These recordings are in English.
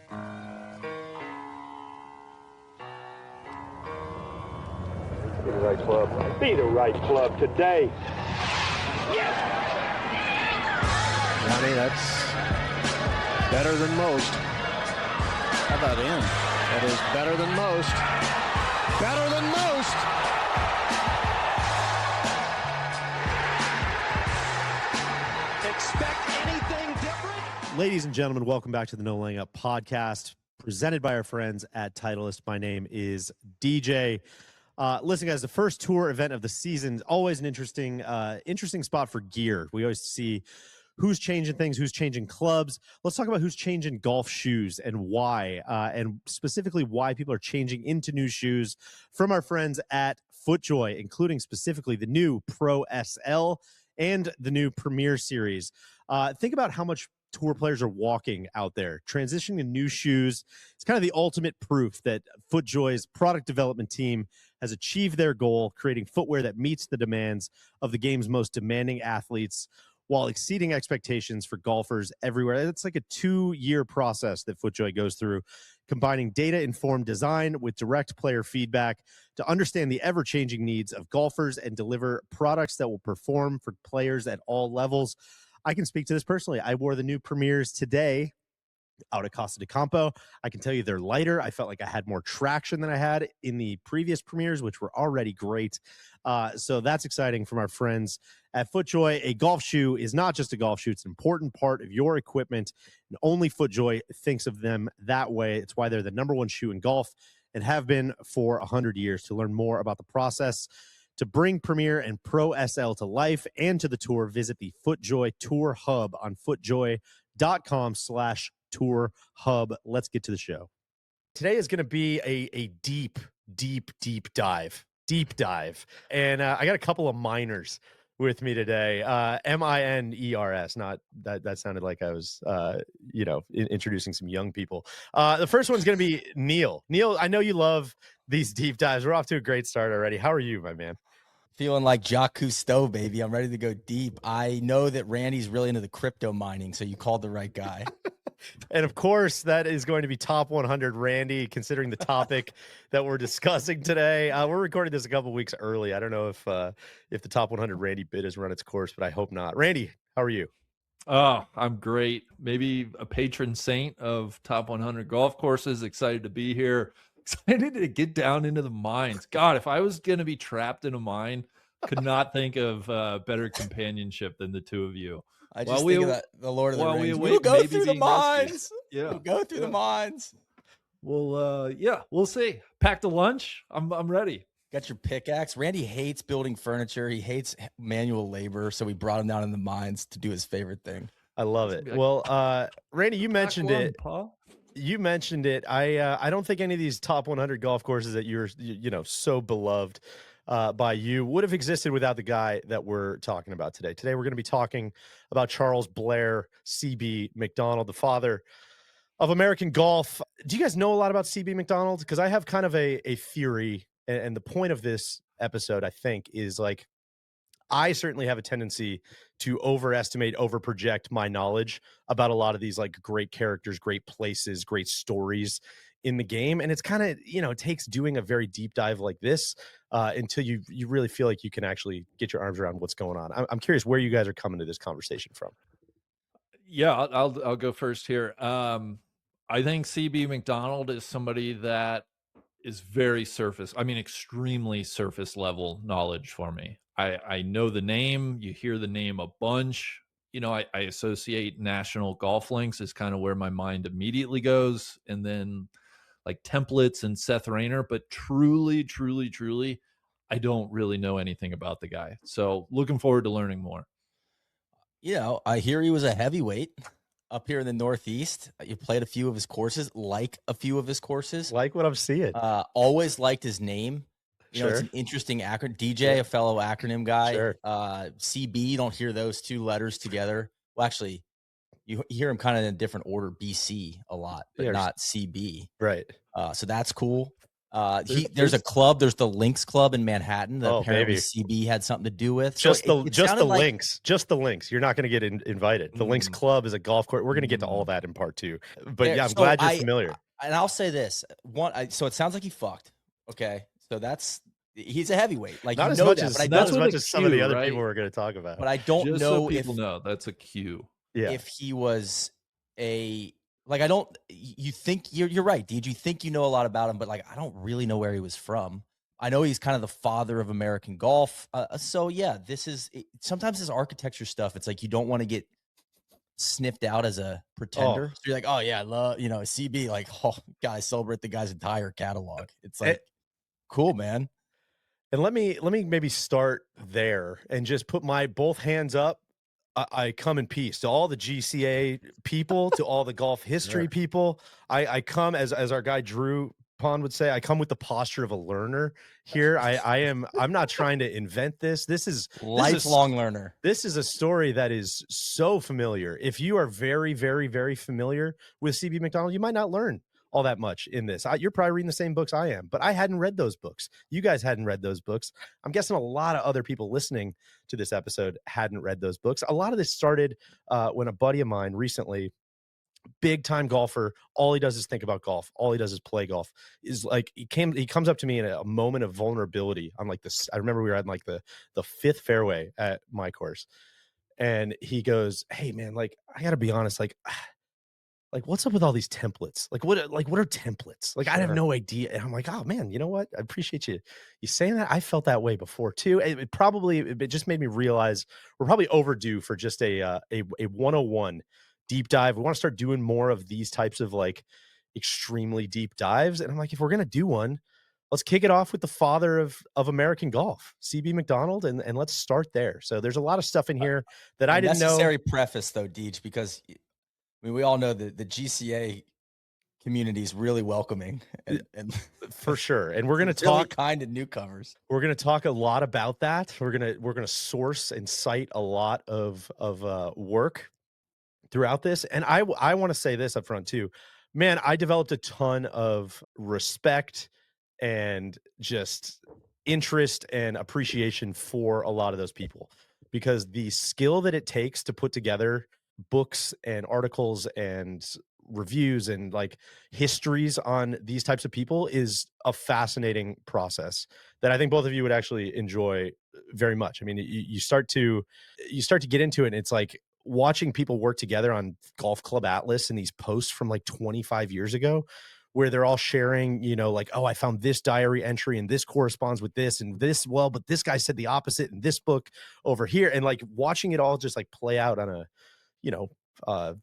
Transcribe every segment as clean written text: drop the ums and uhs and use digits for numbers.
Be the right club. Be the right club today. Yes! Johnny, that's better than most. How about in? That is better than most. Better than most. Expect anything different? Ladies and gentlemen, welcome back to the No Laying Up podcast, presented by our friends at Titleist. My name is DJ. Listen, guys, the first tour event of the season is always an interesting spot for gear. We always see who's changing things, who's changing clubs. Let's talk about who's changing golf shoes and why, and specifically why people are changing into new shoes from our friends at Footjoy, including specifically the new Pro SL and the new Premier Series. Think about how much tour players are walking out there, transitioning to new shoes. It's kind of the ultimate proof that Footjoy's product development team has achieved their goal, creating footwear that meets the demands of the game's most demanding athletes while exceeding expectations for golfers everywhere. It's like a 2-year process that Footjoy goes through, combining data-informed design with direct player feedback to understand the ever-changing needs of golfers and deliver products that will perform for players at all levels. I can speak to this personally. I wore the new Premiers today out at Costa de Campo. I can tell you they're lighter. I felt like I had more traction than I had in the previous Premiers, which were already great. So that's exciting from our friends at Footjoy. A golf shoe is not just a golf shoe. It's an important part of your equipment, and only Footjoy thinks of them that way. It's why they're the #1 shoe in golf and have been for 100 years. To learn more about the process to bring Premier and Pro SL to life and to the tour, visit the Footjoy Tour Hub on footjoy.com/tour hub. Let's get to the show. Today is going to be a deep dive. And I got a couple of minors with me today. MINERS. Not that sounded like I was, introducing some young people. The first one's going to be Neil. Neil, I know you love these deep dives. We're off to a great start already. How are you, my man? Feeling like Jacques Cousteau, baby. I'm ready to go deep. I know that Randy's really into the crypto mining, so you called the right guy. And of course, that is going to be top 100 Randy, considering the topic that we're discussing today. We're recording this a couple weeks early. I don't know if the top 100 Randy bid has run its course, but I hope not. Randy, how are you? Oh, I'm great. Maybe a patron saint of top 100 golf courses. Excited to be here. Excited to get down into the mines. God, if I was going to be trapped in a mine, could not think of better companionship than the two of you. I just think of the Lord of the Rings. We'll go through the mines. Yeah, we'll go through the mines. Well, we'll see. Packed a lunch. I'm ready. Got your pickaxe. Randy hates building furniture. He hates manual labor, so we brought him down in the mines to do his favorite thing. I love it. Well, Randy, you mentioned it. Paul? You mentioned it. I don't think any of these top 100 golf courses that you're so beloved by you would have existed without the guy that we're talking about today. Today we're going to be talking about Charles Blair, CB McDonald, the father of American golf. Do you guys know a lot about CB McDonald? Because I have kind of a theory, and the point of this episode, I think, is like I certainly have a tendency to overestimate, overproject my knowledge about a lot of these like great characters, great places, great stories in the game. And it's kind of, it takes doing a very deep dive like this until you really feel like you can actually get your arms around what's going on. I'm curious where you guys are coming to this conversation from. Yeah, I'll go first here. I think CB McDonald is somebody that is very extremely surface level knowledge for me. I know the name. You hear the name a bunch. I associate National Golf Links is kind of where my mind immediately goes. And then like templates and Seth Raynor, but truly, I don't really know anything about the guy. So looking forward to learning more. I hear he was a heavyweight up here in the Northeast. You played a few of his courses, like what I'm seeing. Always liked his name. It's an interesting acronym. DJ, a fellow acronym guy. Sure. CB, you don't hear those two letters together. Well, actually, you hear them kind of in a different order, BC a lot, but not CB. Right. So that's cool. There's a club. There's the Links Club in Manhattan that apparently baby. CB had something to do with. Just So the sounded like, links. Just the links. You're not going to get invited. The Links Club is a golf course. We're going to get to all that in part 2. But yeah, I'm glad you're familiar. And I'll say this: so it sounds like he fucked. Okay, so he's a heavyweight. Like, not as much as some of the other people we're going to talk about. But I don't Just know so people know that's a cue. Yeah. If he was I don't. You think you're right, Deej. You think you know a lot about him, but like I don't really know where he was from. I know he's kind of the father of American golf. So yeah, sometimes this architecture stuff. It's like you don't want to get sniffed out as a pretender. So you're like, oh yeah, I love CB. Like, oh, guys, celebrate the guy's entire catalog. It's like, cool, man. And let me maybe start there and just put my both hands up. I come in peace to all the GCA people, to all the golf history people. I come as our guy Drew Pond would say, I come with the posture of a learner here. I'm not trying to invent this. This is lifelong learner. This is a story that is so familiar. If you are very, very, very familiar with CB McDonald, you might not learn all that much in this. You're probably reading the same books I am, but I hadn't read those books. You guys hadn't read those books. I'm guessing a lot of other people listening to this episode hadn't read those books. A lot of this started when a buddy of mine recently, big time golfer, all he does is think about golf, all he does is play golf, is like he comes up to me in a moment of vulnerability. I'm like this. I remember we were at like the 5th fairway at my course, and he goes, "Hey man, like I gotta be honest, like what's up with all these templates? Like what are templates? Like, sure. I have no idea." And I'm like, "Oh man, you know what? I appreciate you saying that. I felt that way before too." It just made me realize we're probably overdue for just a 101 deep dive. We want to start doing more of these types of like extremely deep dives. And I'm like, if we're gonna do one, let's kick it off with the father of American golf, CB McDonald, and let's start there. So there's a lot of stuff in here that I didn't know. Necessary preface though, Deej, because I mean, we all know that the GCA community is really welcoming and for sure. And we're going to really talk kind of newcomers. We're going to talk a lot about that. We're going to source and cite a lot of work throughout this. And I want to say this up front too, man, I developed a ton of respect and just interest and appreciation for a lot of those people, because the skill that it takes to put together books and articles and reviews and like histories on these types of people is a fascinating process that I think both of you would actually enjoy very much. I mean, you start to get into it, and it's like watching people work together on Golf Club Atlas and these posts from like 25 years ago, where they're all sharing, like, oh, I found this diary entry and this corresponds with this and this. Well, but this guy said the opposite in this book over here. And like watching it all just like play out on a,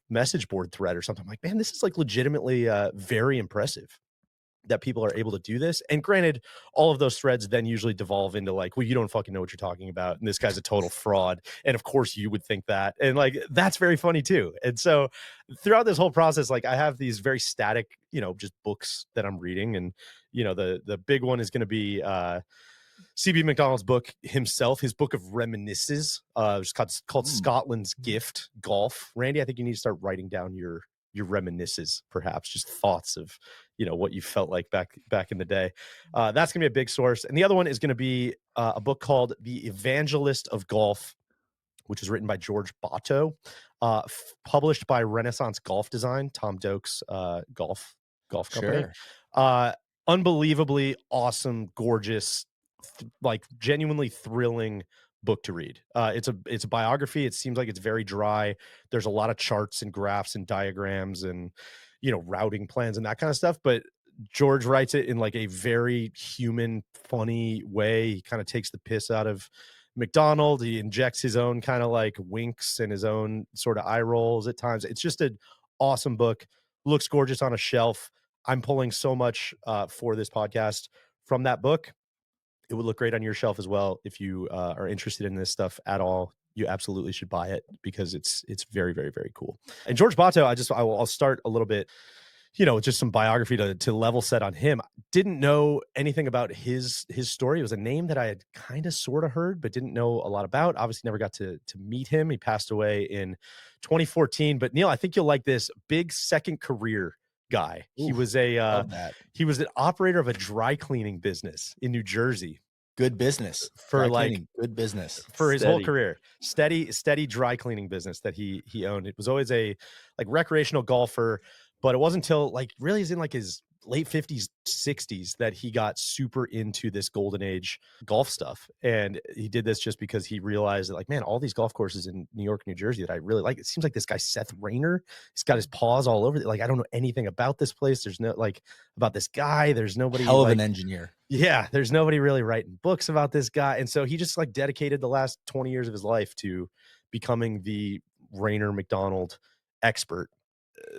message board thread or something. I'm like, man, this is like legitimately very impressive that people are able to do this. And granted, all of those threads then usually devolve into like, well, you don't fucking know what you're talking about, and this guy's a total fraud, and of course you would think that, and like that's very funny too. And so throughout this whole process, like I have these very static, just books that I'm reading, and the big one is going to be CB McDonald's book himself, his book of reminiscences, it's called Scotland's Gift, Golf. Randy, I think you need to start writing down your reminiscences, perhaps just thoughts of what you felt like back in the day. That's gonna be a big source. And the other one is gonna be a book called The Evangelist of Golf, which is written by George Bato, published by Renaissance Golf Design, Tom Doak's golf company. Sure. Unbelievably awesome, gorgeous, like genuinely thrilling book to read. It's a biography. It seems like it's very dry. There's a lot of charts and graphs and diagrams and routing plans and that kind of stuff, but George writes it in like a very human, funny way. He kind of takes the piss out of McDonald. He injects his own kind of like winks and his own sort of eye rolls at times. It's just an awesome book. Looks gorgeous on a shelf. I'm pulling so much for this podcast from that book. It would look great on your shelf as well. If you are interested in this stuff at all, you absolutely should buy it, because it's very, very, very cool. And George Bato, I'll start a little bit, just some biography to level set on him. Didn't know anything about his story. It was a name that I had kind of sort of heard, but didn't know a lot about. Obviously never got to meet him. He passed away in 2014. But Neil, I think you'll like this. Big second career guy. He Oof, was love that. he was an operator of a dry cleaning business in New Jersey Good business. for Dry like cleaning, good business. for his whole Steady. career. Steady dry cleaning business that he owned. It was always a like recreational golfer, but it wasn't until like really is in like his late 50s 60s that he got super into this golden age golf stuff. And he did this just because he realized that like, man, all these golf courses in New York, New Jersey that I really like, it seems like this guy Seth Raynor, he's got his paws all over it. Like I don't know anything about this place. There's no like about this guy, there's nobody Hell of like an engineer. yeah, there's nobody really writing books about this guy. And so he just like dedicated the last 20 years of his life to becoming the Raynor McDonald expert.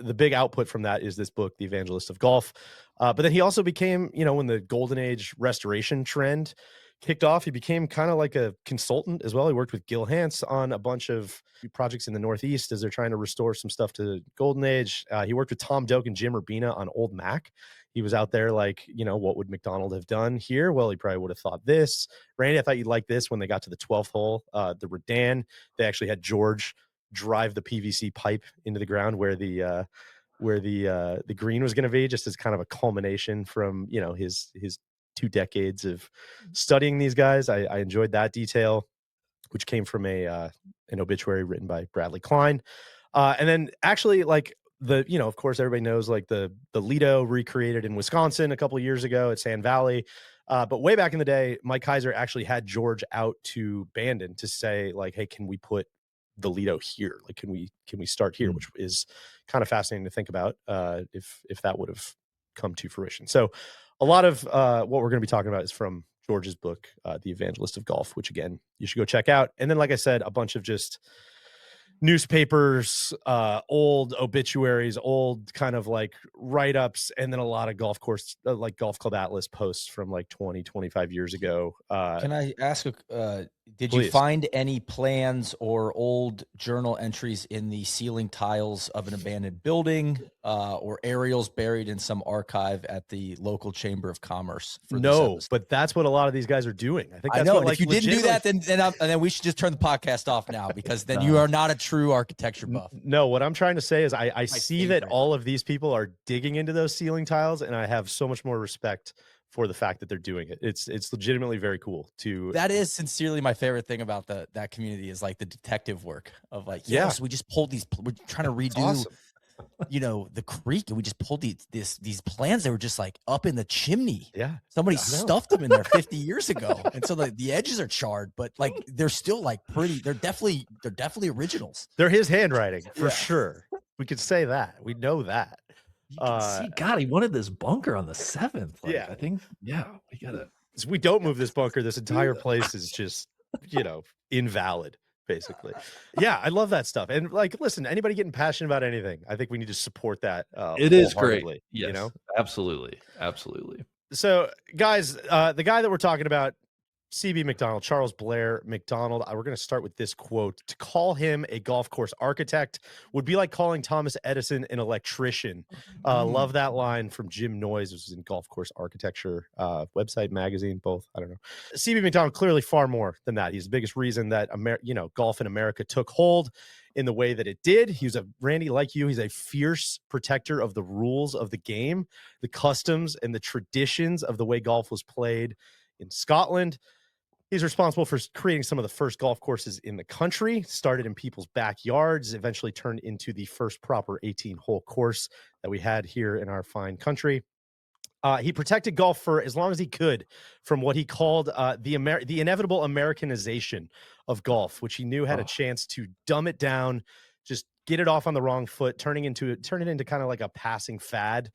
The big output from that is this book, The Evangelist of Golf. But then he also became, you know, when the golden age restoration trend kicked off, he became kind of like a consultant as well. He worked with Gil Hanse on a bunch of projects in the Northeast as they're trying to restore some stuff to golden age. He worked with Tom Doak and Jim Urbina on Old Mac. He was out there like, you know, what would McDonald have done here? Well, he probably would have thought this. Randy, I thought you'd like this when they got to the 12th hole, the Redan. They actually had George drive the PVC pipe into the ground where the green was going to be, just as kind of a culmination from, you know, his 2 decades of studying these guys. I enjoyed that detail, which came from an obituary written by Bradley Klein. And then actually like the, you know, of course, everybody knows like the Lido recreated in Wisconsin a couple of years ago at Sand Valley. But way back in the day, Mike Kaiser actually had George out to Bandon to say like, hey, can we put the Lido here? Like, can we start here? Which is kind of fascinating to think about if that would have come to fruition. So a lot of what we're going to be talking about is from George's book, The Evangelist of Golf, which again, you should go check out. And then, like I said, a bunch of just newspapers, old obituaries, old kind of like write-ups, and then a lot of golf course, like Golf Club Atlas posts from like 25 years ago. Can I ask, did please. you find any plans or old journal entries in the ceiling tiles of an abandoned building or aerials buried in some archive at the local Chamber of Commerce? For this No, episode? but that's what a lot of these guys are doing. I think I that's know. what, And like, if you didn't do that, legitimately- then we should just turn the podcast off now, because then you are not a true architecture buff. No, what I'm trying to say is I see that favorite. all of these people are digging into those ceiling tiles, and I have so much more respect for the fact that they're doing it. It's legitimately very cool to. That is sincerely my favorite thing about that community, is like the detective work of like, Yeah. yes, we just pulled these, we're trying to redo, awesome. you know, the creek, and we just pulled these plans that were just like up in the chimney. Yeah, Somebody I know. stuffed them in there 50 years ago. And so the edges are charred, but like they're still like pretty, they're definitely originals. They're his handwriting for Yeah. sure. We could say that. We know that. You can see, God, he wanted this bunker on the 7th. Like, Yeah. I think, yeah, we gotta. So we don't move this bunker, this entire place is just, you know, invalid, basically. Yeah, I love that stuff. And like, listen, anybody getting passionate about anything, I think we need to support that. It is great. wholeheartedly, Yes, you know? absolutely, absolutely. So, guys, the guy that we're talking about, CB McDonald, Charles Blair Macdonald. We're going to start with this quote. To call him a golf course architect would be like calling Thomas Edison an electrician. Love that line from Jim Noyes, which is in Golf Course Architecture website, magazine, both. I don't know. CB McDonald, clearly far more than that. He's the biggest reason that golf in America took hold in the way that it did. He was Randy, like you, he's a fierce protector of the rules of the game, the customs and the traditions of the way golf was played in Scotland. He's responsible for creating some of the first golf courses in the country, started in people's backyards, eventually turned into the first proper 18-hole course that we had here in our fine country. He protected golf for as long as he could from what he called the inevitable Americanization of golf, which he knew had a chance to dumb it down, just get it off on the wrong foot, turn it into kind of like a passing fad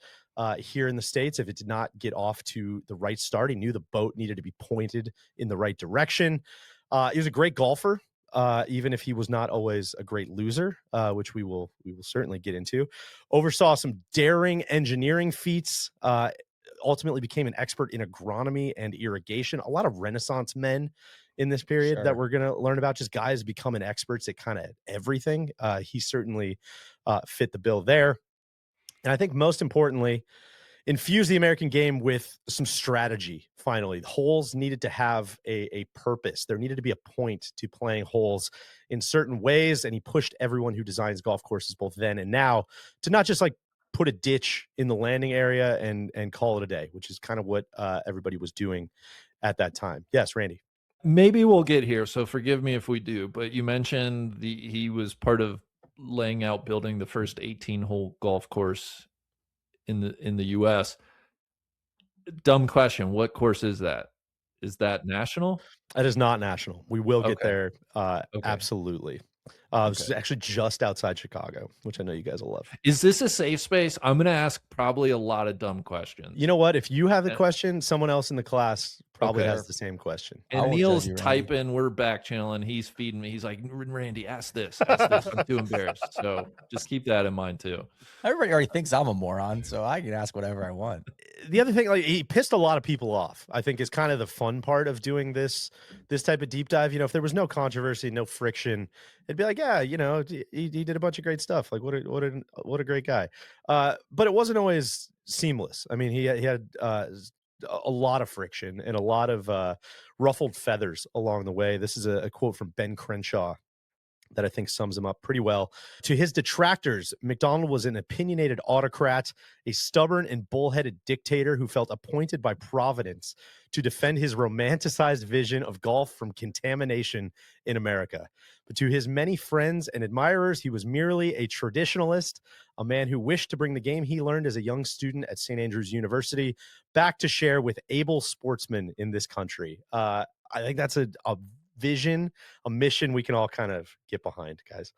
here in the States if it did not get off to the right start. He knew the boat needed to be pointed in the right direction. He was a great golfer, even if he was not always a great loser, which we will certainly get into. Oversaw some daring engineering feats, ultimately became an expert in agronomy and irrigation. A lot of Renaissance men in this period that we're going to learn about, just guys becoming experts at kind of everything. He certainly fit the bill there. And I think most importantly, infuse the American game with some strategy. Finally, holes needed to have a purpose. There needed to be a point to playing holes in certain ways. And he pushed everyone who designs golf courses, both then and now, to not just like put a ditch in the landing area and call it a day, which is kind of what everybody was doing at that time. Yes, Randy. Maybe we'll get here, so forgive me if we do. But you mentioned he was part of laying out building the first 18-hole golf course in the U.S. Dumb question. What course is that? Is that national? That is not national. We will get Okay. there. Okay. Absolutely. This is actually just outside Chicago, which I know you guys will love. Is this a safe space? I'm going to ask probably a lot of dumb questions. You know what? If you have the And- question, someone else in the class probably Okay. has the same question. I And won't Neil's judge you, Randy. typing, we're back channeling, he's feeding me. He's like, Randy, ask this, ask this. I'm too embarrassed. So just keep that in mind too. Everybody already thinks I'm a moron, so I can ask whatever I want. The other thing, like, he pissed a lot of people off, I think, is kind of the fun part of doing this type of deep dive. You know, if there was no controversy, no friction, it'd be like, yeah, you know, he did a bunch of great stuff. Like, what a great guy. But it wasn't always seamless. I mean, he had a lot of friction and a lot of ruffled feathers along the way. This is a quote from Ben Crenshaw that I think sums him up pretty well. To his detractors, McDonald was an opinionated autocrat, a stubborn and bullheaded dictator who felt appointed by Providence to defend his romanticized vision of golf from contamination in America. But to his many friends and admirers, he was merely a traditionalist, a man who wished to bring the game he learned as a young student at St. Andrews University back to share with able sportsmen in this country. I think that's a vision, a mission we can all kind of get behind, guys.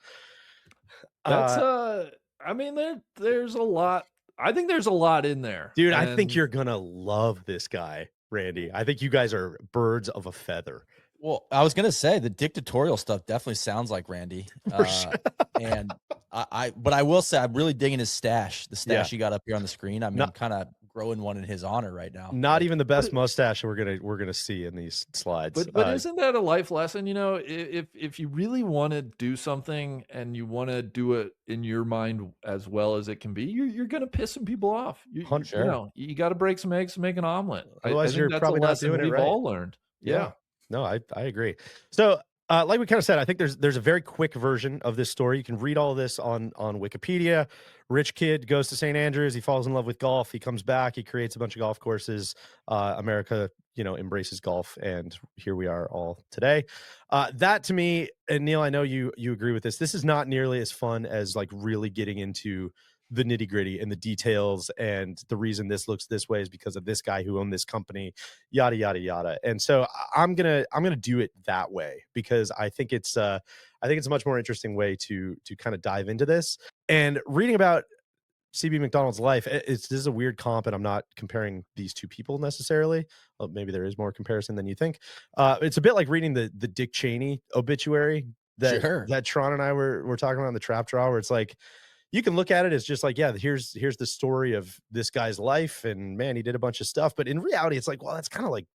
That's I mean, there's a lot. I think there's a lot in there. Dude, I think And you're gonna love this guy, Randy. I think you guys are birds of a feather. Well, I was gonna say the dictatorial stuff definitely sounds like Randy. For sure. And but I will say I'm really digging his stash. The stash you got up here on the screen. I mean, I'm kind of growing one in his honor right now. Not even the best mustache we're gonna see in these slides. But isn't that a life lesson? You know, if you really want to do something and you want to do it in your mind as well as it can be, you're gonna piss some people off. You know, you got to break some eggs to make an omelet. Otherwise, I think you're that's probably a not lesson doing it we've right. all learned. Yeah. No, I agree. So, like we kind of said, I think there's a very quick version of this story. You can read all this on Wikipedia. Rich kid goes to St. Andrews. He falls in love with golf. He comes back. He creates a bunch of golf courses. America, you know, embraces golf, and here we are all today. That to me, and Neil, I know you agree with this. This is not nearly as fun as like really getting into the nitty gritty and the details, and the reason this looks this way is because of this guy who owned this company, yada yada yada. And so I'm gonna do it that way because I think it's a much more interesting way to kind of dive into this. And reading about CB McDonald's life, this is a weird comp, and I'm not comparing these two people necessarily. Well, maybe there is more comparison than you think. It's a bit like reading the Dick Cheney obituary that Tron and I were talking about in the Trap Draw, where it's like, you can look at it as just like, yeah, here's the story of this guy's life, and man, he did a bunch of stuff. But in reality, it's like, well, that's kind of like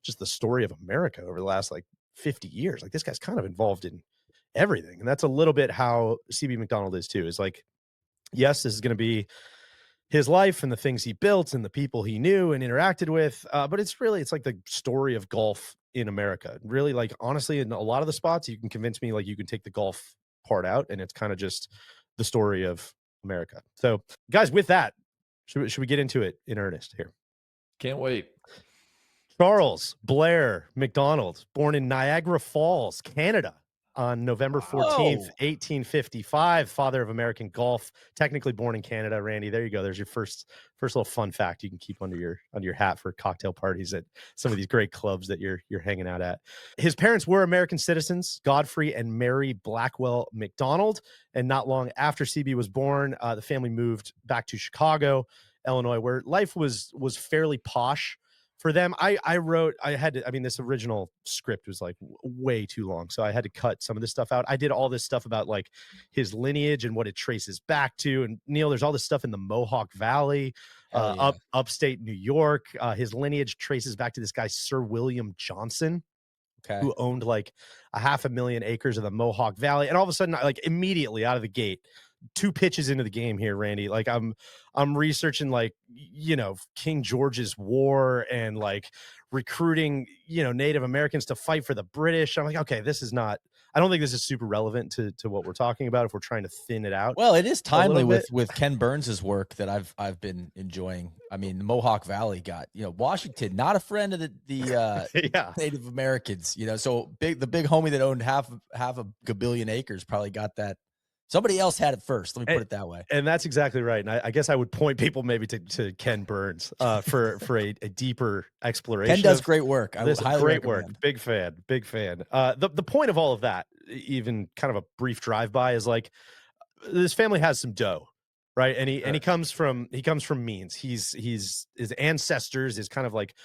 just the story of America over the last like 50 years. Like, this guy's kind of involved in everything. And that's a little bit how CB McDonald is too. Is like, yes, this is going to be his life and the things he built and the people he knew and interacted with. But it's like the story of golf in America. Really, like, honestly, in a lot of the spots, you can convince me like you can take the golf part out, and it's kind of just the story of America. So, guys, with that, should we get into it in earnest here? Can't wait. Charles Blair Macdonald, born in Niagara Falls, Canada, on November 14th, 1855, father of American golf, technically born in Canada. Randy, there you go. There's your first little fun fact you can keep under your hat for cocktail parties at some of these great clubs that you're hanging out at. His parents were American citizens, Godfrey and Mary Blackwell McDonald, and not long after CB was born, the family moved back to Chicago, Illinois, where life was fairly posh for them. This original script was like way too long, so I had to cut some of this stuff out. I did all this stuff about like his lineage and what it traces back to. And Neil, there's all this stuff in the Mohawk Valley, upstate New York. His lineage traces back to this guy, Sir William Johnson, who owned like 500,000 acres of the Mohawk Valley. And all of a sudden, like immediately out of the gate, 2 pitches into the game here, Randy, like I'm researching, like, you know, King George's War and like recruiting, you know, Native Americans to fight for the British. I'm like, okay, this is not, I don't think this is super relevant to what we're talking about if we're trying to thin it out. Well, it is timely bit. with Ken Burns's work that I've been enjoying. I mean, the Mohawk Valley got, Washington, not a friend of the Yeah. Native Americans, so the big homie that owned half a gabillion acres probably got that. Somebody else had it first. Let me put it that way. And that's exactly right. And I guess I would point people maybe to Ken Burns for a deeper exploration. Ken does great work. This highly great recommend. work. Big fan. The point of all of that, even kind of a brief drive-by, is like this family has some dough, right? And he comes from means. His ancestors is kind of like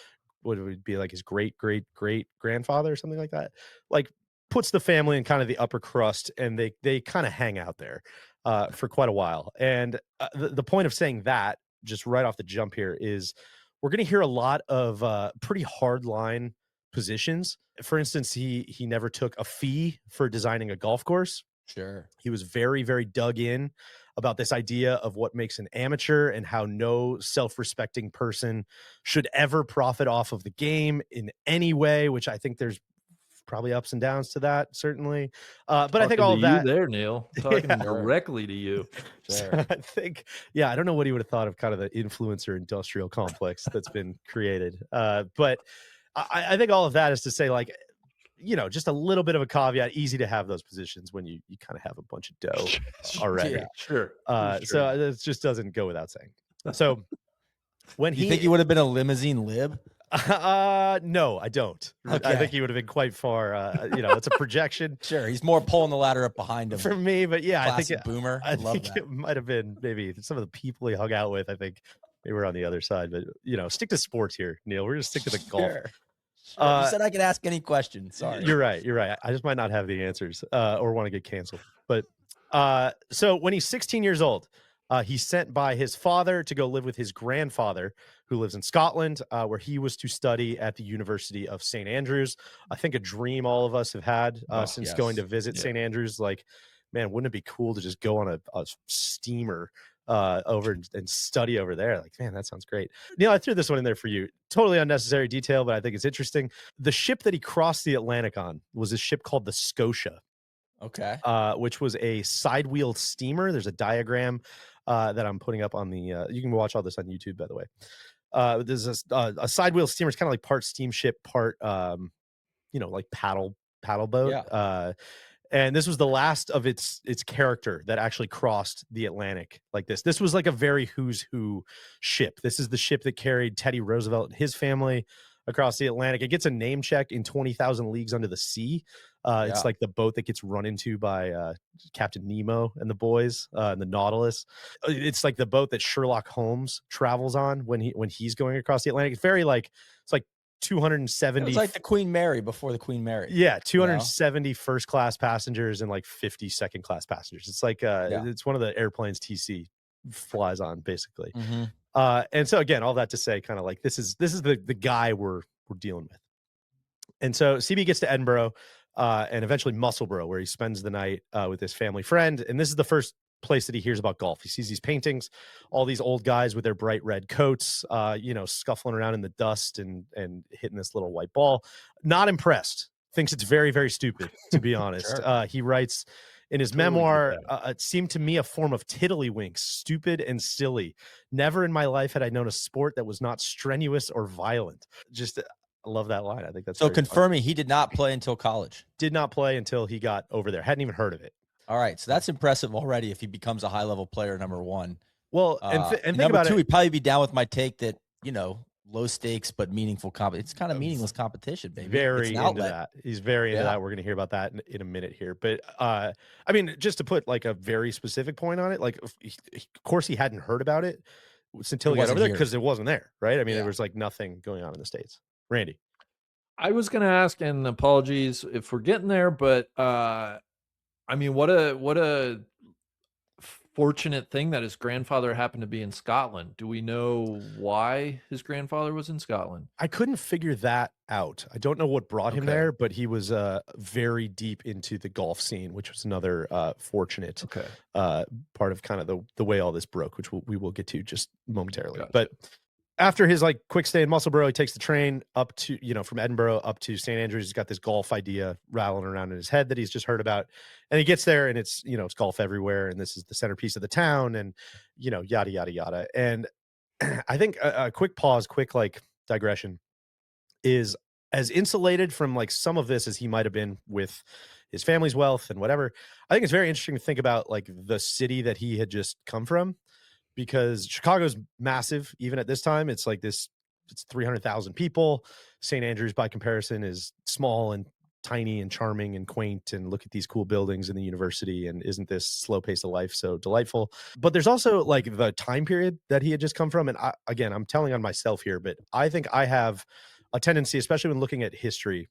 what it would be like his great grandfather or something like that. Like puts the family in kind of the upper crust, and they kind of hang out there for quite a while. And the point of saying that, just right off the jump here, is we're going to hear a lot of pretty hard line positions. For instance, he never took a fee for designing a golf course. Sure. He was very, very dug in about this idea of what makes an amateur and how no self-respecting person should ever profit off of the game in any way, which I think there's probably ups and downs to that, certainly. But I think all of that there, Neil, talking directly to you. So I think, I don't know what he would have thought of kind of the influencer industrial complex that's been created. But I think all of that is to say, like, just a little bit of a caveat. Easy to have those positions when you kind of have a bunch of dough already. Yeah, sure. So it just doesn't go without saying. So when you think he would have been a limousine lib? No, I don't. Okay. I think he would have been quite far. It's a projection. Sure, he's more pulling the ladder up behind him for me, but Classic I think boomer. I love think that. it might have been maybe some of the people he hung out with. I think they were on the other side, but stick to sports here, Neil. We're gonna stick to the golf. Sure. You said I could ask any question. Sorry. You're right. I just might not have the answers or want to get canceled. But so when he's 16 years old, he's sent by his father to go live with his grandfather, who lives in Scotland, where he was to study at the University of St. Andrews. I think a dream all of us have had since going to visit St. Andrews. Like, man, wouldn't it be cool to just go on a steamer over and study over there? Like, man, that sounds great. Neil, I threw this one in there for you. Totally unnecessary detail, but I think it's interesting. The ship that he crossed the Atlantic on was a ship called the Scotia. Okay. Which was a side-wheel steamer. There's a diagram that I'm putting up on the you can watch all this on YouTube, by the way. There's a side-wheel steamer. It's kind of like part steamship, part like paddle boat. Yeah. And this was the last of its character that actually crossed the Atlantic like this. This was like a very who's who ship. This is the ship that carried Teddy Roosevelt and his family across the Atlantic. It gets a name check in 20,000 Leagues Under the Sea. It's like the boat that gets run into by Captain Nemo and the boys and the Nautilus. It's like the boat that Sherlock Holmes travels on when he's going across the Atlantic. It's very like 270. It's like the Queen Mary before the Queen Mary. Yeah, 270 first class passengers and like 50 second class passengers. It's like it's one of the airplanes TC flies on, basically. Mm-hmm. And so again, all that to say, kind of like this is the guy we're dealing with. And so CB gets to Edinburgh and eventually Musselburgh, where he spends the night with his family friend. And this is the first place that he hears about golf. He sees these paintings, all these old guys with their bright red coats, scuffling around in the dust and hitting this little white ball. Not impressed. Thinks it's very, very stupid, to be honest. Sure. He writes in his memoir, it seemed to me a form of tiddlywinks, stupid and silly. Never in my life had I known a sport that was not strenuous or violent. Just I love that line. I think that's so very confirming fun. he did not play until college. Did not play until he got over there. Hadn't even heard of it. All right, so that's impressive already. If he becomes a high-level player, number one. Well, and think number about two, it. he'd probably be down with my take that low stakes but meaningful It's kind of meaningless competition, baby. Very it's into that. He's very into that. We're going to hear about that in a minute here. But I mean, just to put like a very specific point on it, like of course he hadn't heard about it until he got over there because it wasn't there, right? I mean, there was like nothing going on in the States. Randy. I was going to ask, and apologies if we're getting there, but I mean, what a fortunate thing that his grandfather happened to be in Scotland. Do we know why his grandfather was in Scotland? I couldn't figure that out. I don't know what brought him there, but he was very deep into the golf scene, which was another fortunate part of kind of the way all this broke, which we will get to just momentarily. Gotcha. But after his like quick stay in Musselburgh, he takes the train up to, from Edinburgh up to St. Andrews. He's got this golf idea rattling around in his head that he's just heard about. And he gets there and it's, it's golf everywhere. And this is the centerpiece of the town and, yada, yada, yada. And I think a quick pause, quick like digression is as insulated from like some of this as he might have been with his family's wealth and whatever. I think it's very interesting to think about like the city that he had just come from, because Chicago's massive. Even at this time, it's like this, it's 300,000 people. St. Andrews by comparison is small and tiny and charming and quaint, and look at these cool buildings in the university, and isn't this slow pace of life so delightful? But there's also like the time period that he had just come from. And again, I'm telling on myself here, but I think I have a tendency, especially when looking at history,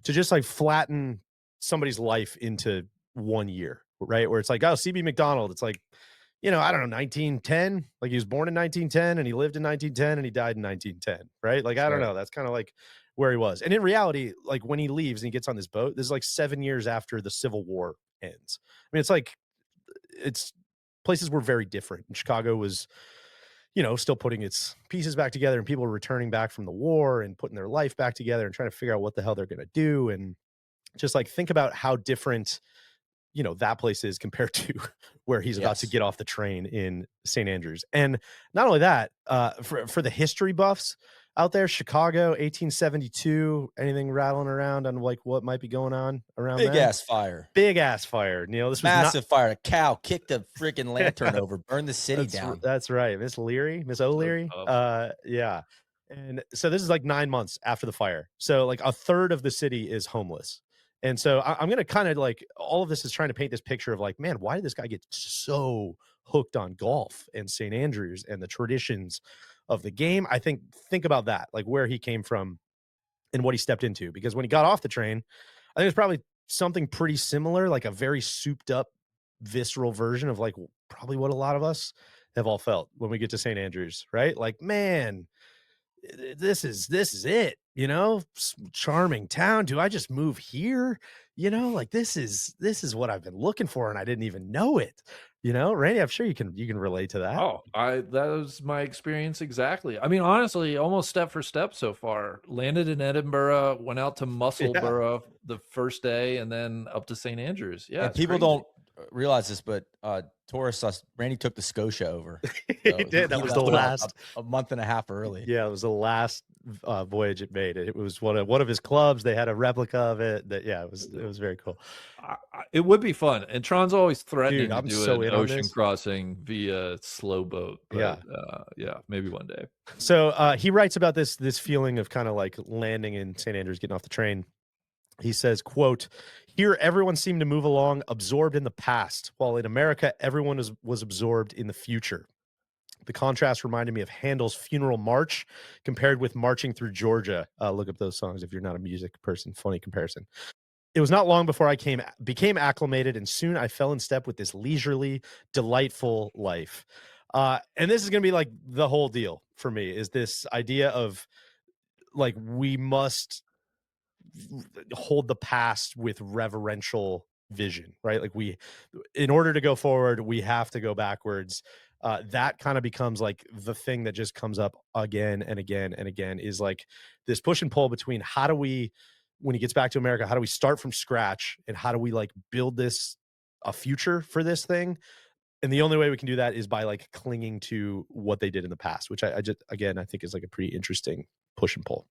to just like flatten somebody's life into 1 year, right? Where it's like, oh, CB McDonald, it's like, I don't know, 1910, like he was born in 1910 and he lived in 1910 and he died in 1910, right? Like, I don't know. That's kind of like where he was. And in reality, like when he leaves and he gets on this boat, this is like 7 years after the Civil War ends. I mean, it's like, it's places were very different. And Chicago was, still putting its pieces back together, and people were returning back from the war and putting their life back together and trying to figure out what the hell they're going to do. And just like, think about how different that place is compared to where he's about to get off the train in St. Andrews. And not only that, for the history buffs out there, Chicago, 1872, anything rattling around on like what might be going on around Big there? ass fire. Big ass fire. This was massive fire. A cow kicked a freaking lantern over, burned the city down. That's right. Miss O'Leary. Yeah. And so this is like 9 months after the fire. So like a third of the city is homeless. And so I'm going to kind of like, all of this is trying to paint this picture of like, man, why did this guy get so hooked on golf and St. Andrews and the traditions of the game? I think about that, like where he came from and what he stepped into. Because when he got off the train, I think it's probably something pretty similar, like a very souped up, visceral version of like probably what a lot of us have all felt when we get to St. Andrews, right? Like, man, this is it, charming town. Do I just move here? Like this is what I've been looking for, and I didn't even know it. Randy, I'm sure you can relate to that. Oh, that was my experience exactly. I mean, honestly, almost step for step so far. Landed in Edinburgh, went out to Musselburgh the first day, and then up to St. Andrews. Yeah, and people don't realize this, but tourists, Randy took the Scotia over. So he did. That was the last a month and a half early. Yeah, it was the last voyage it made. It was one of his clubs. They had a replica of it. It was very cool. It would be fun. And Tron's always threatening to do an ocean crossing via slow boat. But, yeah, maybe one day. So he writes about this feeling of kind of like landing in St. Andrews, getting off the train. He says, quote, "Here, everyone seemed to move along, absorbed in the past, while in America, everyone was absorbed in the future. The contrast reminded me of Handel's Funeral March compared with Marching Through Georgia." Look up those songs if you're not a music person. Funny comparison. "It was not long before I became acclimated, and soon I fell in step with this leisurely, delightful life." And this is going to be like the whole deal for me, is this idea of like, we must hold the past with reverential vision, right? Like in order to go forward, we have to go backwards. That kind of becomes like the thing that just comes up again and again and again, is like this push and pull between how do we, when he gets back to America, how do we start from scratch, and how do we like build a future for this thing? And the only way we can do that is by like clinging to what they did in the past, which I think is like a pretty interesting push and pull.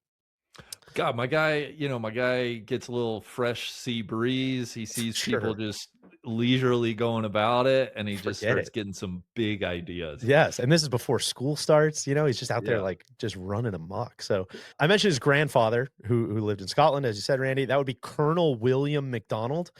God, my guy gets a little fresh sea breeze. He sees people just leisurely going about it, and he just starts getting some big ideas. Yes, and this is before school starts. He's just out there like just running amok. So I mentioned his grandfather who lived in Scotland, as you said, Randy. That would be Colonel William McDonald,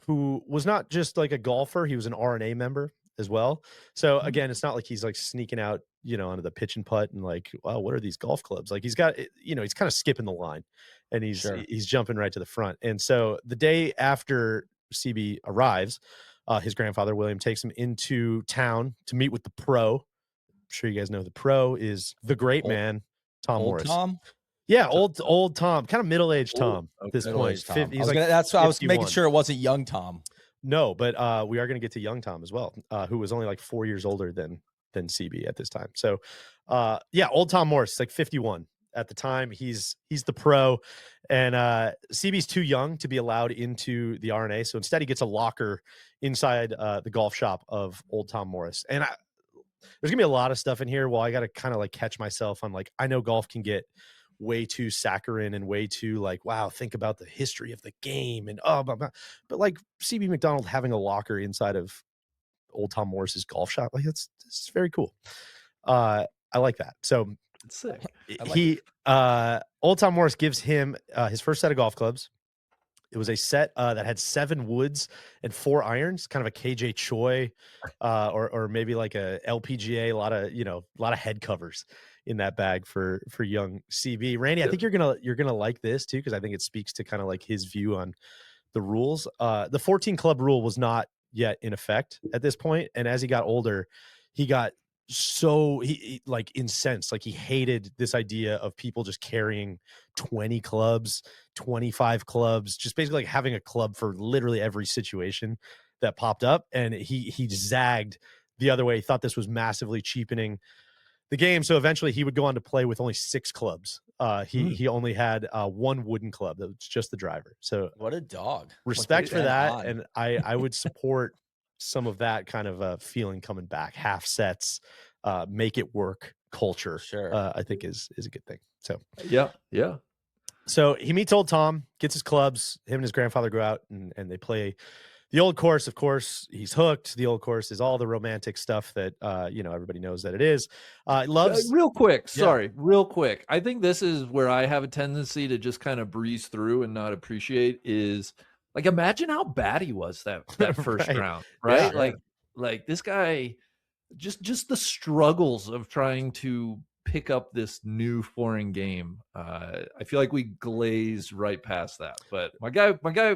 who was not just like a golfer. He was an RNA member as well. So again, it's not like he's like sneaking out, onto the pitch and putt and like, wow, what are these golf clubs? Like he's got, he's kind of skipping the line, and he's jumping right to the front. And so the day after CB arrives, his grandfather William takes him into town to meet with the pro. I'm sure you guys know the pro is the great man, Tom Morris. Tom? Yeah, old Tom, kind of middle-aged Tom at this point. That's why I was making sure it wasn't young Tom. No, but we are going to get to young Tom as well, who was only like 4 years older than than CB at this time. So, yeah, old Tom Morris, like 51 at the time. He's the pro, and CB's too young to be allowed into the RNA. So instead, he gets a locker inside the golf shop of old Tom Morris. And there's gonna be a lot of stuff in here. Well, I got to kind of like catch myself on like, I know golf can get way too saccharine and way too like, wow, think about the history of the game and blah, blah. But like CB McDonald having a locker inside of old Tom Morris's golf shop, like it's very cool. I like that. So It's sick. old Tom Morris gives him his first set of golf clubs. It was a set that had 7 woods and 4 irons, kind of a KJ Choi, or maybe like a LPGA. A lot of head covers in that bag for young CB. Randy, I think you're gonna like this too, because I think it speaks to kind of like his view on the rules. The 14 club rule was not yet in effect at this point, and as he got older, he got so he like incensed. Like he hated this idea of people just carrying 20 clubs, 25 clubs, just basically like having a club for literally every situation that popped up. And he zagged the other way. He thought this was massively cheapening the game. So eventually he would go on to play with only 6 clubs. He only had 1 wooden club. That was just the driver. So What a dog. respect for that. on. And I would support some of that kind of feeling coming back. Half sets, make it work culture. Sure. I think is a good thing. So Yeah. so he meets old Tom, gets his clubs. Him and his grandfather go out and they play the old course. Of course, he's hooked. The old course is all the romantic stuff that everybody knows that it is. Loves Real quick. I think this is where I have a tendency to just kind of breeze through and not appreciate is like, imagine how bad he was that first Right. round, right? Yeah. Like this guy, just the struggles of trying to pick up this new foreign game. I feel like we glazed right past that, but my guy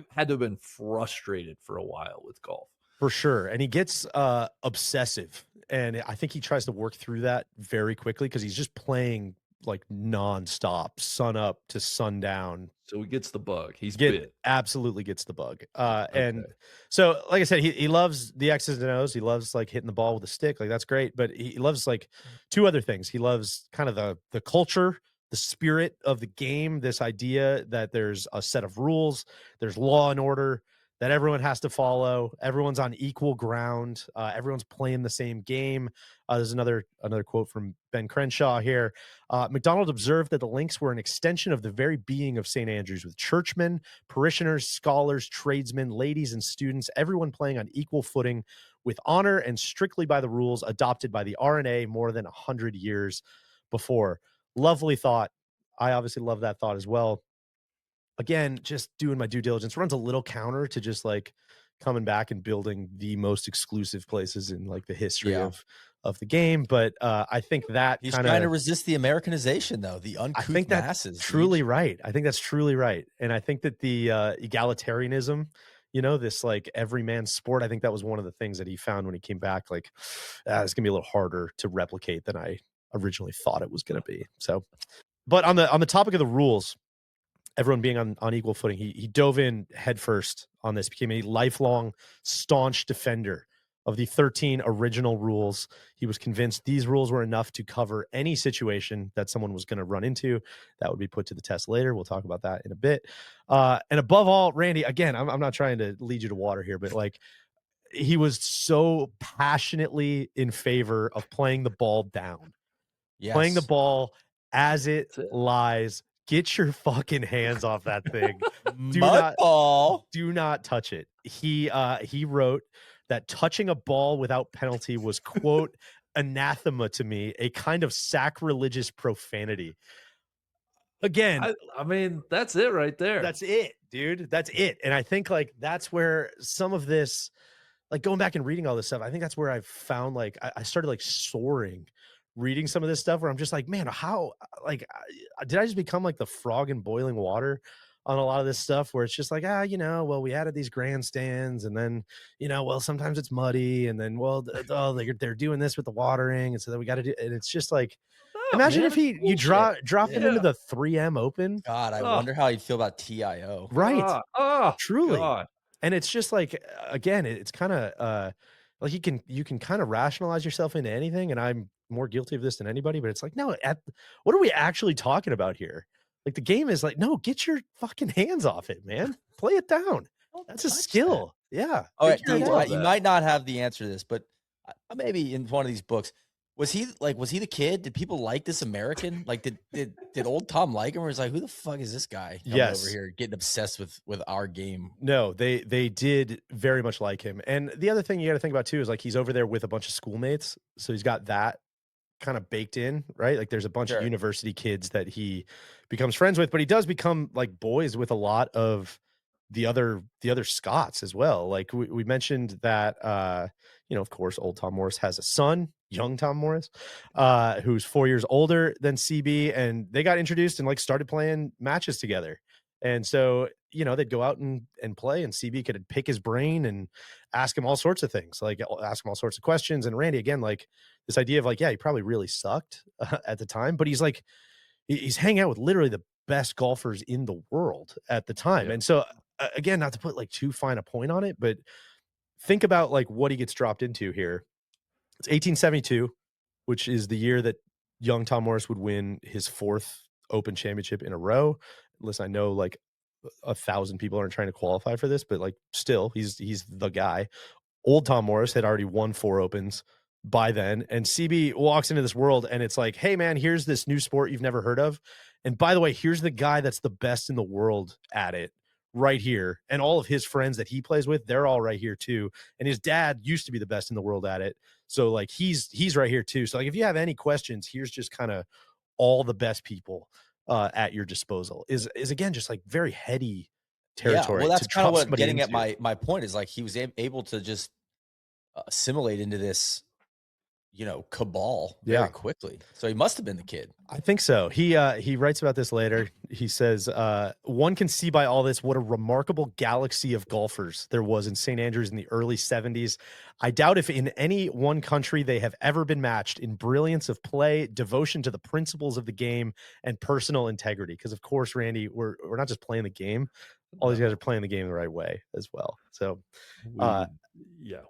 had to have been frustrated for a while with golf. For sure. And he gets obsessive. And I think he tries to work through that very quickly because he's just playing like nonstop, sun up to sundown. So he gets the bug. He's Absolutely gets the bug. And so, like I said, he loves the X's and O's. He loves like hitting the ball with a stick. Like that's great. But he loves like 2 other things. He loves kind of the culture, the spirit of the game, this idea that there's a set of rules, there's law and order that everyone has to follow. Everyone's on equal ground. Everyone's playing the same game. There's another quote from Ben Crenshaw here. McDonald observed that the links were an extension of the very being of St. Andrews, with churchmen, parishioners, scholars, tradesmen, ladies, and students, everyone playing on equal footing with honor and strictly by the rules adopted by the RNA more than 100 years before. Lovely thought. I obviously love that thought as well. Again, just doing my due diligence, runs a little counter to just like coming back and building the most exclusive places in like the history of the game. But I think that he's trying to resist the Americanization, though, the uncouth I think that's masses. Truly right. I think that's truly right. And I think that the egalitarianism, this like everyman sport, I think that was one of the things that he found when he came back. Like, it's gonna be a little harder to replicate than I originally thought it was gonna be. So, but on the topic of the rules, everyone being on equal footing, he dove in headfirst on this, became a lifelong staunch defender of the 13 original rules. He was convinced these rules were enough to cover any situation that someone was going to run into. That would be put to the test later. We'll talk about that in a bit. And above all, Randy, again, I'm not trying to lead you to water here, but like he was so passionately in favor of playing the ball down, playing the ball as it lies. Get your fucking hands off that thing. Do not touch it. He wrote that touching a ball without penalty was, quote, anathema to me, a kind of sacrilegious profanity. Again, I mean, that's it right there. That's it, dude. That's it. And I think like that's where some of this, like going back and reading all this stuff, I think that's where I've found like I started like soaring reading some of this stuff where I'm just like, man, how, like, did I just become like the frog in boiling water on a lot of this stuff where it's just like, well, we added these grandstands and then, well, sometimes it's muddy and then, well, they're doing this with the watering. And so then we got to do, and it's just like, imagine if you drop it into the 3M Open. God, I wonder how he'd feel about TIO. Right. Truly. God. And it's just like, again, it's kind of, like you can kind of rationalize yourself into anything, and I'm more guilty of this than anybody, but it's like, no, what are we actually talking about here? Like the game is like, no, get your fucking hands off it, man. Play it down. Don't That's a touch that. skill. Yeah. All right, Figure it out. you might not have the answer to this, but maybe in one of these books, was he the kid? Did people like this American? Like, did old Tom like him, or was like, who the fuck is this guy coming over here getting obsessed with our game? No, they did very much like him. And the other thing you got to think about too is like he's over there with a bunch of schoolmates, so he's got that kind of baked in, right? Like there's a bunch of university kids that he becomes friends with, but he does become like boys with a lot of the other Scots as well. Like we mentioned that of course old Tom Morris has a son, young Tom Morris, who's 4 years older than CB, and they got introduced and like started playing matches together. And so, they'd go out and play, and CB could pick his brain and ask him all sorts of things, like ask him all sorts of questions. And Randy, again, like this idea of like, yeah, he probably really sucked at the time, but he's like, he's hanging out with literally the best golfers in the world at the time. And so again, not to put like too fine a point on it, but think about like what he gets dropped into here. It's 1872, which is the year that young Tom Morris would win his 4th Open championship in a row. Listen, I know like 1,000 people aren't trying to qualify for this, but like still, he's the guy. Old Tom Morris had already won 4 Opens by then, and CB walks into this world, and it's like, hey man, here's this new sport you've never heard of, and by the way, here's the guy that's the best in the world at it right here, and all of his friends that he plays with, they're all right here too, and his dad used to be the best in the world at it, so like he's right here too. So like if you have any questions, here's just kind of all the best people at your disposal. Is again just like very heady territory. Yeah, well, that's kind of what getting into. at my point is like he was able to just assimilate into this cabal very quickly. So he must have been the kid. I think so. He writes about this later. He says, one can see by all this what a remarkable galaxy of golfers there was in St. Andrews in the early 70s. I doubt if in any one country they have ever been matched in brilliance of play, devotion to the principles of the game, and personal integrity. Because of course, Randy, we're not just playing the game. All these guys are playing the game the right way as well. So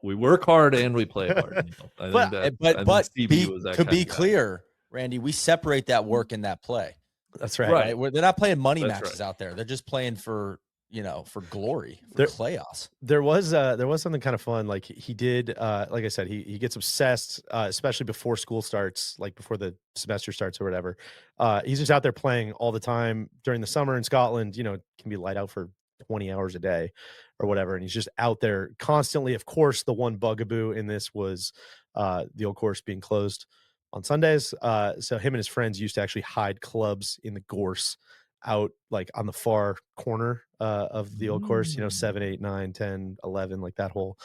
we work hard and we play hard. But to be clear, Randy, we separate that work and that play. That's right. They're not playing money matches out there. They're just playing for glory, for chaos. There was something kind of fun. Like he did, like I said, he gets obsessed, especially before school starts, like before the semester starts or whatever. He's just out there playing all the time during the summer in Scotland. It can be light out for 20 hours a day or whatever. And he's just out there constantly. Of course, the one bugaboo in this was the old course being closed on Sundays. So him and his friends used to actually hide clubs in the gorse out like on the far corner of the old course, 7, 8, 9, 10, 11, like that whole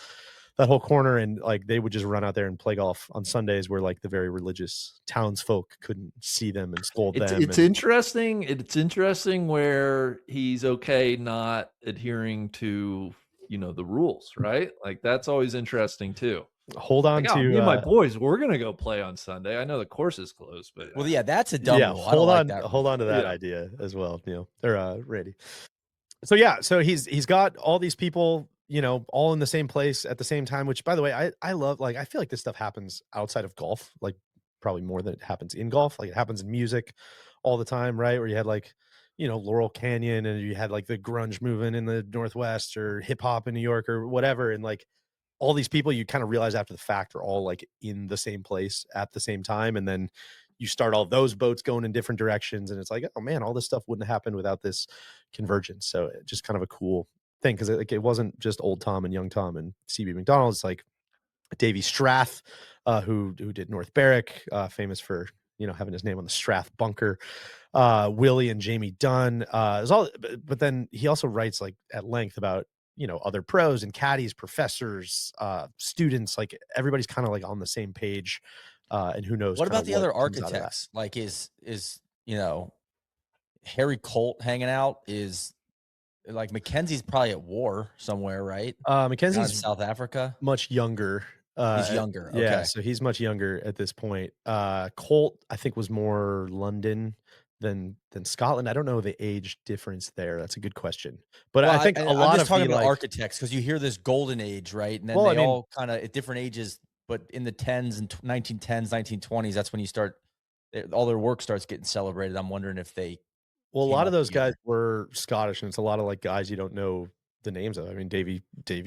corner. And like they would just run out there and play golf on Sundays where like the very religious townsfolk couldn't see them and scold them. It's interesting. It's interesting where he's okay not adhering to, the rules, right? Like that's always interesting too. Hold on to me and my boys, we're gonna go play on Sunday. I know the course is closed, but that's a dumb rule. Hold on to that idea as well, or Randy. So he's got all these people, all in the same place at the same time, which by the way, I love. Like I feel like this stuff happens outside of golf, like probably more than it happens in golf. Like it happens in music all the time, right? Where you had like, Laurel Canyon, and you had like the grunge movement in the Northwest, or hip hop in New York, or whatever, and like all these people you kind of realize after the fact are all like in the same place at the same time. And then you start all those boats going in different directions. And it's like, oh man, all this stuff wouldn't happen without this convergence. So just kind of a cool thing. Cause it wasn't just old Tom and young Tom and CB McDonald. It's like Davy Strath, who did North Berwick, famous for, having his name on the Strath bunker, Willie and Jamie Dunn, but then he also writes like at length about, other pros and caddies, professors, students, like everybody's kind of like on the same page. And who knows? What about the other architects? Like is Harry Colt hanging out? Is like Mackenzie's probably at war somewhere, right? Mackenzie's in South Africa, much younger. He's younger. Okay. Yeah. So he's much younger at this point. Colt, I think, was more London than Scotland. I don't know the age difference there. That's a good question. But Well, I think a I'm lot just of talking the about like, architects because you hear this golden age, right? And then well, they I mean, all kind of at different ages, but in the 10s and 1910s, 1920s, that's when you start all their work starts getting celebrated. I'm wondering if they well, a came lot of up those guys together. were Scottish, and it's a lot of like guys you don't know the names of. I mean, Davy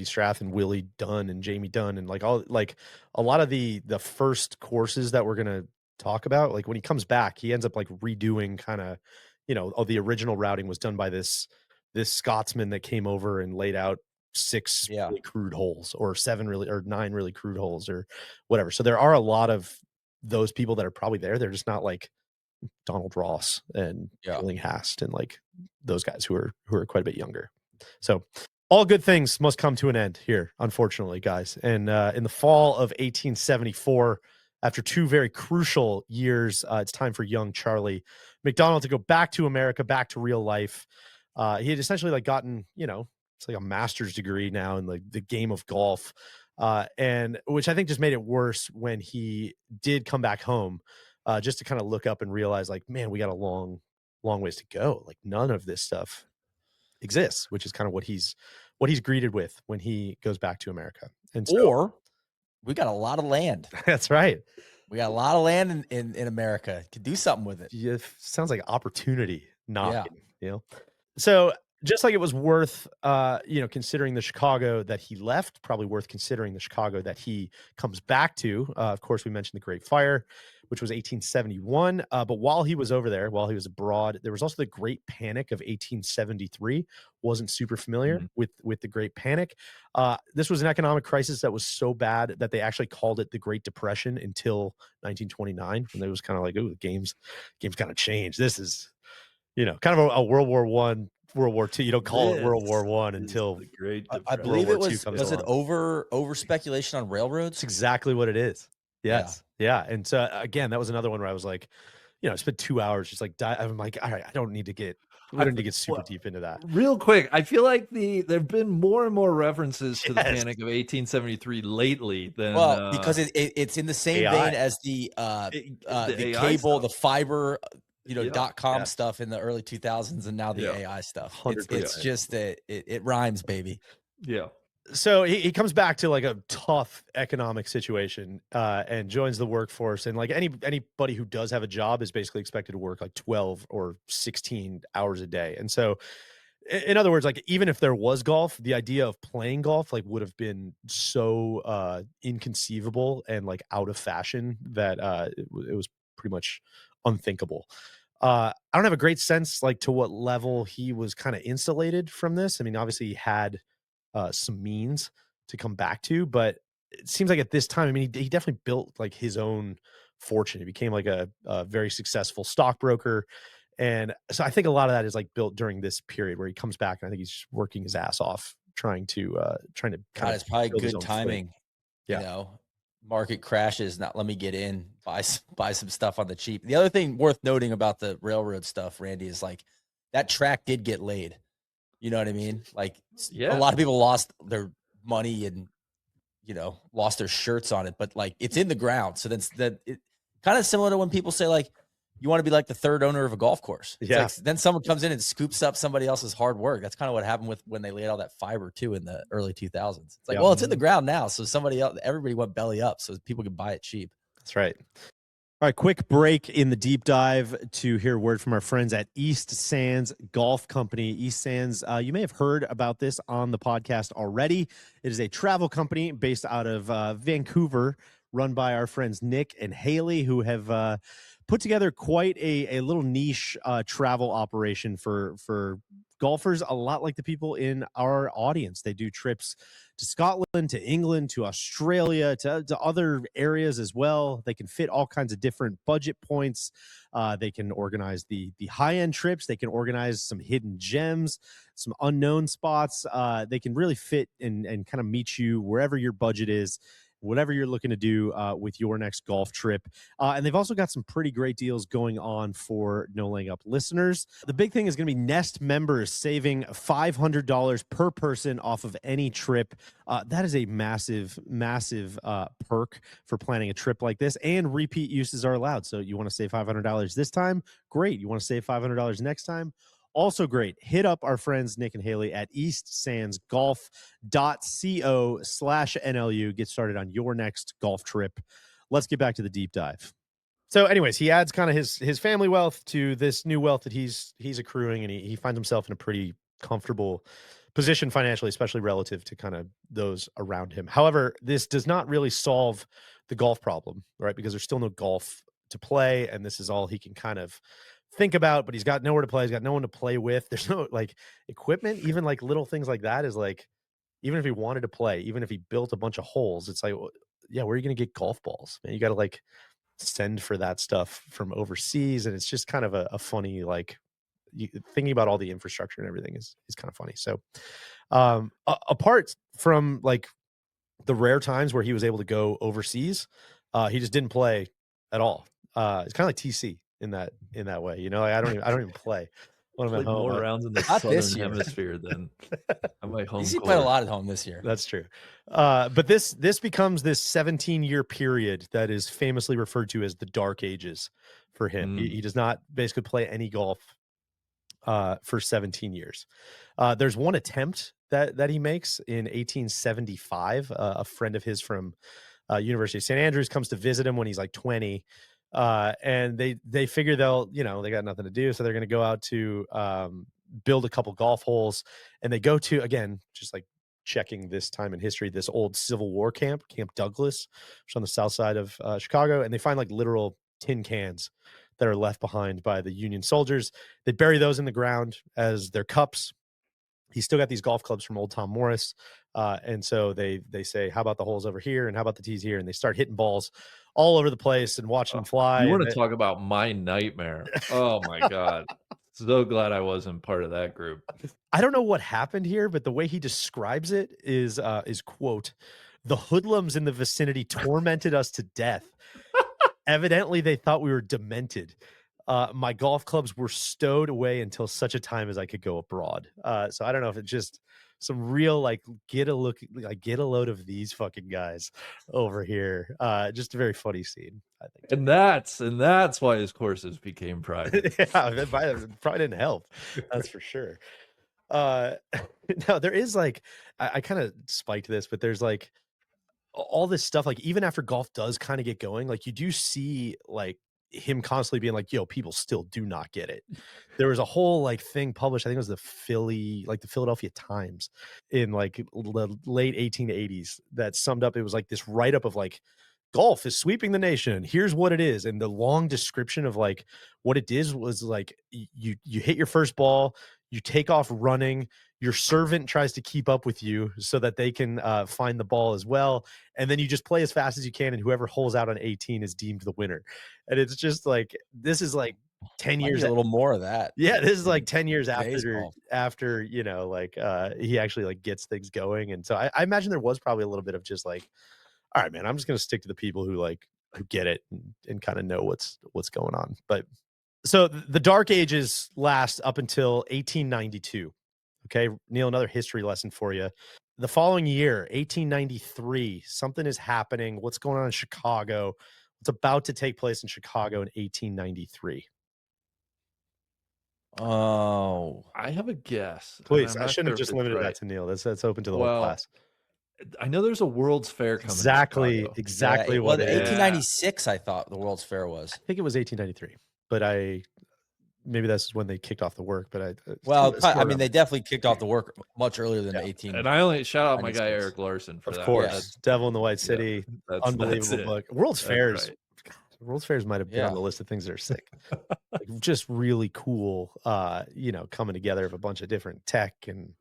Strath and Willie Dunn and Jamie Dunn and like all like a lot of the first courses that we're gonna talk about. Like when he comes back, he ends up like redoing kind of, all the original routing was done by this Scotsman that came over and laid out 6 Yeah. really crude holes or 7 really or 9 really crude holes or whatever. So there are a lot of those people that are probably there. They're just not like Donald Ross and Yeah. Tillinghast and like those guys who are quite a bit younger. So all good things must come to an end here, unfortunately, guys. And in the fall of 1874, after 2 very crucial years, it's time for young Charlie McDonald to go back to America, back to real life. He had essentially like gotten, it's like a master's degree now in like the game of golf. And which I think just made it worse when he did come back home, just to kind of look up and realize like, man, we got a long ways to go. Like none of this stuff exists, which is kind of what he's greeted with when he goes back to America. And so Or we got a lot of land. that's right. We got a lot of land in America. Could do something with it. Yeah, sounds like opportunity Yeah. knocking. So just like it was worth, considering the Chicago that he left, probably worth considering the Chicago that he comes back to. Of course, we mentioned the Great Fire, which was 1871. But while he was over there, while he was abroad, there was also the Great Panic of 1873. Wasn't super familiar with the Great Panic. This was an economic crisis that was so bad that they actually called it the Great Depression until 1929, when it was kind of like, oh, the game's kind of changed. This is, kind of a World War I, World War II. You don't call it World War I until the Great I Depression. believe World it War II was comes it along. over speculation on railroads? It's exactly what it is. Yeah. Yes. Yeah. And so again, that was another one where I was like, I spent 2 hours just like I'm like, all right, we don't need to get super deep into that. Real quick, I feel like there've been more and more references to the Yes. Panic of 1873 lately than Well, because it's in the same AI. vein as the AI cable, stuff. the fiber, Yeah. .com Yeah. stuff in the early 2000s, and now the Yeah. AI stuff. 100%. It's just it rhymes, baby. Yeah. So he comes back to like a tough economic situation, and joins the workforce. And like anybody who does have a job is basically expected to work like 12 or 16 hours a day. And so in other words, like even if there was golf, the idea of playing golf like would have been so inconceivable and like out of fashion that it was pretty much unthinkable. I don't have a great sense like to what level he was kind of insulated from this. I mean, obviously he had some means to come back to, but it seems like at this time, I mean, he definitely built like his own fortune. He became like a very successful stockbroker. And so I think a lot of that is like built during this period where he comes back, and I think he's just working his ass off trying to kind God, of it's probably build his good own footing. timing. Yeah. Market crashes. Not let me get in, buy some stuff on the cheap. The other thing worth noting about the railroad stuff, Randy, is like that track did get laid. You know what I mean? Like a lot of people lost their money and lost their shirts on it, but like it's in the ground. So that's it kind of similar to when people say like you want to be like the third owner of a golf course. It's like, then someone comes in and scoops up somebody else's hard work. That's kind of what happened with when they laid all that fiber too in the early 2000s. It's like, well, it's in the ground now. So everybody went belly up so people could buy it cheap. That's right. All right, quick break in the deep dive to hear a word from our friends at East Sands Golf Company. East Sands, you may have heard about this on the podcast already. It is a travel company based out of Vancouver, run by our friends Nick and Haley, who have put together quite a little niche travel operation for golfers, a lot like the people in our audience. They do trips to Scotland, to England, to Australia, to other areas as well. They can fit all kinds of different budget points. They can organize the high-end trips. They can organize some hidden gems, some unknown spots. They can really fit and kind of meet you wherever your budget is. whatever you're looking to do with your next golf trip. And they've also got some pretty great deals going on for No Laying Up listeners. The big thing is going to be Nest members saving $500 per person off of any trip. That is a massive, massive perk for planning a trip like this, and repeat uses are allowed. So you want to save $500 this time? Great. You want to save $500 next time? Also great. Hit up our friends Nick and Haley at eastsandsgolf.co/NLU. Get started on your next golf trip. Let's get back to the deep dive. So anyways, he adds kind of his family wealth to this new wealth that he's accruing, and he finds himself in a pretty comfortable position financially, especially relative to kind of those around him. However, this does not really solve the golf problem, right? Because there's still no golf to play, and this is all he can kind of think about, but he's got nowhere to play. He's got no one to play with. There's no like equipment, even like little things like that is like, even if he wanted to play, even if he built a bunch of holes, it's like, yeah, where are you going to get golf balls, man? You got to like send for that stuff from overseas. And it's just kind of a funny, like thinking about all the infrastructure and everything is kind of funny. So apart from like the rare times where he was able to go overseas, he just didn't play at all. It's kind of like TC in that way, you know. Like I don't even play when I'm at home. More rounds in the Not this southern year. hemisphere than on my home He court. played a lot at home this year. That's true. But this becomes this 17-year period that is famously referred to as the Dark Ages for him. He does not basically play any golf for 17 years. There's one attempt that he makes in 1875. A friend of his from University of St. Andrews comes to visit him when he's like 20. And they figure they got nothing to do, so they're going to go out to build a couple golf holes, and they go to, again, just like checking this time in history, this old Civil War Camp Douglas, which is on the south side of Chicago, and they find like literal tin cans that are left behind by the Union soldiers. They bury those in the ground as their cups. He's still got these golf clubs from old Tom Morris. And so they say, how about the holes over here? And how about the tees here? And they start hitting balls all over the place and watching them fly. You want to talk about my nightmare? Oh my God. So glad I wasn't part of that group. I don't know what happened here, but the way he describes it is quote, "The hoodlums in the vicinity tormented us to death. Evidently, they thought we were demented. My golf clubs were stowed away until such a time as I could go abroad." So I don't know if it's just some real like get a load of these fucking guys over here. Just a very funny scene, I think. And that's why his courses became private. Yeah, that probably didn't help. That's for sure. No, there is like I kind of spiked this, but there's like all this stuff, like even after golf does kind of get going, like you do see like him constantly being like, yo, people still do not get it. There was a whole like thing published, I think it was the Philadelphia Times in like the late 1880s that summed up, it was like this write-up of like, golf is sweeping the nation. Here's what it is. And the long description of like what it is was like, you hit your first ball, you take off running, your servant tries to keep up with you so that they can find the ball as well. And then you just play as fast as you can. And whoever holes out on 18 is deemed the winner. And it's just like, this is like 10 Might years. be a little more of that. Yeah. This is like 10 years Baseball. after, you know, like he actually like gets things going. And so I imagine there was probably a little bit of just like, all right, man, I'm just going to stick to the people who get it and kind of know what's going on. But so the Dark Ages last up until 1892. Okay, Neil, another history lesson for you. The following year, 1893, something is happening. What's going on in Chicago? What's about to take place in Chicago in 1893? Oh, I have a guess. Please, I'm I not shouldn't sure have if just it's limited right. that to Neil. That's open to the whole Well, class. I know there's a World's Fair coming. Exactly To Chicago. exactly yeah, what well, it is. 1896, I thought the World's Fair was. I think it was 1893, but maybe that's when they kicked off the work. But I mean, they definitely kicked off the work much earlier than 18. And I only shout out my guy 96. Eric Larson for of that. course, That's- Devil in the White City, that's unbelievable it. book. World's That's Fairs, right. God, World's Fairs might have been Yeah. on the list of things that are sick. Like, just really cool, coming together of a bunch of different tech and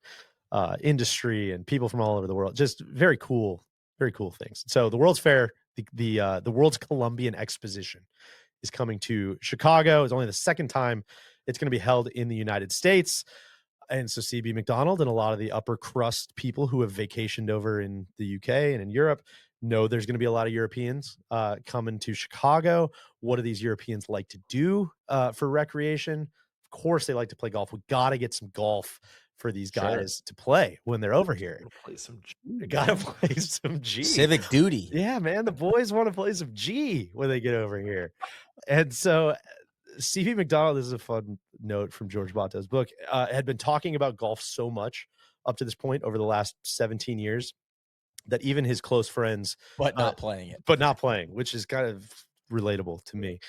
industry and people from all over the world. Just very cool things. So the World's Fair, the World's Columbian Exposition, is coming to Chicago. It's only the second time it's going to be held in the United States. And so CB McDonald and a lot of the upper crust people who have vacationed over in the UK and in Europe, know there's going to be a lot of Europeans coming to Chicago. What do these Europeans like to do for recreation? Of course, they like to play golf. We got to get some golf for these guys to play when they're over here. Play some G, Got to man. play some G. Civic duty. Yeah, man. The boys want to play some G when they get over here. And so CB McDonald, this is a fun note from George Bato's book, had been talking about golf so much up to this point over the last 17 years that even his close friends, But not playing it. but not playing, which is kind of relatable to me.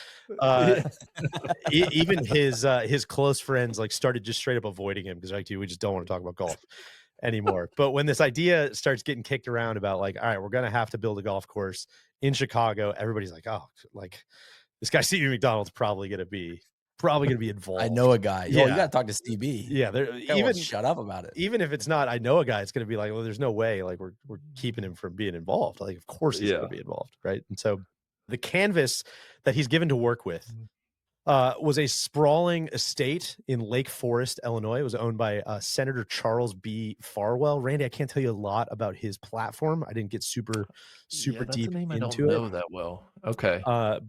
Even his close friends like started just straight up avoiding him because like, dude, we just don't want to talk about golf anymore. But when this idea starts getting kicked around about like, all right, we're gonna have to build a golf course in Chicago, everybody's like, oh, like this guy CB McDonald's probably gonna be involved. I know a guy. Yeah. Oh, you got to talk to CB. Yeah, Even shut up about it. even if it's not, I know a guy, it's going to be like, well, there's no way, like we're keeping him from being involved. Like, of course he's going to be involved, right? And so the canvas that he's given to work with was a sprawling estate in Lake Forest, Illinois. It was owned by Senator Charles B. Farwell. Randy, I can't tell you a lot about his platform. I didn't get super deep a name I into don't know that well. Okay.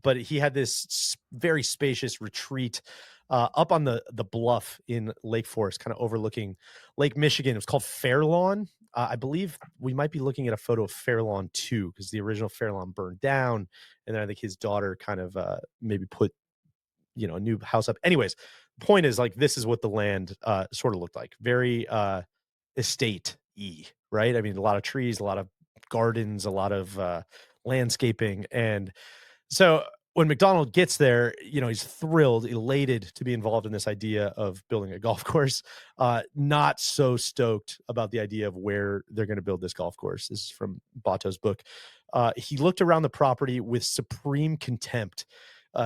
but he had this very spacious retreat up on the bluff in Lake Forest, kind of overlooking Lake Michigan. It was called Fairlawn. I believe we might be looking at a photo of Fairlawn 2 because the original Fairlawn burned down, and then I think his daughter kind of maybe put a new house up. Anyways, point is like this is what the land sort of looked like. Very estate-y, right? I mean, a lot of trees, a lot of gardens, a lot of landscaping. And so when McDonald gets there, he's thrilled, elated to be involved in this idea of building a golf course. Not so stoked about the idea of where they're going to build this golf course. This is from Bato's book. He looked around the property with supreme contempt.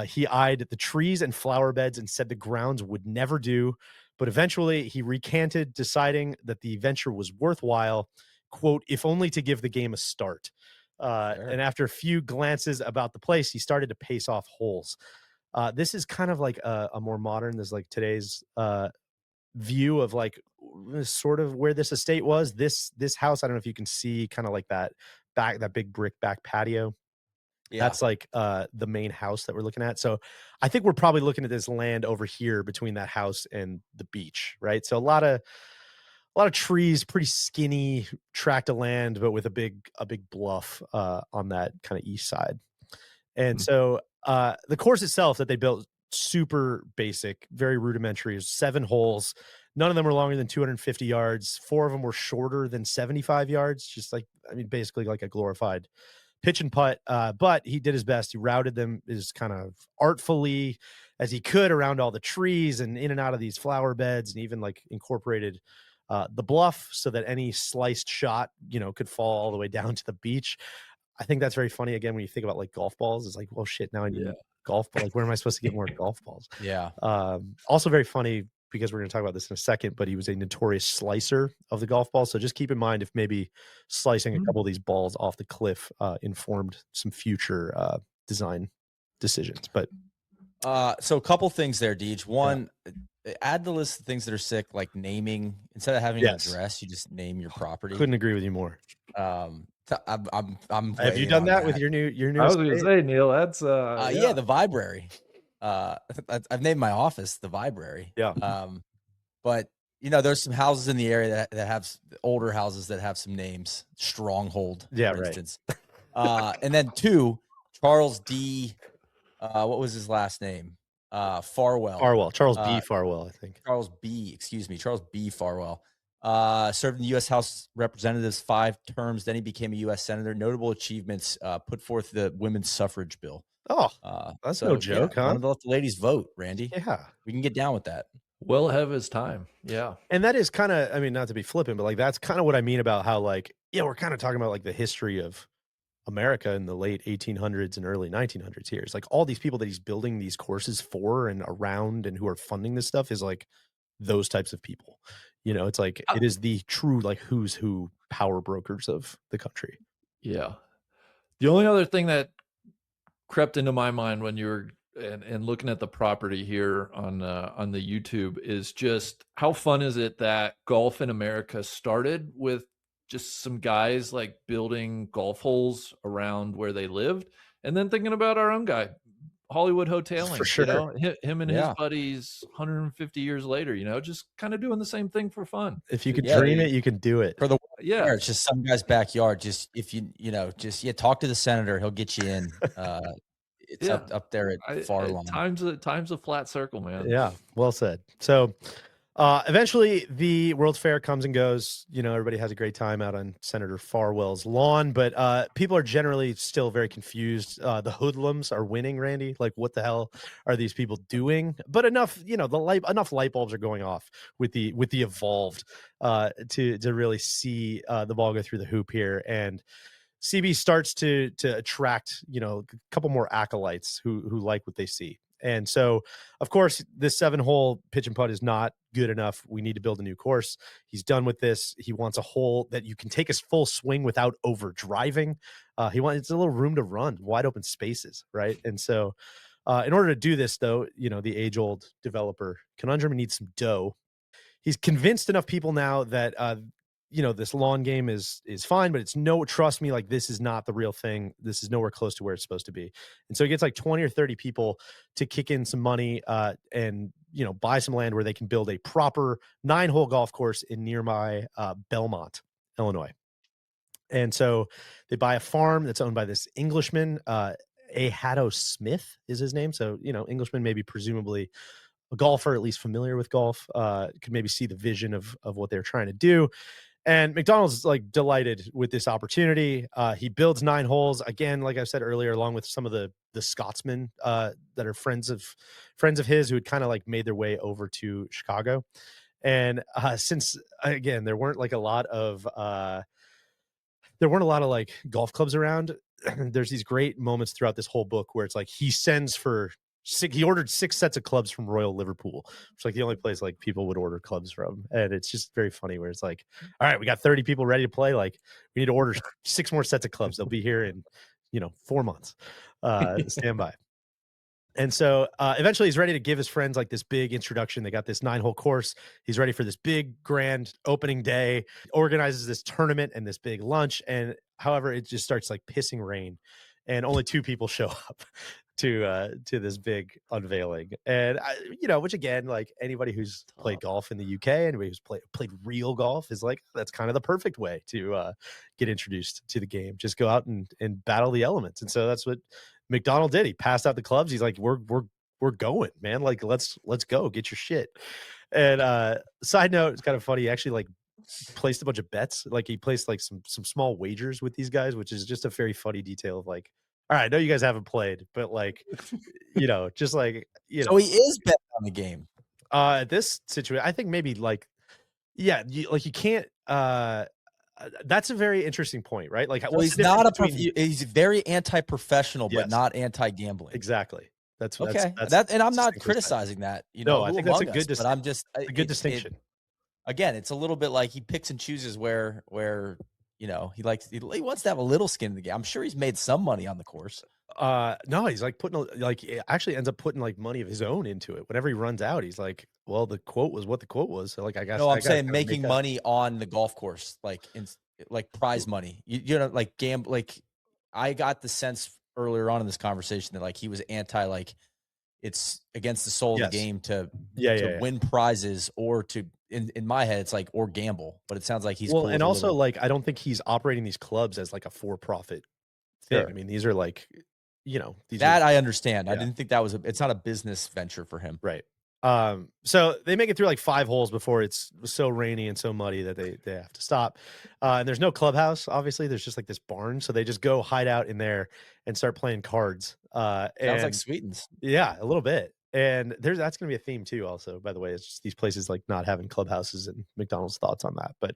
He eyed the trees and flower beds and said the grounds would never do. But eventually he recanted, deciding that the venture was worthwhile, quote, if only to give the game a start. And after a few glances about the place, he started to pace off holes. This is kind of like a more modern, there's like today's view of like sort of where this estate was. This house, I don't know if you can see kind of like that big brick back patio. Yeah. That's like the main house that we're looking at. So I think we're probably looking at this land over here between that house and the beach, right? So a lot of trees, pretty skinny tract of land, but with a big bluff on that kind of east side. And so the course itself that they built, super basic, very rudimentary. It was 7 holes. None of them were longer than 250 yards. 4 of them were shorter than 75 yards. Just like, I mean, basically like a glorified pitch and putt. But he did his best. He routed them as kind of artfully as he could around all the trees and in and out of these flower beds, and even like incorporated the bluff so that any sliced shot, could fall all the way down to the beach. I think that's very funny. Again, when you think about like golf balls, it's like, well, shit, now I need golf ball. Like, where am I supposed to get more golf balls? Yeah. Also very funny because we're going to talk about this in a second, but he was a notorious slicer of the golf ball. So just keep in mind if maybe slicing a couple of these balls off the cliff informed some future design decisions. But so a couple things there, Deej. One, add the list of things that are sick, like naming. Instead of having an address, you just name your property. Couldn't agree with you more. I'm Have you done that with your new? I was going to say, Neil, that's the Vibrary. I've named my office the Vibrary. Yeah. But there's some houses in the area that have older houses that have some names. Stronghold, for instance. And then 2, Charles D. What was his last name? Farwell. Charles B. Farwell, I think. Charles B. Farwell. Served in the U.S. House of Representatives 5 terms. Then he became a U.S. Senator. Notable achievements: put forth the women's suffrage bill. Oh, that's no joke, huh? Wanted to let the ladies vote, Randy. Yeah, we can get down with that. Well ahead of his time. Yeah, and that is kind of, I mean, not to be flippant, but like that's kind of what I mean about how like, we're kind of talking about like the history of America in the late 1800s and early 1900s here. It's like all these people that he's building these courses for and around and who are funding this stuff is like those types of people. It's like it is the true like who's who power brokers of the country. Yeah. The only other thing that crept into my mind when you were and looking at the property here on the YouTube is just how fun is it that golf in America started with just some guys like building golf holes around where they lived, and then thinking about our own guy, Hollywood For hoteling, sure. him and his Yeah. buddies 150 years later, just kind of doing the same thing for fun. If you could Yeah. dream it, you can do it. For the Yeah. it's just some guy's backyard. Just if talk to the senator, he'll get you in. It's Yeah. up there at far lawn. Time's a flat circle, man. Yeah, well said. So eventually the World's Fair comes and goes. Everybody has a great time out on Senator Farwell's lawn, but people are generally still very confused. The hoodlums are winning, Randy. Like, what the hell are these people doing? But enough, enough light bulbs are going off with the evolved to really see the ball go through the hoop here. And CB starts to attract, a couple more acolytes who like what they see. And so, of course, this 7-hole pitch and putt is not good enough. We need to build a new course. He's done with this. He wants a hole that you can take a full swing without over driving. It's a little room to run, wide open spaces, right? And so, in order to do this, though, the age-old developer conundrum needs some dough. He's convinced enough people now that this lawn game is fine, but trust me, like, this is not the real thing. This is nowhere close to where it's supposed to be. And so he gets like 20 or 30 people to kick in some money and buy some land where they can build a proper 9-hole golf course in nearby Belmont, Illinois. And so they buy a farm that's owned by this Englishman, A. Haddo Smith is his name. So, Englishman, maybe presumably a golfer, at least familiar with golf, could maybe see the vision of what they're trying to do. And McDonald's like delighted with this opportunity. He builds 9 holes again, like I said earlier, along with some of the Scotsmen that are friends of his who had kind of like made their way over to Chicago. And since again there weren't a lot of like golf clubs around, there's these great moments throughout this whole book where it's like he ordered 6 sets of clubs from Royal Liverpool, which is like the only place like people would order clubs from. And it's just very funny where it's like, all right, we got 30 people ready to play. Like, we need to order 6 more sets of clubs. They'll be here in, 4 months. Stand by. And so eventually he's ready to give his friends like this big introduction. They got this 9-hole course. He's ready for this big grand opening day, organizes this tournament and this big lunch. And however, it just starts like pissing rain and only 2 people show up to this big unveiling. And which again, like anybody who's played golf in the UK, anybody who's played real golf is like, that's kind of the perfect way to get introduced to the game. Just go out and battle the elements. And so that's what McDonald did. He passed out the clubs. He's like, we're going, man. Like, let's go, get your shit. And side note, it's kind of funny. He actually like placed a bunch of bets. Like, he placed like some small wagers with these guys, which is just a very funny detail of like, all right, I know you guys haven't played, but like, just like, So he is betting on the game. This situation, I think maybe like, yeah, you can't. That's a very interesting point, right? Like, so he's not he's very anti-professional, but not anti-gambling. Exactly. That's okay. And I'm not criticizing that. No, I think that's a good distinction. But I'm just a good distinction. Again, it's a little bit like he picks and chooses where he wants to have a little skin in the game. I'm sure he's made some money on the course. No, he's like actually ends up putting like money of his own into it. Whenever he runs out, he's like, well, the quote was what the quote was. So like, I guess. No, I'm saying making money on the golf course, like prize money. Like gamble. Like, I got the sense earlier on in this conversation that like he was anti, like, it's against the soul of the game to win prizes or to. In my head, it's like, or gamble, but it sounds like he's and also like, I don't think he's operating these clubs as like a for-profit thing. Sure. I mean, these are like, I understand. Yeah. I didn't think that was it's not a business venture for him. Right. So they make it through like 5 holes before it's so rainy and so muddy that they have to stop. And there's no clubhouse. Obviously, there's just like this barn. So they just go hide out in there and start playing cards. Sounds like Sweetens. Yeah, a little bit. And that's going to be a theme too, also, by the way. It's just these places like not having clubhouses, and McDonald's thoughts on that. But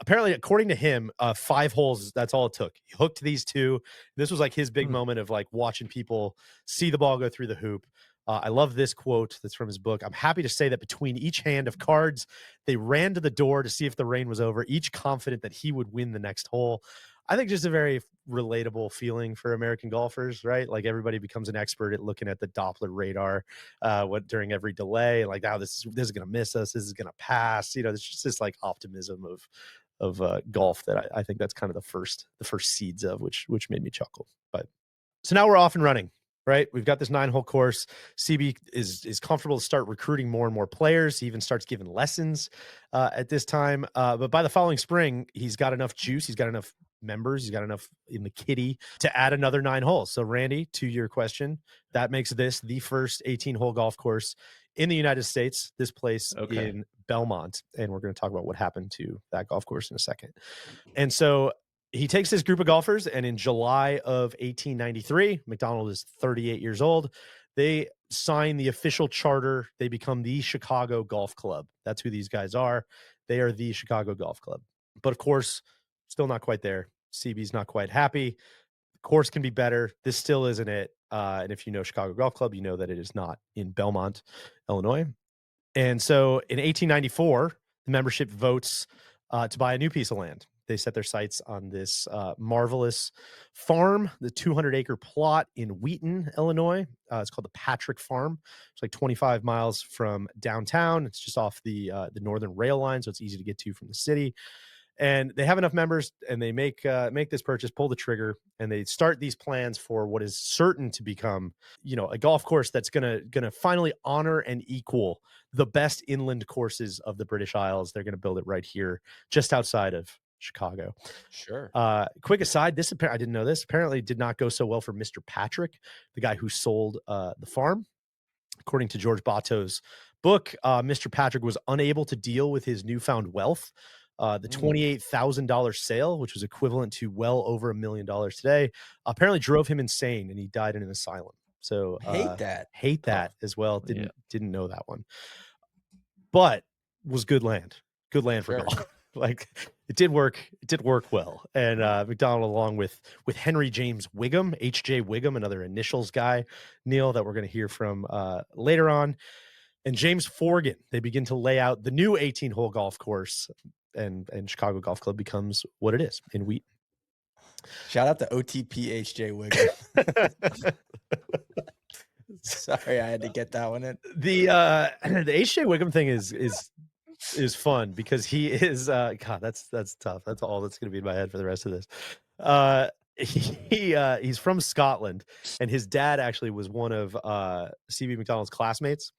apparently, according to him, 5 holes, that's all it took. He hooked these 2. This was like his big moment of like watching people see the ball go through the hoop. I love this quote that's from his book. I'm happy to say that between each hand of cards, they ran to the door to see if the rain was over, each confident that he would win the next hole. I think just a very relatable feeling for American golfers, right? Like, everybody becomes an expert at looking at the Doppler radar during every delay. Like, this is going to miss us. This is going to pass. It's just this like optimism of of golf that I think that's kind of the first seeds of, which made me chuckle. But so now we're off and running, right? We've got this 9-hole course. CB is comfortable to start recruiting more and more players. He even starts giving lessons at this time. But by the following spring, he's got enough juice. He's got enough members. He's got enough in the kitty to add another 9 holes. So Randy, to your question, that makes this the first 18-hole golf course in the United States. This place in Belmont. And we're going to talk about what happened to that golf course in a second. And so he takes this group of golfers, and in July of 1893, McDonald is 38 years old. They sign the official charter. They become the Chicago Golf Club. That's who these guys are. They are the Chicago Golf Club. But of course, still not quite there. CB's not quite happy. The course can be better. This still isn't it. And if you know Chicago Golf Club, you know that it is not in Belmont, Illinois. And so in 1894, the membership votes to buy a new piece of land. They set their sights on this marvelous farm, the 200-acre plot in Wheaton, Illinois. It's called the Patrick Farm. It's like 25 miles from downtown. It's just off the northern rail line, so it's easy to get to from the city. And they have enough members, and they make this purchase, pull the trigger, and they start these plans for what is certain to become, a golf course that's gonna finally honor and equal the best inland courses of the British Isles. They're gonna build it right here, just outside of Chicago. Sure. Quick aside, I didn't know this. Apparently, did not go so well for Mr. Patrick, the guy who sold the farm. According to George Bato's book, Mr. Patrick was unable to deal with his newfound wealth. The $28,000 sale, which was equivalent to well over $1 million today, apparently drove him insane, and he died in an asylum. So hate that as well. Didn't know that one, but was good land for golf. Like it did work well. And McDonald, along with Henry James Wiggum, H.J. Wiggum, another initials guy, Neil, that we're going to hear from later on, and James Forgan, they begin to lay out the new 18-hole golf course, and Chicago Golf Club becomes what it is in Wheaton. Shout out to OTP H.J. Wiggum. Sorry, I had to get that one in. The H.J. Wiggum thing is fun because he is God, that's tough. That's all that's going to be in my head for the rest of this. He's from Scotland, and his dad actually was one of CB McDonald's classmates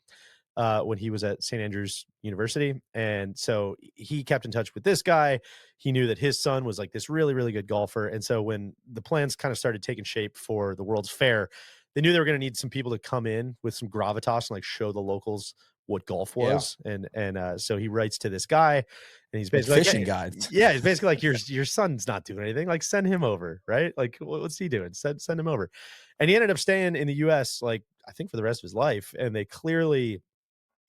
when he was at St. Andrews University. And so he kept in touch with this guy. He knew that his son was like this really, really good golfer. And so when the plans kind of started taking shape for the World's Fair, they knew they were going to need some people to come in with some gravitas and like show the locals what golf was. And so he writes to this guy, and he's basically fishing guides. Yeah, he's basically like, your son's not doing anything, like send him over, right? Like what's he doing? Send him over. And he ended up staying in the US, like I think for the rest of his life. And they clearly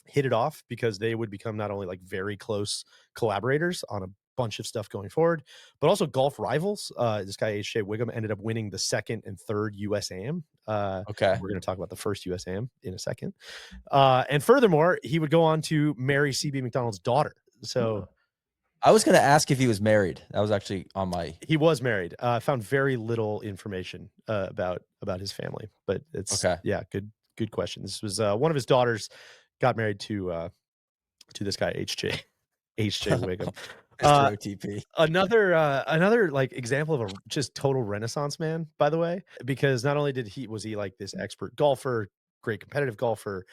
hit it off because they would become not only like very close collaborators on a bunch of stuff going forward, but also golf rivals. This guy H.J. Wiggum ended up winning the 2nd and 3rd USAM. We're going to talk about the first USAM in a second. And furthermore, he would go on to marry CB McDonald's daughter. So I was going to ask if he was married. That was actually on my. He was married. I found very little information about his family, but it's good question. This was one of his daughters got married to this guy H.J. Wiggum. OTP. Another like example of a just total renaissance man, by the way, because not only was he like this expert golfer, great competitive golfer,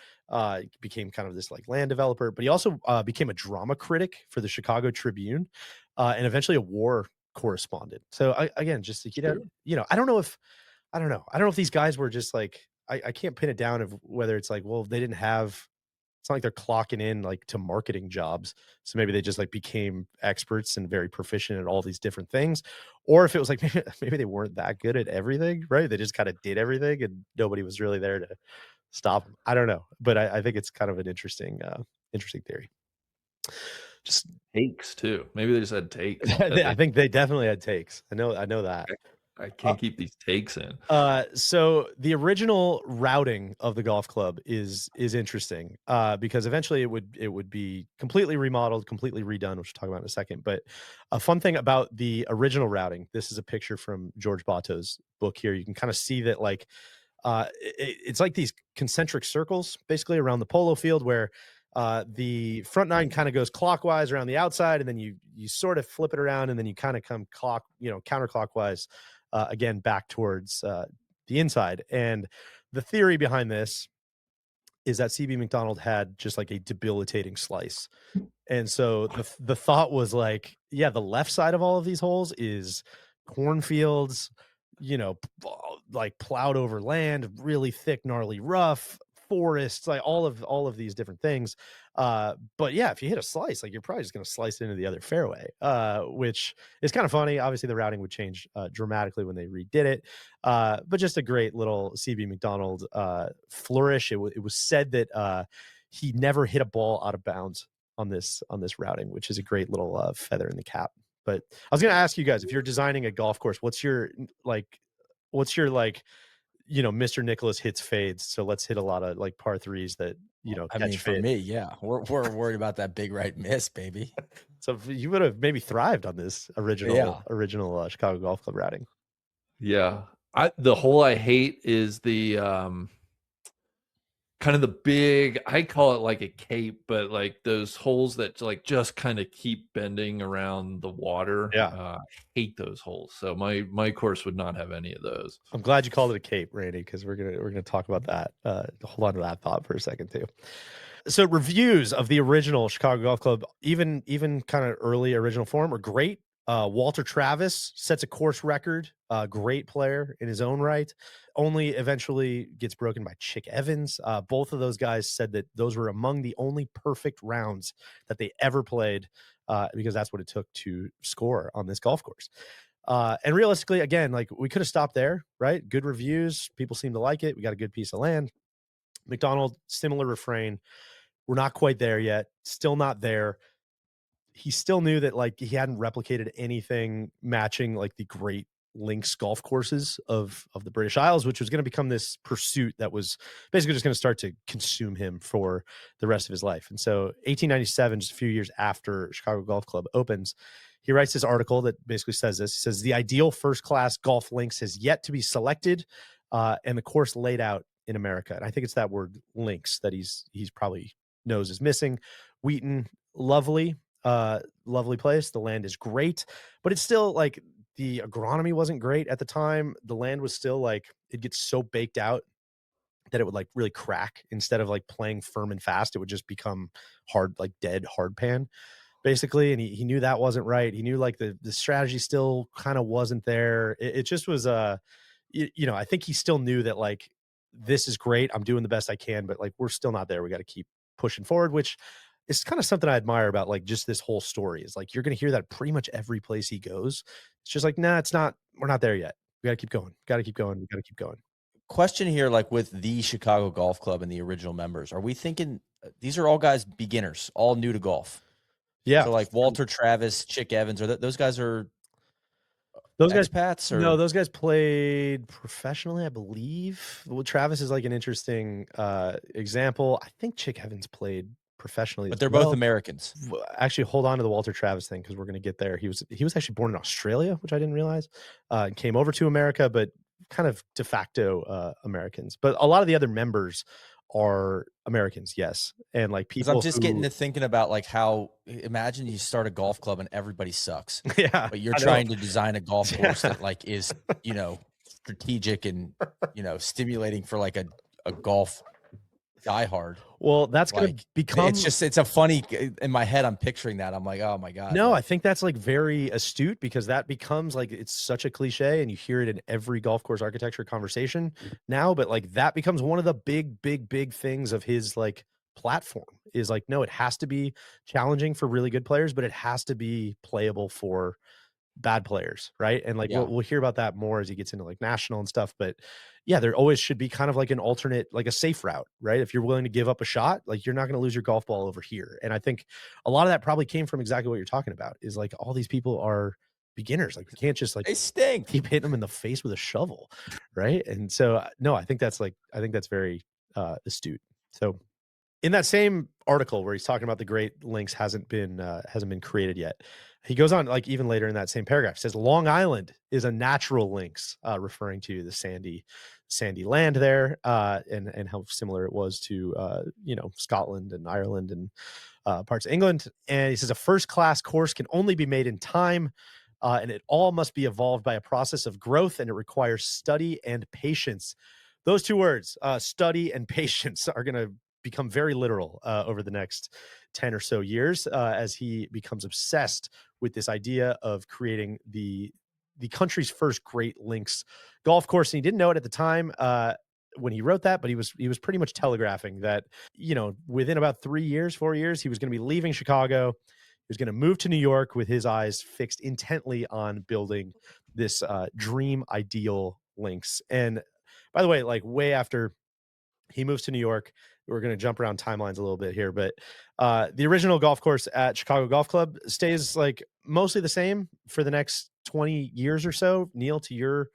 became kind of this like land developer, but he also became a drama critic for the Chicago Tribune, and eventually a war correspondent. So again, just I don't know if these guys were just like, I can't pin it down of whether it's like, well, they didn't have. It's not like they're clocking in like to marketing jobs. So maybe they just like became experts and very proficient at all these different things. Or if it was like, maybe they weren't that good at everything, right? They just kind of did everything and nobody was really there to stop them. I don't know. But I think it's kind of an interesting theory. Just takes too. Maybe they just had takes. I think they definitely had takes. I know that. I can't keep these takes in. So the original routing of the golf club is interesting because eventually it would be completely remodeled, completely redone, which we'll talk about in a second. But a fun thing about the original routing, this is a picture from George Bato's book here. You can kind of see that like it's like these concentric circles basically around the polo field where The front nine kind of goes clockwise around the outside, and then you sort of flip it around, and then you kind of come counterclockwise again back towards the inside. And the theory behind this is that CB McDonald had just like a debilitating slice. And so the thought was like, yeah, the left side of all of these holes is cornfields, like plowed over land, really thick, gnarly rough, forests, like all of these different things. But yeah, if you hit a slice, like you're probably just going to slice into the other fairway, which is kind of funny. Obviously, the routing would change dramatically when they redid it. But just a great little CB McDonald flourish. It was said that he never hit a ball out of bounds on this routing, which is a great little feather in the cap. But I was going to ask you guys, if you're designing a golf course, what's your Mr. Nicholas hits fades. So let's hit a lot of like par threes that, I mean, for me, yeah, we're worried about that big right miss, baby. So you would have maybe thrived on this original Chicago Golf Club routing. Yeah. The hole I hate is the kind of the big, I call it like a cape, but like those holes that like just kind of keep bending around the water. Yeah. I hate those holes. So my course would not have any of those. I'm glad you called it a cape, Randy, because we're gonna talk about that. Hold on to that thought for a second too. So reviews of the original Chicago Golf Club, even kind of early original form, are great. Walter Travis sets a course record, great player in his own right, only eventually gets broken by Chick Evans. Both of those guys said that those were among the only perfect rounds that they ever played, because that's what it took to score on this golf course. And realistically, again, like we could have stopped there, right? Good reviews. People seem to like it. We got a good piece of land. McDonald, similar refrain. We're not quite there yet. Still not there. He still knew that like he hadn't replicated anything matching like the great links golf courses of the British Isles, which was going to become this pursuit that was basically just going to start to consume him for the rest of his life. And so 1897, just a few years after Chicago Golf Club opens, he writes this article that basically says this. He says, the ideal first-class golf links has yet to be selected, and the course laid out in America. And I think it's that word links that he's probably knows is missing. Wheaton, lovely place. The land is great, but it's still like the agronomy wasn't great at the time. The land was still like, it gets so baked out that it would like really crack. Instead of like playing firm and fast, it would just become hard, like dead hard pan basically. And he knew that wasn't right. He knew like the strategy still kind of wasn't there. It just was, I think he still knew that like, this is great. I'm doing the best I can, but like, we're still not there. We got to keep pushing forward, which is kind of something I admire about like just this whole story. Is like you're going to hear that pretty much every place he goes. It's just like, nah, it's not. We're not there yet. We got to keep going. Got to keep going. We got to keep going. Question here, like with the Chicago Golf Club and the original members, are we thinking these are all guys beginners, all new to golf? Yeah. So like Walter Travis, Chick Evans, or those guys are those guys expats? Or? No, those guys played professionally, I believe. Well, Travis is like an interesting example. I think Chick Evans played professionally, but they're both Americans. Actually, hold on to the Walter Travis thing because we're going to get there. He was actually born in Australia, which I didn't realize, and came over to America, but kind of de facto Americans. But a lot of the other members are Americans, yes. And like people, I'm just getting to thinking about like how, imagine you start a golf club and everybody sucks. Yeah, but you're trying to design a golf course that like is strategic and stimulating for like a golf diehard. Well, that's like, going to become, it's a funny, in my head I'm picturing that. I'm like, oh my God. No, I think that's like very astute because that becomes like, it's such a cliche and you hear it in every golf course architecture conversation now, but like that becomes one of the big things of his like platform is like, no, it has to be challenging for really good players, but it has to be playable for bad players, right? And like we'll hear about that more as he gets into like national and stuff, but yeah, there always should be kind of like an alternate, like a safe route, right? If you're willing to give up a shot, like you're not going to lose your golf ball over here. And I think a lot of that probably came from exactly what you're talking about is like all these people are beginners. Like we can't just like they stink. Keep hitting them in the face with a shovel, right? And so no, I think that's very astute. So in that same article where he's talking about the Great Links hasn't been created yet. He goes on, like, even later in that same paragraph, says Long Island is a natural links, referring to the sandy land there, and how similar it was to Scotland and Ireland and parts of England. And he says a first class course can only be made in time, and it all must be evolved by a process of growth, and it requires study and patience. Those two words, study and patience, are going to become very literal over the next 10 or so years, as he becomes obsessed with this idea of creating the country's first Great Links golf course. And he didn't know it at the time when he wrote that, but he was pretty much telegraphing that, within about 4 years, he was going to be leaving Chicago. He was going to move to New York with his eyes fixed intently on building this dream ideal links. And by the way, like, way after he moves to New York, we're going to jump around timelines a little bit here, but the original golf course at Chicago Golf Club stays like mostly the same for the next 20 years or so. Neil, to your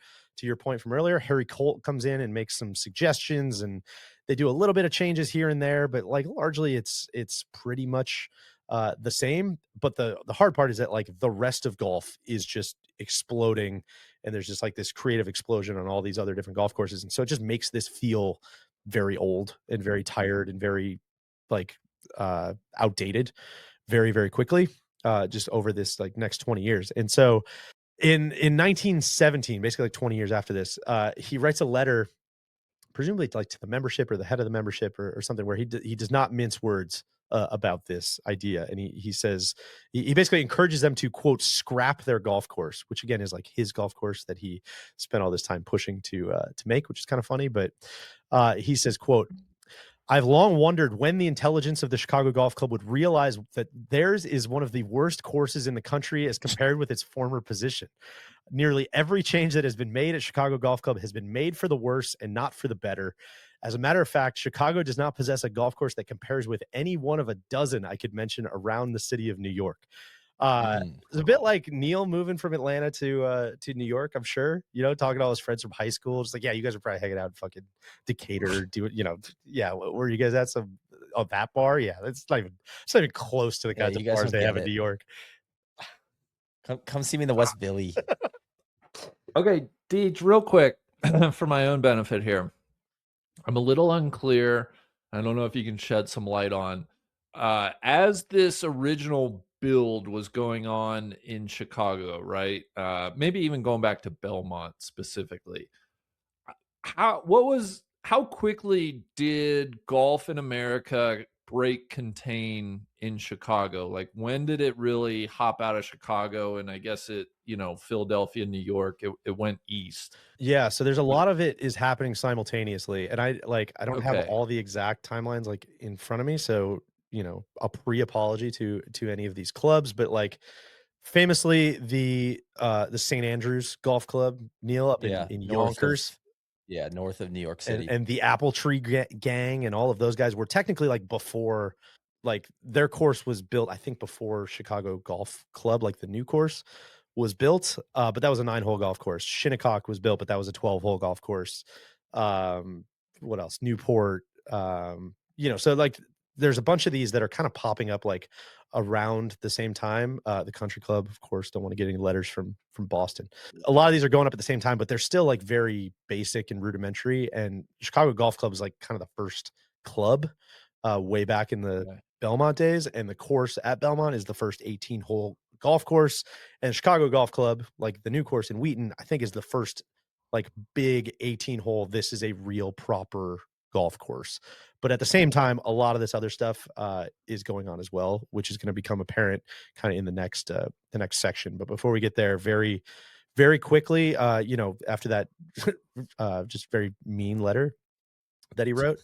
point from earlier, Harry Colt comes in and makes some suggestions, and they do a little bit of changes here and there, but like largely it's pretty much the same. But the hard part is that, like, the rest of golf is just exploding, and there's just like this creative explosion on all these other different golf courses, and so it just makes this feel very old and very tired and very like outdated very, very quickly, just over this like next 20 years. And so in 1917, basically like 20 years after this, he writes a letter, presumably like to the membership or the head of the membership or something, where he does not mince words about this idea. And he says, he basically encourages them to, quote, scrap their golf course, which again is like his golf course that he spent all this time pushing to make, which is kind of funny. But he says, quote, I've long wondered when the intelligence of the Chicago Golf Club would realize that theirs is one of the worst courses in the country as compared with its former position. Nearly every change that has been made at Chicago Golf Club has been made for the worse and not for the better. As a matter of fact, Chicago does not possess a golf course that compares with any one of a dozen I could mention around the city of New York. It's a bit like Neil moving from Atlanta to New York, I'm sure, talking to all his friends from high school. Just like, yeah, you guys are probably hanging out in fucking Decatur, yeah, where you guys at that bar? Yeah, it's not even close to the kinds of bars they have in New York. Come see me in the West Villey. Okay, Deej, real quick, for my own benefit here. I'm a little unclear. I don't know if you can shed some light on. As this original build was going on in Chicago, right? Maybe even going back to Belmont specifically. How quickly did golf in America break contain in Chicago? Like, when did it really hop out of Chicago? And I guess it, Philadelphia, New York, it went east. Yeah. So there's a lot of it is happening simultaneously. And I don't have Okay. all the exact timelines like in front of me. So, a pre-apology to any of these clubs, but like famously the St. Andrews Golf Club, Neil, up in Yonkers. North of New York City. And the Apple Tree Gang and all of those guys were technically like before, like their course was built, I think before Chicago Golf Club, like the new course was built. But that was a 9-hole golf course. Shinnecock was built, but that was a 12-hole golf course. What else? Newport. So like there's a bunch of these that are kind of popping up like around the same time. The Country Club, of course, don't want to get any letters from Boston. A lot of these are going up at the same time, but they're still like very basic and rudimentary. And Chicago Golf Club is like kind of the first club way back in the Belmont days. And the course at Belmont is the first 18-hole golf course. And Chicago Golf Club, like the new course in Wheaton, I think is the first like big 18-hole. This is a real proper golf course. But at the same time, a lot of this other stuff is going on as well, which is going to become apparent kind of in the next section. But before we get there, very, very quickly, after that just very mean letter that he wrote,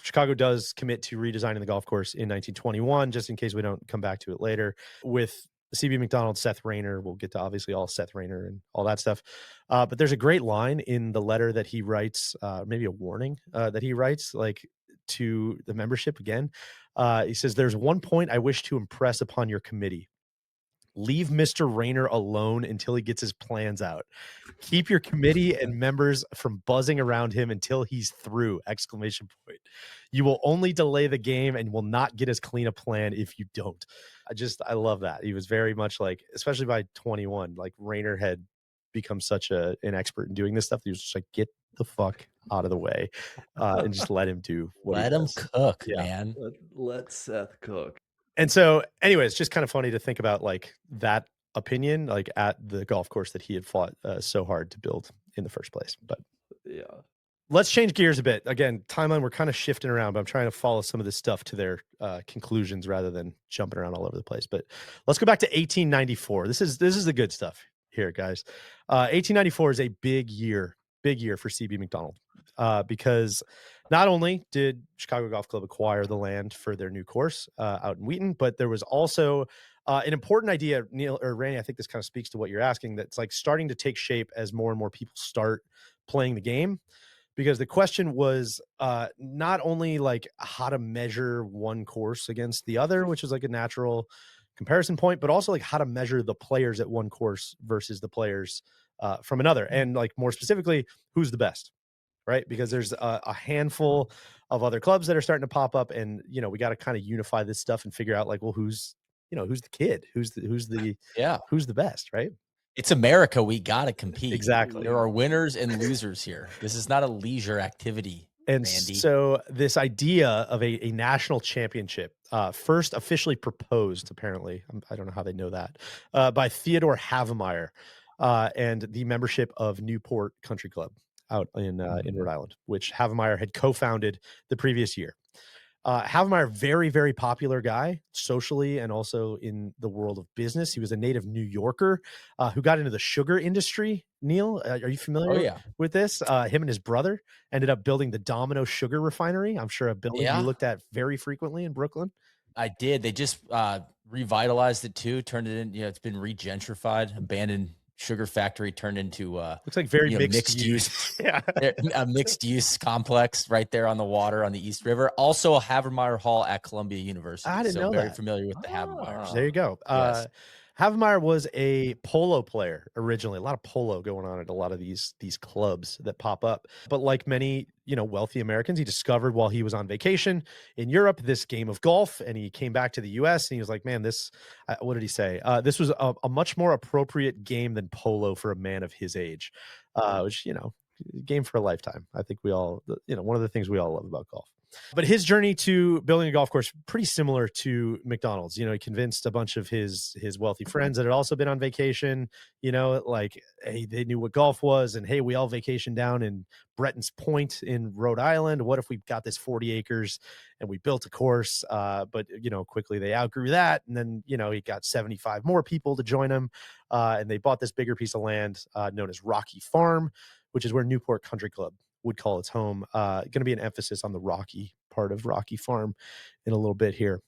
Chicago does commit to redesigning the golf course in 1921, just in case we don't come back to it later, with CB McDonald, Seth Raynor. We'll get to obviously all Seth Raynor and all that stuff. But there's a great line in the letter that he writes, maybe a warning that he writes like to the membership again. He says, "There's one point I wish to impress upon your committee. Leave Mr. Raynor alone until he gets his plans out. Keep your committee and members from buzzing around him until he's through! Exclamation point. You will only delay the game and will not get as clean a plan if you don't. I love that. He was very much like, especially by 21, like Raynor had become such an expert in doing this stuff. He was just like, get the fuck out of the way and just let him do what Let he him does. cook, Yeah. man. Let Seth cook. And so, anyways, just kind of funny to think about like that opinion, like at the golf course that he had fought so hard to build in the first place. But yeah, let's change gears a bit. Again, timeline, we're kind of shifting around, but I'm trying to follow some of this stuff to their conclusions rather than jumping around all over the place. But let's go back to 1894. This is the good stuff here, guys. 1894 is a big year for CB McDonald because not only did Chicago Golf Club acquire the land for their new course out in Wheaton, but there was also an important idea, Neil or Randy, I think this kind of speaks to what you're asking, that's like starting to take shape as more and more people start playing the game. Because the question was not only like how to measure one course against the other, which is like a natural comparison point, but also like how to measure the players at one course versus the players from another. And like more specifically, who's the best, right? Because there's a handful of other clubs that are starting to pop up, and we got to kind of unify this stuff and figure out like, well, who's the kid, who's the best, right? It's America. We got to compete. Exactly. There are winners and losers here. This is not a leisure activity. And Randy. so this idea of a national championship first officially proposed, apparently, I don't know how they know that, by Theodore Havemeyer and the membership of Newport Country Club out in Rhode Island, which Havemeyer had co-founded the previous year. Havemeyer, very, very popular guy socially and also in the world of business. He was a native New Yorker who got into the sugar industry. Neil, are you familiar with this? Him and his brother ended up building the Domino Sugar Refinery. I'm sure a building you looked at very frequently in Brooklyn. I did. They just revitalized it too, turned it in. It's been regentrified, abandoned sugar factory turned into looks like very mixed use. Yeah, a mixed use complex right there on the water on the East River. Also a Havemeyer Hall at Columbia University. I didn't know very that. familiar with the Havemeyers. There you go. Yes. Havemeyer was a polo player originally. A lot of polo going on at a lot of these clubs that pop up. But like many, wealthy Americans, he discovered while he was on vacation in Europe this game of golf, and he came back to the U.S. and he was like, "Man, this." What did he say? This was a much more appropriate game than polo for a man of his age, which game for a lifetime. I think we all, one of the things we all love about golf. But his journey to building a golf course, pretty similar to McDonald's. He convinced a bunch of his wealthy friends that had also been on vacation, like, hey, they knew what golf was. And hey, we all vacation down in Bretton's Point in Rhode Island. What if we got this 40 acres and we built a course? But quickly they outgrew that. And then, he got 75 more people to join him. And they bought this bigger piece of land known as Rocky Farm, which is where Newport Country Club would call its home. Going to be an emphasis on the Rocky part of Rocky Farm in a little bit here.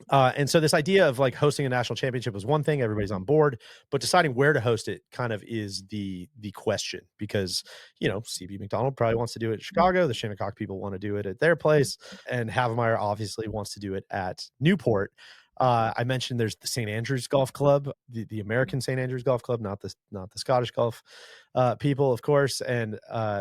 And so this idea of like hosting a national championship was one thing, everybody's on board, but deciding where to host it kind of is the question, because, CB McDonald probably wants to do it in Chicago. The Shinnecock people want to do it at their place, and Havemeyer obviously wants to do it at Newport. I mentioned there's the St. Andrews Golf Club, the American St. Andrews Golf Club, not the Scottish golf people, of course. And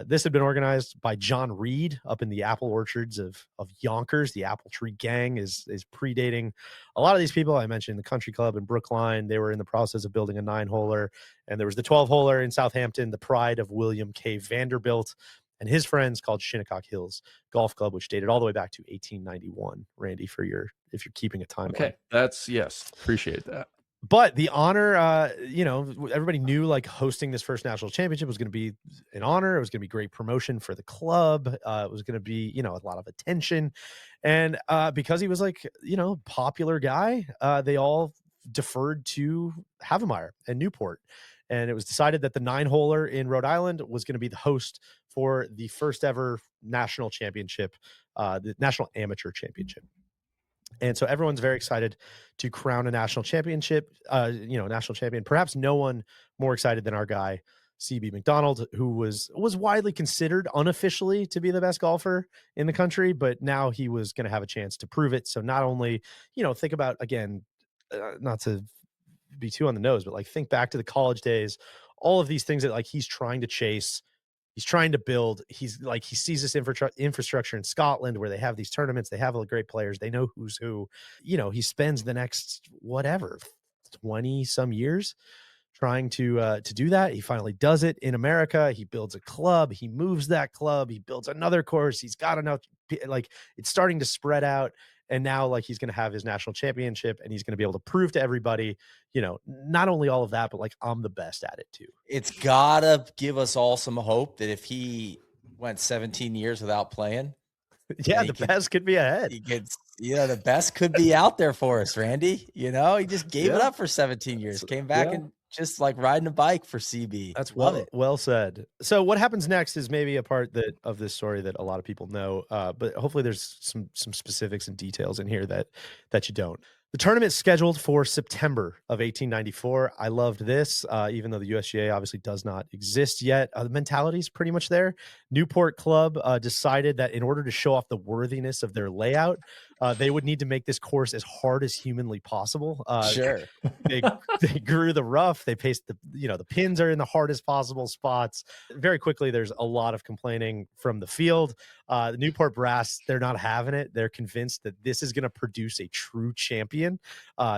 this had been organized by John Reed up in the apple orchards of Yonkers. The Apple Tree Gang is predating a lot of these people. I mentioned the Country Club in Brookline. They were in the process of building a 9-holer, and there was the 12-holer in Southampton, the pride of William K. Vanderbilt and his friends, called Shinnecock Hills Golf Club, which dated all the way back to 1891. Randy, if you're keeping a timeline. Okay, yes, appreciate that. But the honor, everybody knew like hosting this first national championship was going to be an honor. It was going to be great promotion for the club. It was going to be, a lot of attention. And because he was like, popular guy, they all deferred to Havemeyer and Newport. And it was decided that the 9-holer in Rhode Island was going to be the host for the first ever national championship, the National Amateur Championship. And so everyone's very excited to crown a national championship, national champion. Perhaps no one more excited than our guy, CB McDonald, who was widely considered unofficially to be the best golfer in the country, but now he was going to have a chance to prove it. So not only, think about, again, not to be too on the nose, but like think back to the college days, all of these things that like he's trying to chase, he's trying to build. He's like, he sees this infrastructure in Scotland where they have these tournaments, they have all the great players, they know who's who. You know, he spends the next whatever 20 some years trying to do that. He finally does it in America. He builds a club, he moves that club, he builds another course, he's got enough, like it's starting to spread out. And now like he's going to have his national championship and he's going to be able to prove to everybody, you know, not only all of that, but like I'm the best at it too. It's gotta give us all some hope that if he went 17 years without playing, Yeah, the best could be ahead. he gets, you know, the best could be out there for us, Randy. You know, he just gave it up for 17 years, came back and just like riding a bike for CB. That's Love it. Well said. So what happens next is maybe a part of this story that a lot of people know, but hopefully there's some specifics and details in here that you don't. The tournament's scheduled for September of 1894. I loved this, even though the USGA obviously does not exist yet. The mentality is pretty much there. Newport Club decided that in order to show off the worthiness of their layout, they would need to make this course as hard as humanly possible. Sure. They grew the rough. They paced the pins are in the hardest possible spots. Very quickly, there's a lot of complaining from the field. The Newport brass, they're not having it. They're convinced that this is going to produce a true champion.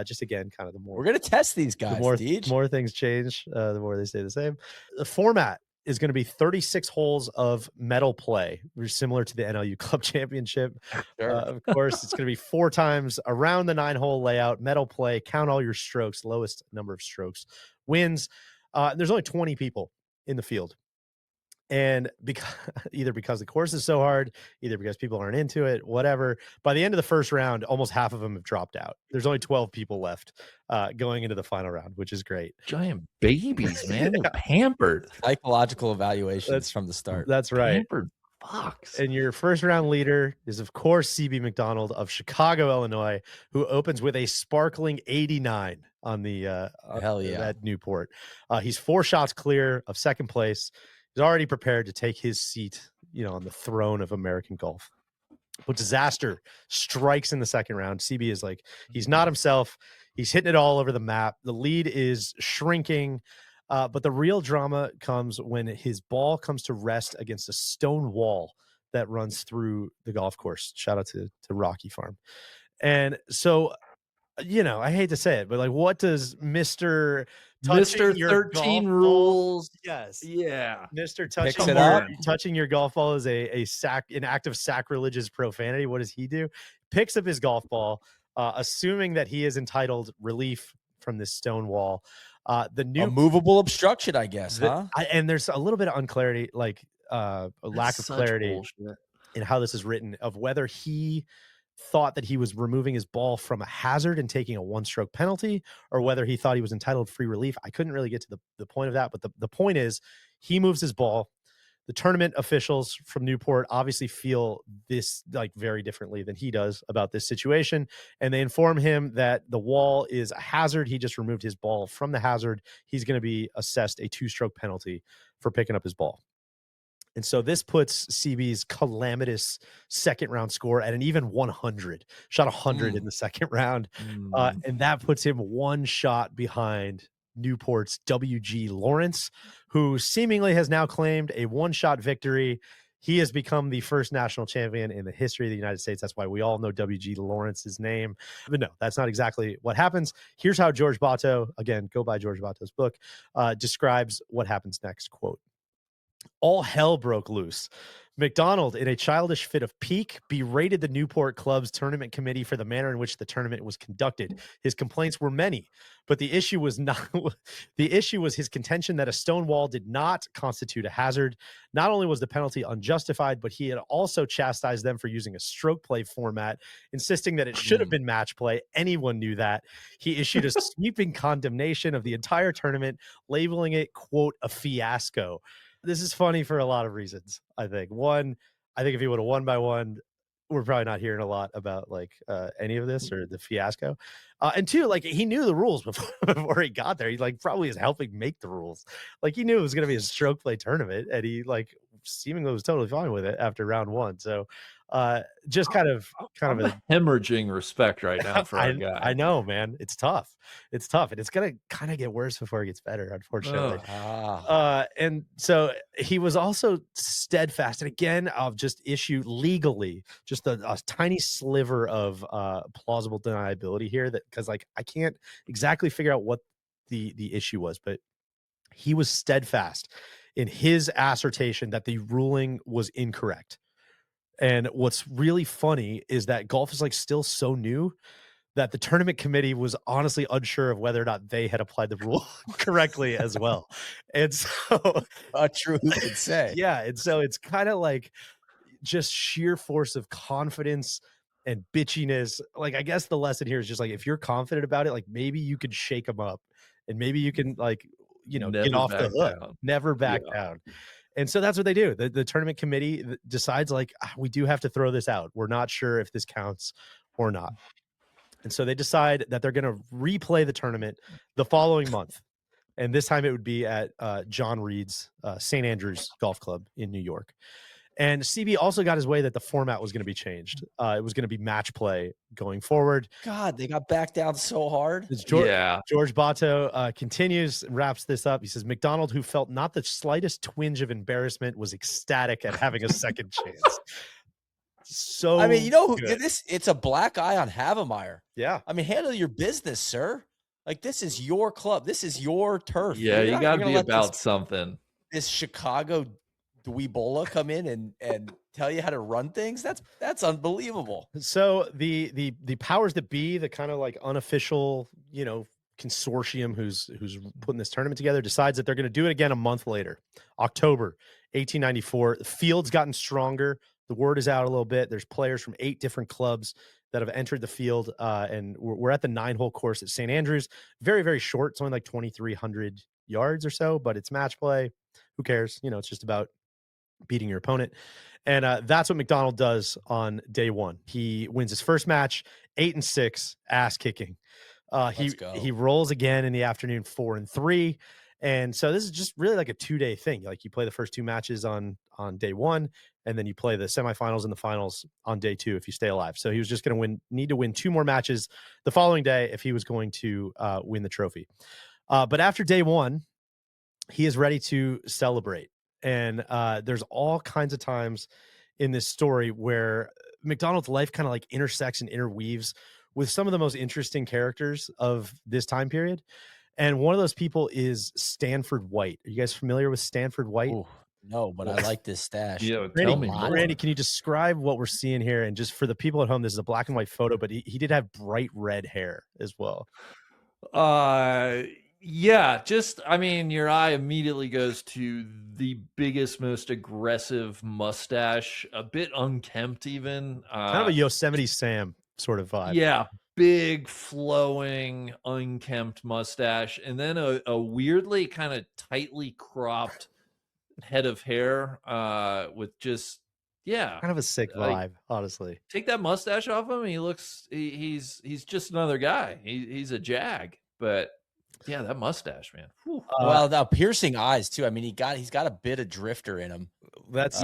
Just again, kind of the more we're going to test these guys. The more things change, the more they stay the same. The format is going to be 36 holes of medal play, similar to the NLU Club Championship. Sure. Of course, it's going to be 4 times around the 9-hole layout, medal play, count all your strokes, lowest number of strokes wins. There's only 20 people in the field. And either because the course is so hard, either because people aren't into it, whatever. By the end of the first round, almost half of them have dropped out. There's only 12 people left going into the final round, which is great. Giant babies, man. They're pampered. Psychological evaluations from the start. That's right. Pampered fox. And your first round leader is, of course, CB McDonald of Chicago, Illinois, who opens with a sparkling 89 on the at Newport. He's 4 shots clear of second place. He's already prepared to take his seat, on the throne of American golf. But disaster strikes in the second round. CB is like, he's not himself. He's hitting it all over the map. The lead is shrinking. But the real drama comes when his ball comes to rest against a stone wall that runs through the golf course. Shout out to Rocky Farm. And so, I hate to say it, but like, what does Mr. 13 rules? Yes. Yeah. Mr. Touching your golf ball is an act of sacrilegious profanity. What does he do? Picks up his golf ball, assuming that he is entitled relief from this stone wall. The new movable obstruction, I guess, huh? And there's a little bit of unclarity, like a lack of clarity in how this is written, of whether he thought that he was removing his ball from a hazard and taking a 1-stroke penalty, or whether he thought he was entitled free relief. I couldn't really get to the point of that, but the point is he moves his ball. The tournament officials from Newport obviously feel this like very differently than he does about this situation. And they inform him that the wall is a hazard. He just removed his ball from the hazard. He's going to be assessed a 2-stroke penalty for picking up his ball. And so this puts CB's calamitous second round score at an even 100. Shot 100 in the second round. And that puts him 1 shot behind Newport's WG Lawrence, who seemingly has now claimed a 1-shot victory. He has become the first national champion in the history of the United States. That's why we all know WG Lawrence's name. But no, that's not exactly what happens. Here's how George Bato, again, go buy George Bato's book, describes what happens next. Quote, "All hell broke loose. McDonald, in a childish fit of pique, berated the Newport Club's tournament committee for the manner in which the tournament was conducted. His complaints were many, but the issue was his contention that a stone wall did not constitute a hazard. Not only was the penalty unjustified, but he had also chastised them for using a stroke play format, insisting that it should have been match play. Anyone knew that. He issued a sweeping condemnation of the entire tournament, labeling it, quote, a fiasco." This is funny for a lot of reasons, I think. One, I think if he would have won by 1, we're probably not hearing a lot about like any of this or the fiasco. And 2, like he knew the rules before he got there. He like probably is helping make the rules. Like he knew it was going to be a stroke play tournament, and he like seemingly was totally fine with it after round 1. So Just kind of I'm a hemorrhaging respect right now for our guy. I know, man. It's tough. It's tough. And it's gonna kind of get worse before it gets better, unfortunately. Ugh. And so he was also steadfast. And again, I'll just issue legally just a tiny sliver of plausible deniability here, that because like I can't exactly figure out what the issue was, but he was steadfast in his assertion that the ruling was incorrect. And what's really funny is that golf is like still so new that the tournament committee was honestly unsure of whether or not they had applied the rule correctly as well. And so, True, who could say? yeah. And so it's kind of like just sheer force of confidence and bitchiness. Like, I guess the lesson here is just like, if you're confident about it, like maybe you can shake them up and maybe you can like, get Never off the back hook, down. never back down. And so that's what they do. The tournament committee decides like, we do have to throw this out. We're not sure if this counts or not. And so they decide that they're going to replay the tournament the following month. And this time it would be at John Reed's St. Andrews Golf Club in New York. And CB also got his way that the format was going to be changed. It was going to be match play going forward. God, they got back down so hard. George Bato continues, wraps this up. He says, McDonald, who felt not the slightest twinge of embarrassment, was ecstatic at having a second chance. So I mean, you know, good. it's a black eye on Havemeyer. Yeah. I mean, handle your business, sir. Like, this is your club. This is your turf. Yeah, you got to be about this, something. This Chicago dweebola come in and tell you how to run things. That's unbelievable. So the powers that be, the kind of like unofficial, consortium who's putting this tournament together, decides that they're going to do it again a month later, October 1894. The field's gotten stronger. The word is out a little bit. There's players from 8 different clubs that have entered the field, and we're at the 9-hole course at St. Andrews. Very, very short. It's only like 2,300 yards or so, but it's match play. Who cares? It's just about beating your opponent. And that's what McDonald does on day one. He wins his first match, 8-6, ass kicking. He rolls again in the afternoon, 4-3. And so this is just really like a 2-day thing. Like, you play the first 2 matches on day one, and then you play the semifinals and the finals on day 2 if you stay alive. So he was just going to need to win 2 more matches the following day if he was going to win the trophy. But after day 1, he is ready to celebrate. And there's all kinds of times in this story where McDonald's life kind of like intersects and interweaves with some of the most interesting characters of this time period. And one of those people is Stanford White. Are you guys familiar with Stanford White? Ooh, no, but I like this stash. Yeah, tell me more. Randy, can you describe what we're seeing here? And just for the people at home, this is a black and white photo, but he did have bright red hair as well. Yeah, your eye immediately goes to the biggest, most aggressive mustache, a bit unkempt even. Kind of a Yosemite Sam sort of vibe. Yeah, big, flowing, unkempt mustache, and then a weirdly kind of tightly cropped head of hair with just, kind of a sick vibe, honestly. Take that mustache off him, he's just another guy. He's a jag, but yeah, that mustache, man. Well, the piercing eyes too. I mean, he's got a bit of drifter in him. That's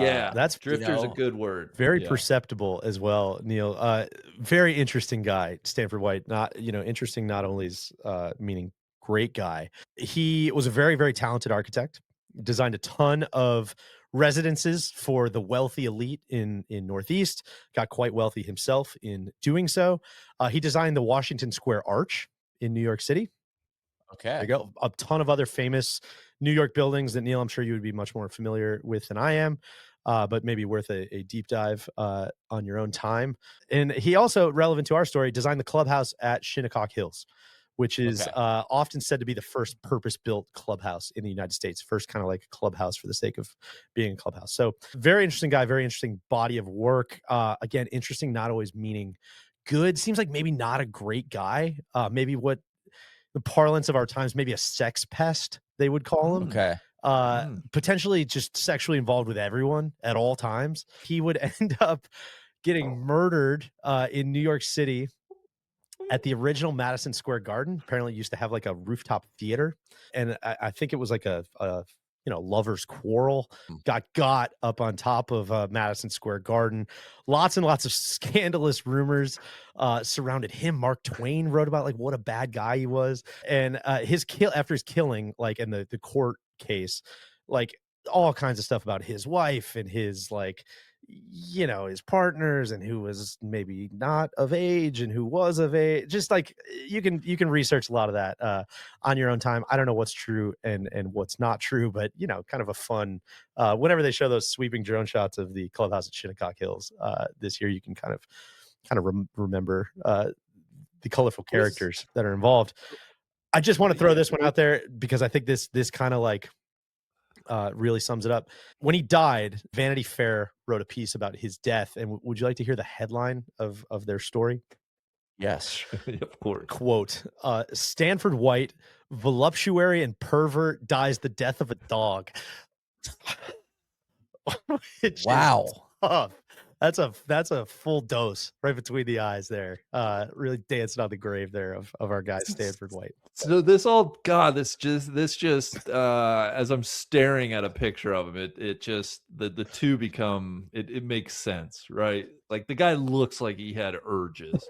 drifter's a good word. Very perceptible as well, Neil. Very interesting guy, Stanford White. Not interesting. Not only is meaning great guy. He was a very, very talented architect. Designed a ton of residences for the wealthy elite in Northeast. Got quite wealthy himself in doing so. He designed the Washington Square Arch in New York City. Okay. There you go. A ton of other famous New York buildings that, Neil, I'm sure you would be much more familiar with than I am, but maybe worth a deep dive on your own time. And he also, relevant to our story, designed the clubhouse at Shinnecock Hills, which is often said to be the first purpose-built clubhouse in the United States. First kind of like a clubhouse for the sake of being a clubhouse. So very interesting guy, very interesting body of work. Again, interesting, not always meaning good. Seems like maybe not a great guy. Maybe what the parlance of our times, maybe a sex pest, they would call him. Okay. Potentially just sexually involved with everyone at all times. He would end up getting murdered in New York City at the original Madison Square Garden. Apparently used to have like a rooftop theater. And I think it was like a lovers quarrel, got up on top of Madison Square Garden. Lots and lots of scandalous rumors surrounded him. Mark Twain wrote about like what a bad guy he was, and after his killing, like in the court case, like all kinds of stuff about his wife and his his partners and who was maybe not of age and who was of age. Just like you can research a lot of that on your own time. I don't know what's true and what's not true, but kind of a fun whenever they show those sweeping drone shots of the clubhouse at Shinnecock Hills this year, you can kind of remember the colorful characters that are involved. I just want to throw this one out there because I think this kind of really sums it up. When he died, Vanity Fair wrote a piece about his death. And would you like to hear the headline of their story? Yes. Of course. Quote, Stanford White, voluptuary and pervert, dies the death of a dog. Wow. That's a full dose right between the eyes there. Really dancing on the grave there of our guy Stanford White. So this just as I'm staring at a picture of him, it just the two become it makes sense, right? Like the guy looks like he had urges.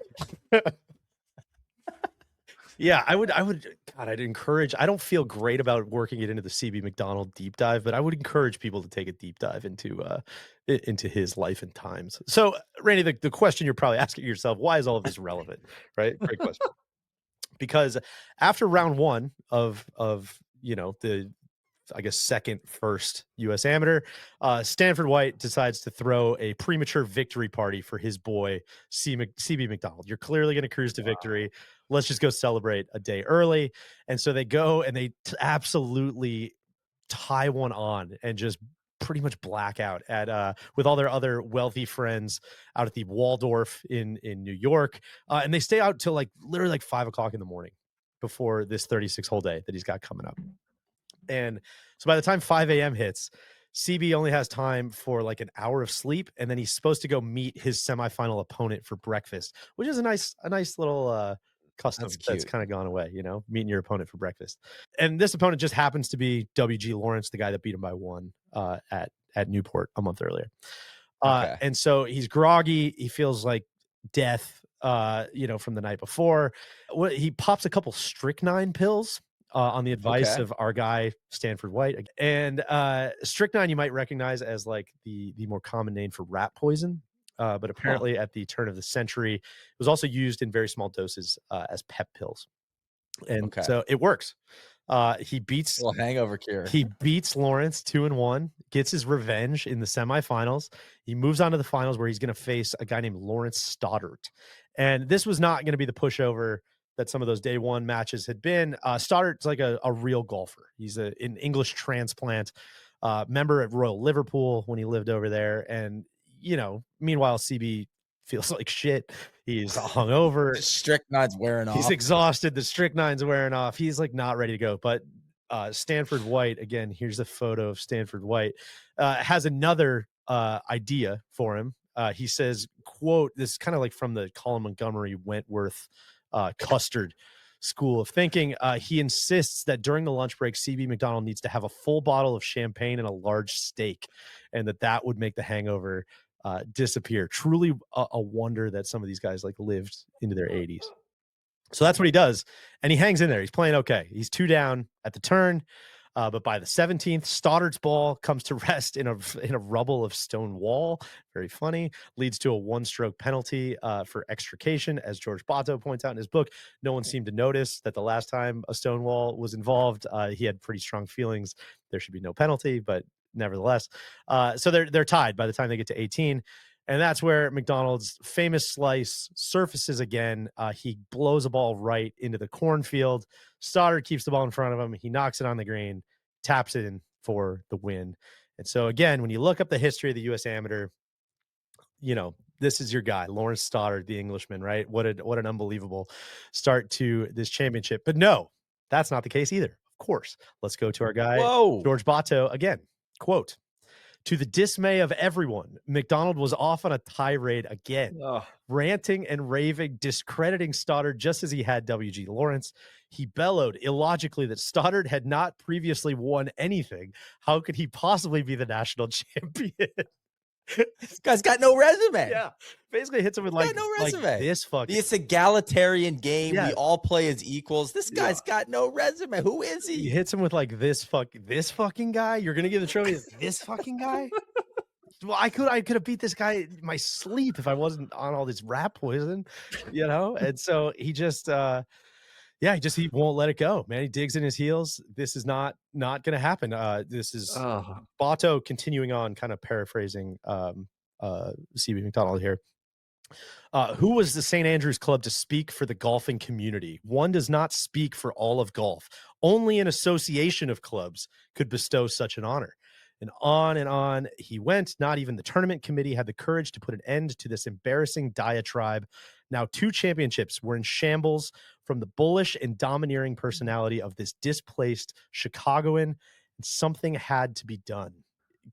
Yeah, I'd encourage. I don't feel great about working it into the CB McDonald deep dive, but I would encourage people to take a deep dive into his life and times. So, Randy, the question you're probably asking yourself, why is all of this relevant? Right? Great question. Because after round one of the first U.S. Amateur, Stanford White decides to throw a premature victory party for his boy, CB McDonald. You're clearly going to cruise to victory. Let's just go celebrate a day early. And so they go and they absolutely tie one on and just pretty much black out at with all their other wealthy friends out at the Waldorf in New York. And they stay out till literally 5 o'clock in the morning before this 36-hole day that he's got coming up. And so by the time 5 a.m. hits, CB only has time for an hour of sleep, and then he's supposed to go meet his semifinal opponent for breakfast, which is a nice little custom that's kind of gone away, meeting your opponent for breakfast. And this opponent just happens to be W.G. Lawrence, the guy that beat him by one at Newport a month earlier. Okay. And so he's groggy. He feels like death, from the night before. He pops a couple strychnine pills on the advice of our guy Stanford White. And strychnine you might recognize as the more common name for rat poison. But apparently at the turn of the century, it was also used in very small doses as pep pills. And so it works. He beats hangover cure. He beats Lawrence 2-1, gets his revenge in the semifinals. He moves on to the finals where he's going to face a guy named Lawrence Stoddard. And this was not going to be the pushover that some of those day one matches had been. Stoddard's a real golfer. He's an English transplant, member at Royal Liverpool when he lived over there. And, meanwhile, CB feels like shit. He's hungover. The strychnine's wearing off. He's exhausted. The strychnine's wearing off. He's not ready to go. But Stanford White, again, here's a photo of Stanford White, has another idea for him. He says, quote, this is kind of from the Colin Montgomery Wentworth Custard school of thinking. He insists that during the lunch break, CB McDonald needs to have a full bottle of champagne and a large steak, and that would make the hangover disappear. Truly a wonder that some of these guys lived into their 80s. So that's what he does, and he hangs in there. He's playing okay. He's 2 down at the turn, but by the 17th, Stoddard's ball comes to rest in a rubble of stone wall. Very funny. Leads to a 1-stroke penalty for extrication, as George Bato points out in his book. No one seemed to notice that the last time a stone wall was involved, he had pretty strong feelings there should be no penalty, but nevertheless, so they're tied by the time they get to 18. And that's where McDonald's famous slice surfaces again. He blows a ball right into the cornfield. Stoddard keeps the ball in front of him. He knocks it on the green, taps it in for the win. And so again, when you look up the history of the U.S. Amateur, this is your guy, Lawrence Stoddard, the Englishman, right? What an unbelievable start to this championship. But no, that's not the case either. Of course. Let's go to our guy, George Bato again. Quote, To the dismay of everyone, McDonald was off on a tirade again, ranting and raving, discrediting Stoddard just as he had WG Lawrence. He bellowed illogically that Stoddard had not previously won anything. How could he possibly be the national champion? This guy's got no resume. Yeah, basically hits him with He's got no resume. like this fucking. It's egalitarian game. Yeah. We all play as equals. This guy's got no resume. Who is He he? hits him with like this fucking guy. You're gonna give the trophy to this fucking guy. Well, I could have beat this guy in my sleep if I wasn't on all this rat poison, you know. And so he just, he won't let it go, man. He digs in his heels. This is not gonna happen. This is Bato continuing on, kind of paraphrasing CB McDonald here. Who was the St. Andrews Club to speak for the golfing community? One does not speak for all of golf. Only an association of clubs could bestow such an honor. And on he went. Not even the tournament committee had the courage to put an end to this embarrassing diatribe. Now 2 championships were in shambles from the bullish and domineering personality of this displaced Chicagoan, and something had to be done.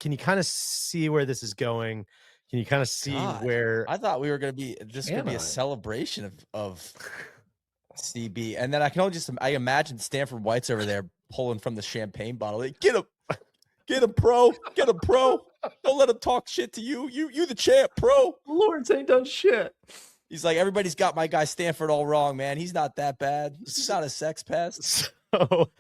Can you kind of see where this is going? Can you kind of see where I thought we were going to be a celebration of CB, and then I imagine Stanford White's over there pulling from the champagne bottle. Like, get him, pro, get him, pro. Don't let him talk shit to you. You the champ, pro. Lawrence ain't done shit. He's like, everybody's got my guy Stanford all wrong, man. He's not that bad. He's not a sex pest. So,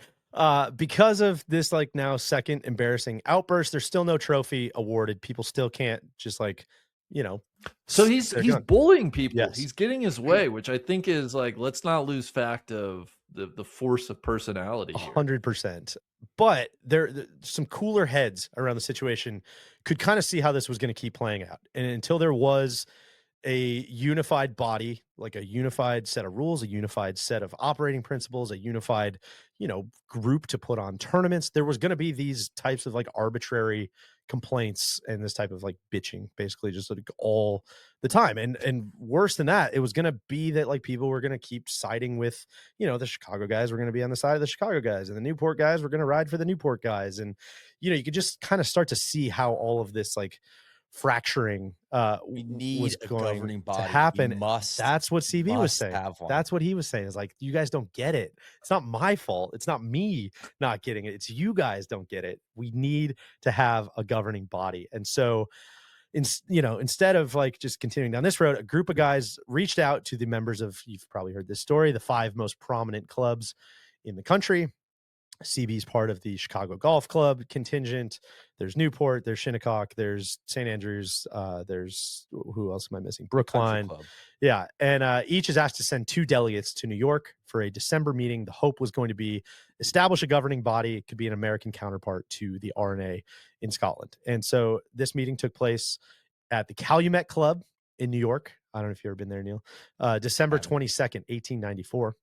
because of this, like, now second embarrassing outburst, there's still no trophy awarded. People still can't just, like, you know. So he's bullying people. Yes. He's getting his way, which I think is like, let's not lose fact of the force of personality here. 100%. But there some cooler heads around the situation could kind of see how this was going to keep playing out. And until there was a unified body, like a unified set of rules, a unified set of operating principles, a unified, group to put on tournaments, there was going to be these types of like arbitrary complaints and this type of like bitching, basically just like all the time. And worse than that, it was going to be that like people were going to keep siding with, the Chicago guys were going to be on the side of the Chicago guys, and the Newport guys were going to ride for the Newport guys. And, you could just kind of start to see how all of this like fracturing we need was a going governing body to happen. That's what CB was saying. That's what he was saying, is like, you guys don't get it. It's not my fault. It's not me not getting it. It's you guys don't get it. We need to have a governing body. And so instead of like just continuing down this road, a group of guys reached out to the members of, you've probably heard this story, the 5 most prominent clubs in the country. CB's part of the Chicago Golf Club contingent. There's Newport, there's Shinnecock, there's St. Andrews, there's, who else am I missing? Brookline. Yeah. And each is asked to send 2 delegates to New York for a December meeting. The hope was going to be establish a governing body. It could be an American counterpart to the RNA in Scotland. And so this meeting took place at the Calumet Club in New York. I don't know if you've ever been there, Neil. December 22nd, 1894.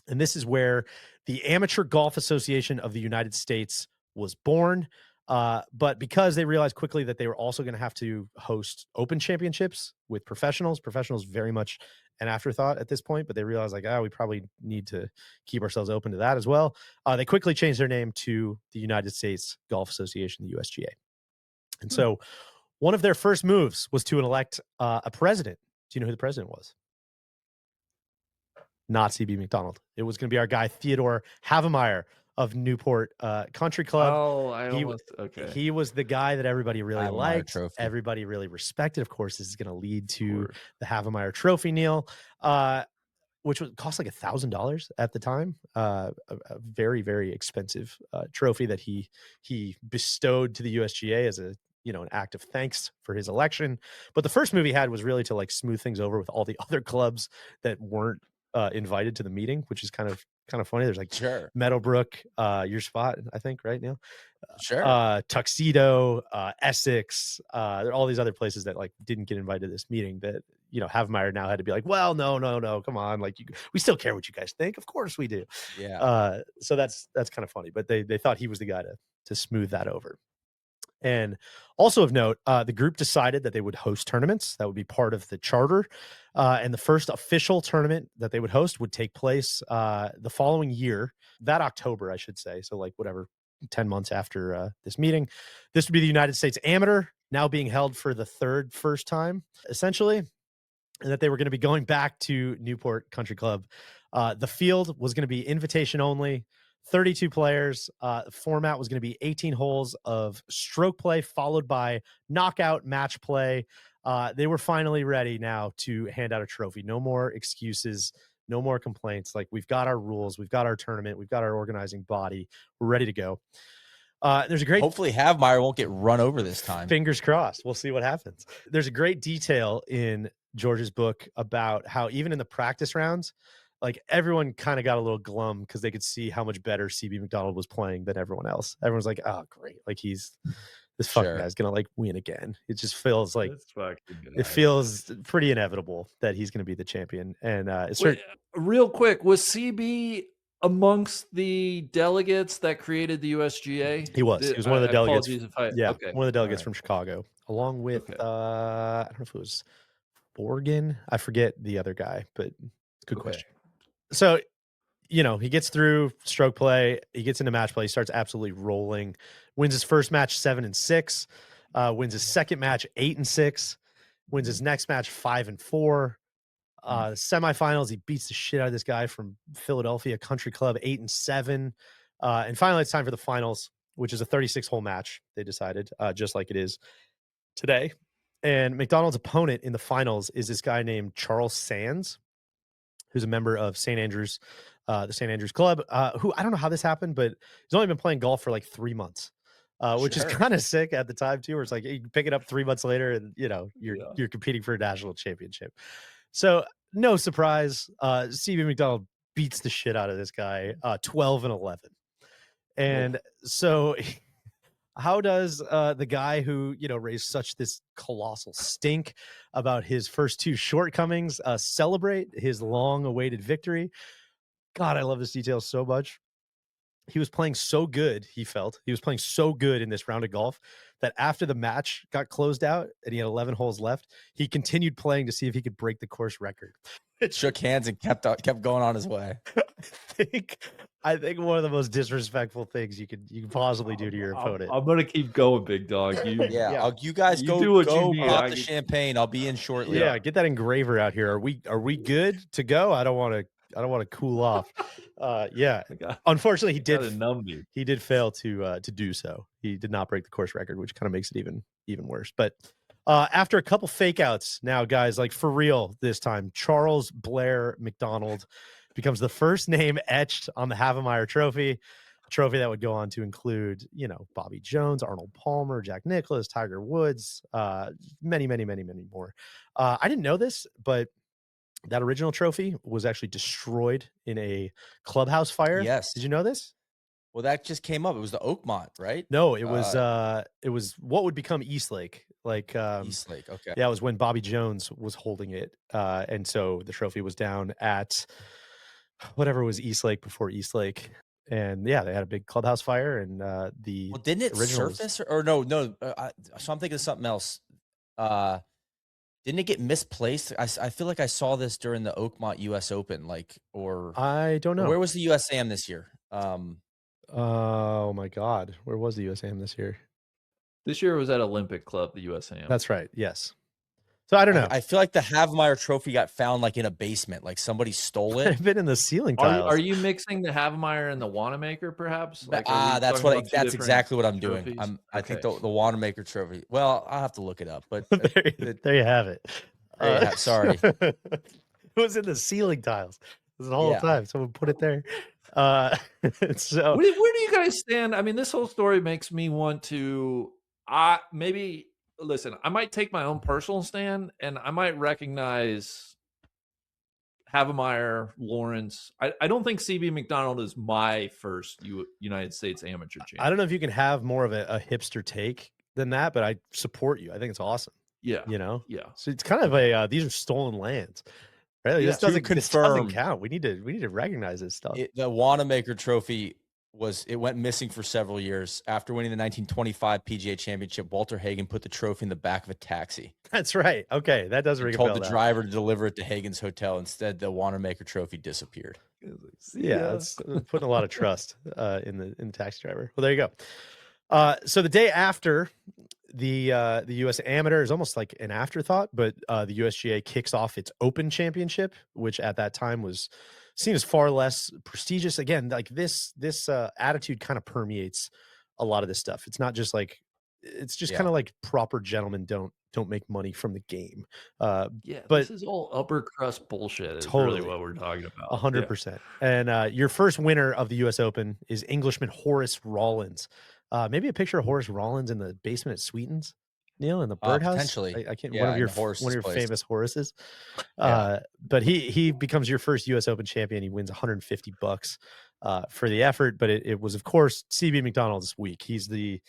And this is where the Amateur Golf Association of the United States was born. But because they realized quickly that they were also going to have to host open championships with professionals very much an afterthought at this point, but they realized like, we probably need to keep ourselves open to that as well. They quickly changed their name to the United States Golf Association, the USGA. And so one of their first moves was to elect a president. Do you know who the president was? Not CB McDonald. It was going to be our guy Theodore Havemeyer of Newport Country Club. Oh, He was the guy that everybody really liked. Trophy. Everybody really respected. Of course, this is going to lead to the Havemeyer Trophy, Neil, which would cost like $1,000 at the time. A very, very expensive trophy that he bestowed to the USGA as an act of thanks for his election. But the first move he had was really to like smooth things over with all the other clubs that weren't invited to the meeting, which is kind of funny. There's like Meadowbrook, your spot, I think, right, Neil? Tuxedo, Essex, there are all these other places that like didn't get invited to this meeting that Havemeyer now had to be like, well, no, come on, like we still care what you guys think, of course we do. So that's kind of funny, but they thought he was the guy to smooth that over. And also of note, the group decided that they would host tournaments. That would be part of the charter. And the first official tournament that they would host would take place the following year, that October, I should say. So like whatever, 10 months after this meeting. This would be the United States Amateur, now being held for the first time, essentially, and that they were going to be going back to Newport Country Club. The field was going to be invitation only, 32 players. The format was going to be 18 holes of stroke play, followed by knockout match play. They were finally ready now to hand out a trophy. No more excuses, no more complaints. Like, we've got our rules, we've got our tournament, we've got our organizing body. We're ready to go. There's a great, hopefully Havemeyer won't get run over this time. Fingers crossed. We'll see what happens. There's a great detail in George's book about how even in the practice rounds, like, everyone kind of got a little glum because they could see how much better CB McDonald was playing than everyone else. Everyone's like, oh, great. Like, this fucking guy's going to, like, win again. It just feels like it feels pretty inevitable that he's going to be the champion. And real quick, was CB amongst the delegates that created the USGA? He was. He was one of the delegates. Okay. One of the delegates from Chicago, along with I don't know if it was Borgen. I forget the other guy, but good question. So, he gets through stroke play. He gets into match play. He starts absolutely rolling. Wins his first match 7-6. Wins his second match 8-6. Wins his next match 5-4. Semifinals, he beats the shit out of this guy from Philadelphia Country Club 8-7. And finally, it's time for the finals, which is a 36-hole match. They decided, just like it is today. And McDonald's opponent in the finals is this guy named Charles Sands, who's a member of St. Andrews, the St. Andrews Club, who, I don't know how this happened, but he's only been playing golf for like 3 months, which is kind of sick at the time too, where it's like you pick it up 3 months later and, you're competing for a national championship. So no surprise, CB McDonald beats the shit out of this guy, 12-11. And so how does the guy who, raised such this colossal stink about his first 2 shortcomings celebrate his long-awaited victory? God, I love this detail so much. He was playing so good, he was playing so good in this round of golf that after the match got closed out and he had 11 holes left, he continued playing to see if he could break the course record. It shook hands and kept going on his way. I think one of the most disrespectful things you could possibly do to your opponent. I'm gonna keep going, big dog. You guys go pop the champagne. I'll be in shortly. Yeah, get that engraver out here. Are we good to go? I don't want to cool off. Unfortunately, he did fail to do so. He did not break the course record, which kind of makes it even worse. But after a couple fake outs now, guys, like for real this time, Charles Blair Macdonald becomes the first name etched on the Havemeyer trophy, a trophy that would go on to include, Bobby Jones, Arnold Palmer, Jack Nicklaus, Tiger Woods, many, many, many, many more. I didn't know this, but that original trophy was actually destroyed in a clubhouse fire. Yes. Did you know this? Well, that just came up. It was the Oakmont, right? No, it was what would become Eastlake. Eastlake. Okay. Yeah, it was when Bobby Jones was holding it. And so the trophy was down at whatever was Eastlake before Eastlake. And yeah, they had a big clubhouse fire and didn't it surface or no. So I'm thinking of something else. Didn't it get misplaced? I feel like I saw this during the Oakmont US Open, I don't know. Where was the USAM this year? Oh my God. Where was the USAM this year? This year it was at Olympic Club, the USAM. That's right. Yes. So I don't know. I feel like the Havemeyer trophy got found in a basement, like somebody stole it. It's been in the ceiling tiles. Are you mixing the Havemeyer and the Wanamaker, perhaps? That's exactly what I'm doing. I think the Wanamaker trophy. Well, I'll have to look it up, but there you have it. Sorry, it was in the ceiling tiles the whole time. Someone put it there. So where do you guys stand? I mean, this whole story makes me want to maybe. Listen, I might take my own personal stand and I might recognize Havemeyer, Lawrence. I don't think CB McDonald is my first United States amateur champion. I don't know if you can have more of a hipster take than that, but I support you. I think it's awesome. Yeah. Yeah. So it's kind of these are stolen lands. Right? This doesn't count. We need to recognize this stuff. The Wanamaker trophy it went missing for several years. After winning the 1925 PGA Championship, Walter Hagen put the trophy in the back of a taxi. That's right. Okay, that does ring a bell. Told the driver to deliver it to Hagen's hotel. Instead, the Wanamaker trophy disappeared. Yeah, it's putting a lot of trust in the taxi driver. Well, there you go. So the day after the U.S. Amateur is almost like an afterthought, but the USGA kicks off its Open Championship, which at that time was seen as far less prestigious. Again, like this attitude kind of permeates a lot of this stuff. It's not just like, it's just kind of like proper gentlemen don't make money from the game. But this is all upper crust bullshit. Is totally really what we're talking about. 100%. And your first winner of the U.S. Open is Englishman Horace Rawlins. Maybe a picture of Horace Rawlins in the basement at Sweeten's, Neil, in the birdhouse. Potentially. I can't. One of your place. famous Horaces. But he becomes your first U.S. Open champion. He wins $150 for the effort. But it was, of course, CB McDonald this week. He's the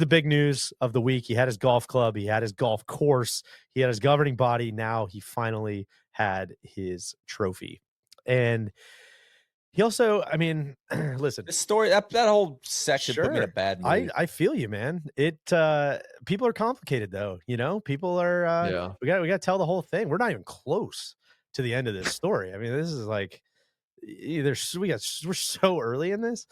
big news of the week. He had his golf club. He had his golf course. He had his governing body. Now he finally had his trophy. And he also, I mean, listen, this story, that whole section put me in a bad mood. I feel you, man. People are complicated though. You know, people are, we got to tell the whole thing. We're not even close to the end of this story. I mean, this is like we're so early in this.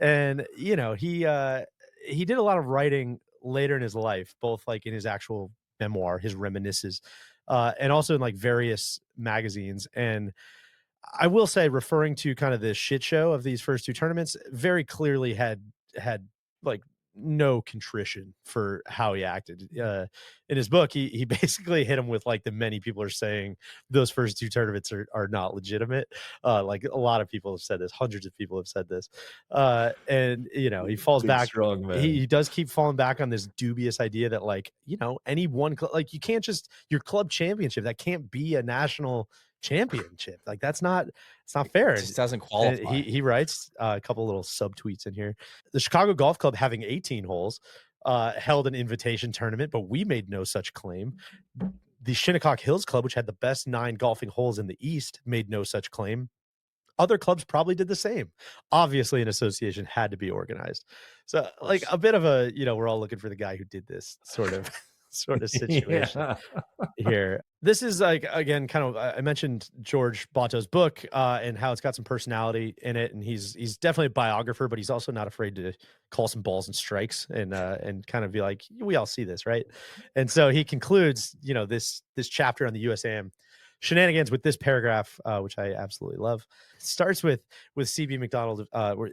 And, you know, he did a lot of writing later in his life, both like in his actual memoir, his reminiscences, and also in like various magazines. And I will say, referring to kind of the shit show of these first two tournaments, very clearly had like no contrition for how he acted. In his book, he basically hit him with like the many people are saying those first two tournaments are not legitimate. Like a lot of people have said this, hundreds of people have said this. And you know, he falls back. Strong, man. He does keep falling back on this dubious idea that like, you know, any one like you can't just your club championship, that can't be a national championship. Like it's not fair. It just doesn't qualify. He writes a couple little subtweets in here. The Chicago Golf Club, having 18 holes, held an invitation tournament, but we made no such claim. The Shinnecock Hills Club, which had the best 9 golfing holes in the East, made no such claim. Other clubs probably did the same. Obviously, an association had to be organized. So like a bit of a, you know, we're all looking for the guy who did this sort of situation here. This is like, again, kind of, I mentioned George Bato's book and how it's got some personality in it. And he's definitely a biographer, but he's also not afraid to call some balls and strikes and kind of be like, we all see this, right? And so he concludes, you know, this chapter on the USAM shenanigans with this paragraph, which I absolutely love. It starts with CB McDonald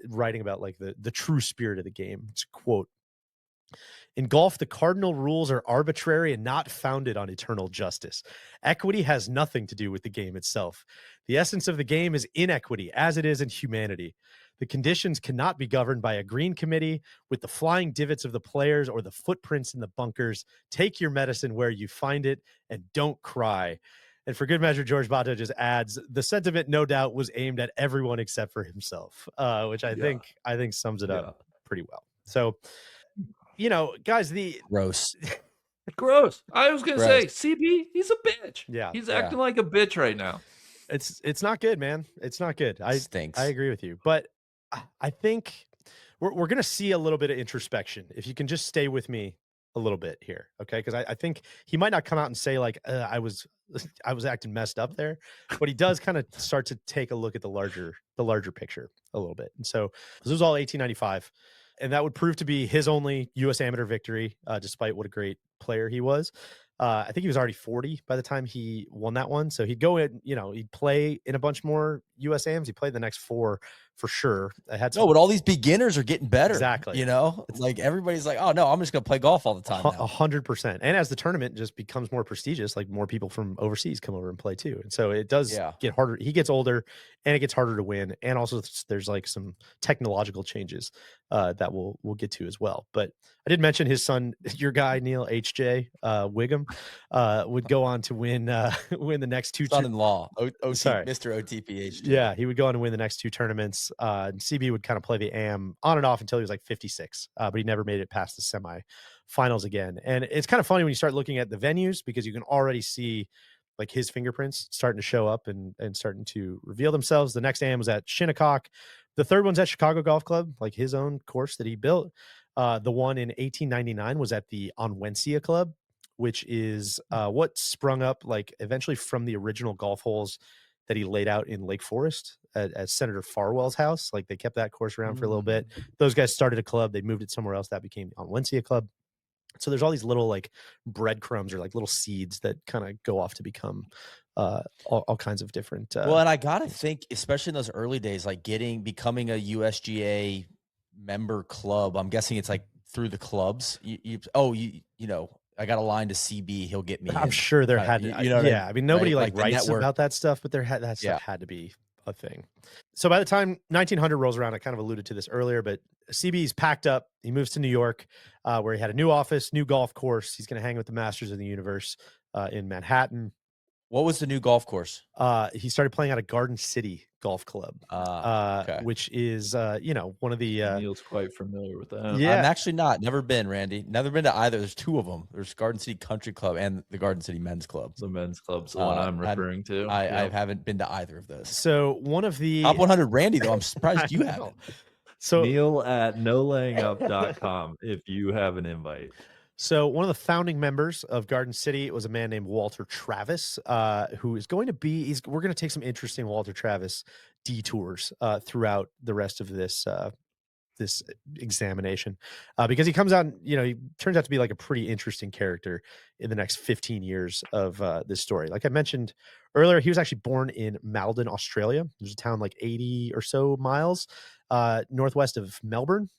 writing about like the true spirit of the game. It's a quote: "In golf, the cardinal rules are arbitrary and not founded on eternal justice. Equity has nothing to do with the game itself. The essence of the game is inequity, as it is in humanity. The conditions cannot be governed by a green committee with the flying divots of the players or the footprints in the bunkers. Take your medicine where you find it and don't cry." And for good measure, George Bato just adds, the sentiment no doubt was aimed at everyone except for himself, which I think sums it up pretty well. So, you know, guys, gross. I was gonna say, CB, he's a bitch. Yeah, he's acting like a bitch right now. It's not good, man. It's not good. Stinks. I agree with you, but I think we're gonna see a little bit of introspection. If you can just stay with me a little bit here, okay? Because I think he might not come out and say like I was acting messed up there, but he does kind of start to take a look at the larger picture a little bit. And so this was all 1895. And that would prove to be his only U.S. amateur victory, despite what a great player he was. I think he was already 40 by the time he won that one. So he'd go in, you know, he'd play in a bunch more USAMs. He played the next 4 for sure. But all these beginners are getting better. Exactly. You know, it's like everybody's like, oh no, I'm just going to play golf all the time now. 100%. And as the tournament just becomes more prestigious, like more people from overseas come over and play too. And so it does get harder. He gets older and it gets harder to win. And also there's like some technological changes that we'll get to as well. But I did mention his son, your guy, Neil HJ Wiggum, would go on to win the next 2 son-in-law, Mr. OTPH. Yeah, he would go on to win the next 2 tournaments. And CB would kind of play the AM on and off until he was like 56, but he never made it past the semi-finals again. And it's kind of funny when you start looking at the venues, because you can already see like his fingerprints starting to show up and starting to reveal themselves. The next AM was at Shinnecock, The third one's at Chicago Golf Club, like his own course that he built. The one in 1899 was at the Onwensia Club, which is what sprung up like eventually from the original golf holes that he laid out in Lake Forest at Senator Farwell's house. Like they kept that course around for a little bit. Those guys started a club. They moved it somewhere else. That became the Onwensia Club. So there's all these little like breadcrumbs or like little seeds that kind of go off to become all kinds of different. Well, and I gotta think, especially in those early days, like becoming a USGA member club. I'm guessing it's like through the clubs. You know, I got a line to CB. He'll get me. I'm sure there had to, you know, yeah. I mean, nobody right? like writes about that stuff, but that stuff had to be a thing. So by the time 1900 rolls around, I kind of alluded to this earlier, but CB's packed up. He moves to New York, where he had a new office, new golf course. He's going to hang with the masters of the universe in Manhattan. What was the new golf course? He started playing at a Garden City Golf Club, okay. which is, one of the. Neil's quite familiar with that. Yeah, I'm actually not. Never been, Randy. Never been to either. There's two of them. There's Garden City Country Club and the Garden City Men's Club. The men's club's the one I'm referring to. I haven't been to either of those. So one of the top 100, Randy, though, I'm surprised you haven't. So Neil at nolayingup.com if you have an invite. So one of the founding members of Garden City was a man named Walter Travis, who is going to be, we're going to take some interesting Walter Travis detours throughout the rest of this this examination, because he comes out, he turns out to be like a pretty interesting character in the next 15 years of this story. Like I mentioned earlier, he was actually born in Malden, Australia. There's a town like 80 or so miles northwest of Melbourne.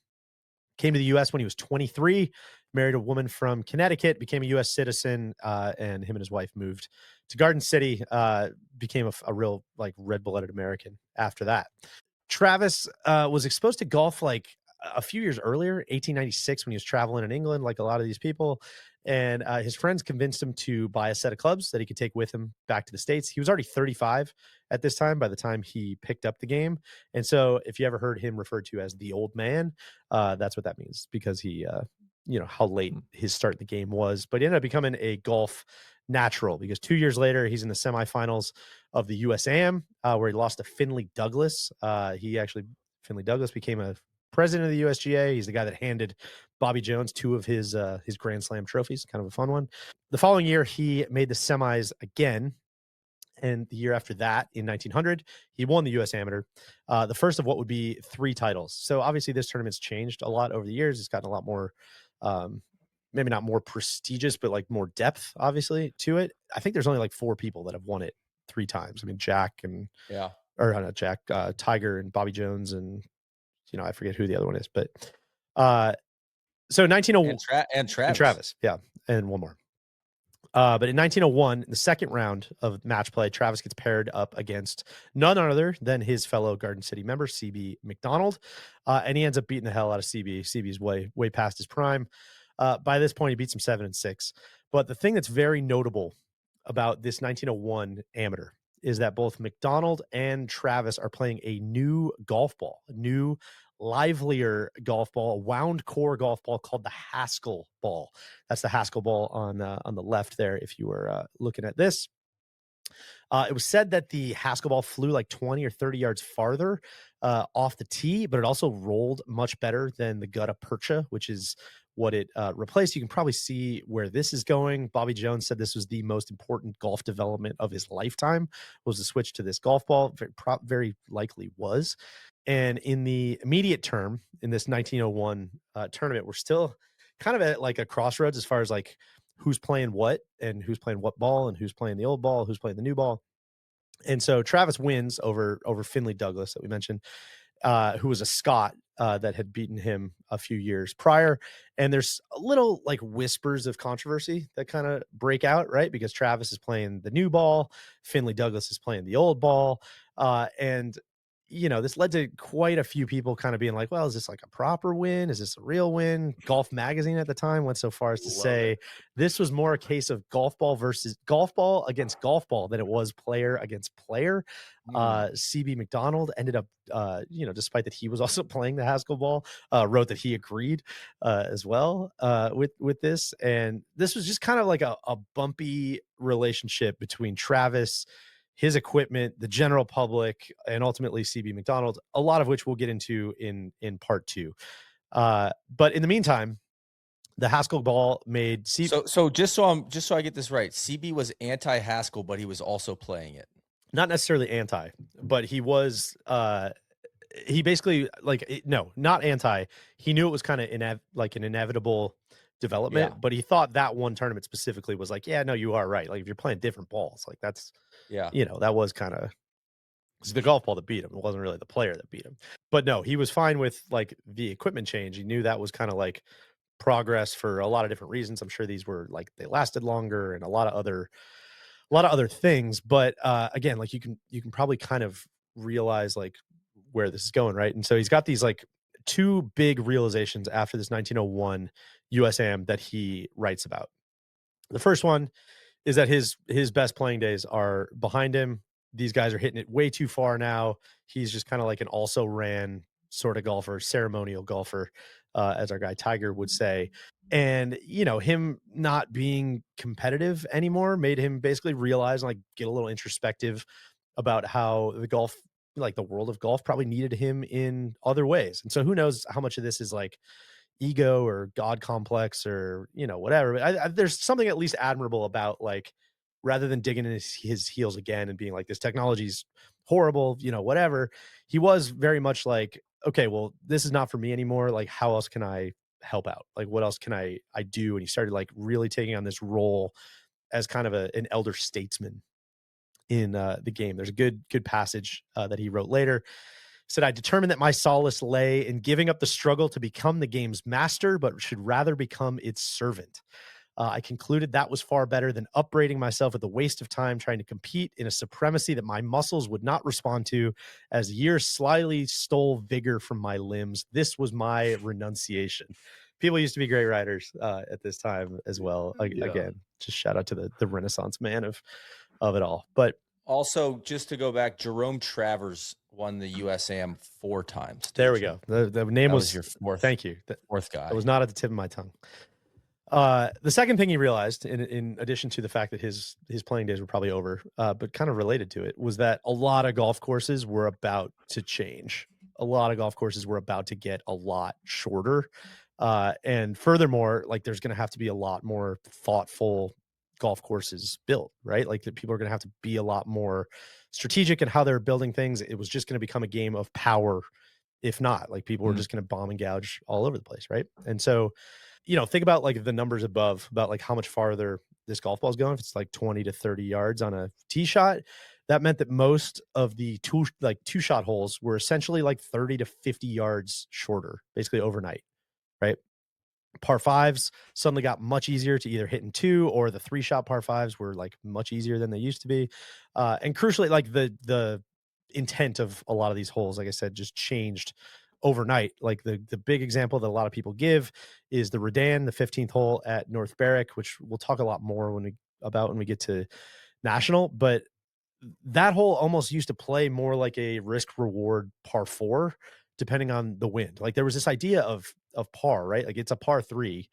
Came to the U.S. when he was 23, married a woman from Connecticut, became a U.S. citizen, and him and his wife moved to Garden City, became a real like red-blooded American after that. Travis was exposed to golf like a few years earlier, 1896, when he was traveling in England, like a lot of these people. And his friends convinced him to buy a set of clubs that he could take with him back to the States. He was already 35 at this time by the time he picked up the game. And so if you ever heard him referred to as the old man, that's what that means, because he, how late his start in the game was. But he ended up becoming a golf natural because 2 years later, he's in the semifinals of the USAM, where he lost to Finley Douglas. Finley Douglas became a president of the USGA. He's the guy that handed Bobby Jones two of his Grand Slam trophies. Kind of a fun one. The following year, he made the semis again. And the year after that, in 1900, he won the U.S. Amateur, the first of what would be 3 titles. So obviously this tournament's changed a lot over the years. It's gotten a lot more, maybe not more prestigious, but like more depth, obviously, to it. I think there's only like 4 people that have won it 3 times. I mean, Tiger and Bobby Jones and, I forget who the other one is, but so 1901 and Travis, yeah, and one more. But in 1901, in the second round of match play, Travis gets paired up against none other than his fellow Garden City member, CB McDonald, and he ends up beating the hell out of CB. CB's way past his prime. By this point, he beats him 7-6. But the thing that's very notable about this 1901 amateur is that both McDonald and Travis are playing a new golf ball, a new livelier golf ball, a wound core golf ball called the Haskell ball. That's the Haskell ball on the left there if you were looking at this. It was said that the Haskell ball flew like 20 or 30 yards farther off the tee, but it also rolled much better than the Gutta Percha, which is what it replaced. You can probably see where this is going. Bobby Jones said this was the most important golf development of his lifetime, was the switch to this golf ball. Very likely was. And in the immediate term, in this 1901 tournament, we're still kind of at like a crossroads as far as like who's playing what and who's playing what ball and who's playing the old ball, who's playing the new ball. And so Travis wins over Finley Douglas that we mentioned, who was a Scot that had beaten him a few years prior. And there's a little like whispers of controversy that kind of break out, right? Because Travis is playing the new ball, Finley Douglas is playing the old ball. And this led to quite a few people kind of being like, well, is this like a proper win? Is this a real win? Golf Magazine at the time went so far as to say this was more a case of golf ball against golf ball than it was player against player. CB McDonald ended up, despite that he was also playing the Haskell ball, wrote that he agreed as well with this. And this was just kind of like a bumpy relationship between Travis, his equipment, the general public, and ultimately CB McDonald, a lot of which we'll get into in part 2. But in the meantime, the Haskell ball made So just so I get this right, CB was anti-Haskell, but he was also playing it. not necessarily anti, but he was he basically no, not anti. He knew it was kind of an inevitable development, but he thought that one tournament specifically was like, yeah, no, you are right. Like if you're playing different balls, like that's that was kind of the golf ball that beat him. It wasn't really the player that beat him. But no, he was fine with like the equipment change. He knew that was kind of like progress for a lot of different reasons. I'm sure these were like they lasted longer and a lot of other things. But again, like you can probably kind of realize like where this is going, right? And so he's got these like 2 big realizations after this 1901 USAM that he writes about. The first one is that his best playing days are behind him. These guys are hitting it way too far now. He's just kind of like an also ran sort of golfer, ceremonial golfer, as our guy Tiger would say. And, him not being competitive anymore made him basically realize, like, get a little introspective about how the world of golf probably needed him in other ways. And so who knows how much of this is like ego or God complex or, whatever. But there's something at least admirable about like, rather than digging in his heels again and being like, this technology's horrible, whatever. He was very much like, okay, well, this is not for me anymore. Like, how else can I help out? Like, what else can I do? And he started like really taking on this role as kind of an elder statesman in the game. There's a good passage that he wrote later. Said, I determined that my solace lay in giving up the struggle to become the game's master, but should rather become its servant. I concluded that was far better than upbraiding myself with the waste of time trying to compete in a supremacy that my muscles would not respond to, as years slyly stole vigor from my limbs. This was my renunciation. People used to be great writers at this time as well. Again, just shout out to the Renaissance man of it all. But also, just to go back, Jerome Travers won the USAM 4 times. There we go. The name was your fourth. Thank you. Fourth guy. It was not at the tip of my tongue. The second thing he realized, in addition to the fact that his playing days were probably over, but kind of related to it, was that a lot of golf courses were about to change. A lot of golf courses were about to get a lot shorter. And furthermore, like there's going to have to be a lot more thoughtful golf courses built, right? Like that people are going to have to be a lot more strategic in how they're building things. It was just going to become a game of power. If not, like people were just going to bomb and gouge all over the place. Right. And so, think about like the numbers above about like how much farther this golf ball is going. If it's like 20 to 30 yards on a tee shot, that meant that most of the two shot holes were essentially like 30 to 50 yards shorter, basically overnight. Right. Par 5s suddenly got much easier to either hit in 2, or the 3-shot par 5s were like much easier than they used to be. And crucially, like the intent of a lot of these holes, like I said, just changed overnight. Like the big example that a lot of people give is the Redan, the 15th hole at North Berwick, which we'll talk a lot more when we get to National. But that hole almost used to play more like a risk reward par 4, depending on the wind. Like there was this idea of par, right? Like it's a par 3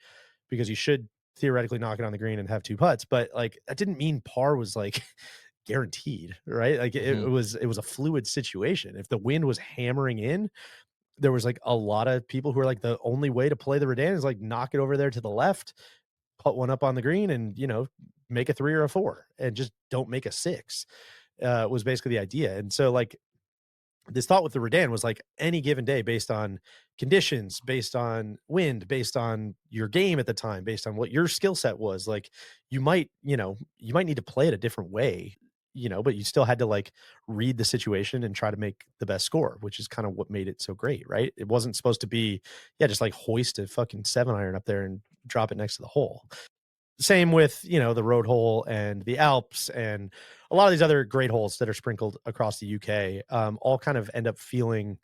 because you should theoretically knock it on the green and have 2 putts, but like that didn't mean par was like guaranteed, right? Like it was a fluid situation. If the wind was hammering in, there was like a lot of people who are like, the only way to play the Redan is like knock it over there to the left, put one up on the green, and make a 3 or a 4 and just don't make a 6. Was basically the idea. And so like this thought with the Redan was like any given day, based on conditions, based on wind, based on your game at the time, based on what your skill set was, like you might need to play it a different way, but you still had to like read the situation and try to make the best score, which is kind of what made it so great, right? It wasn't supposed to be, just like hoist a fucking 7-iron up there and drop it next to the hole. Same with, the road hole and the Alps and a lot of these other great holes that are sprinkled across the UK, all kind of end up feeling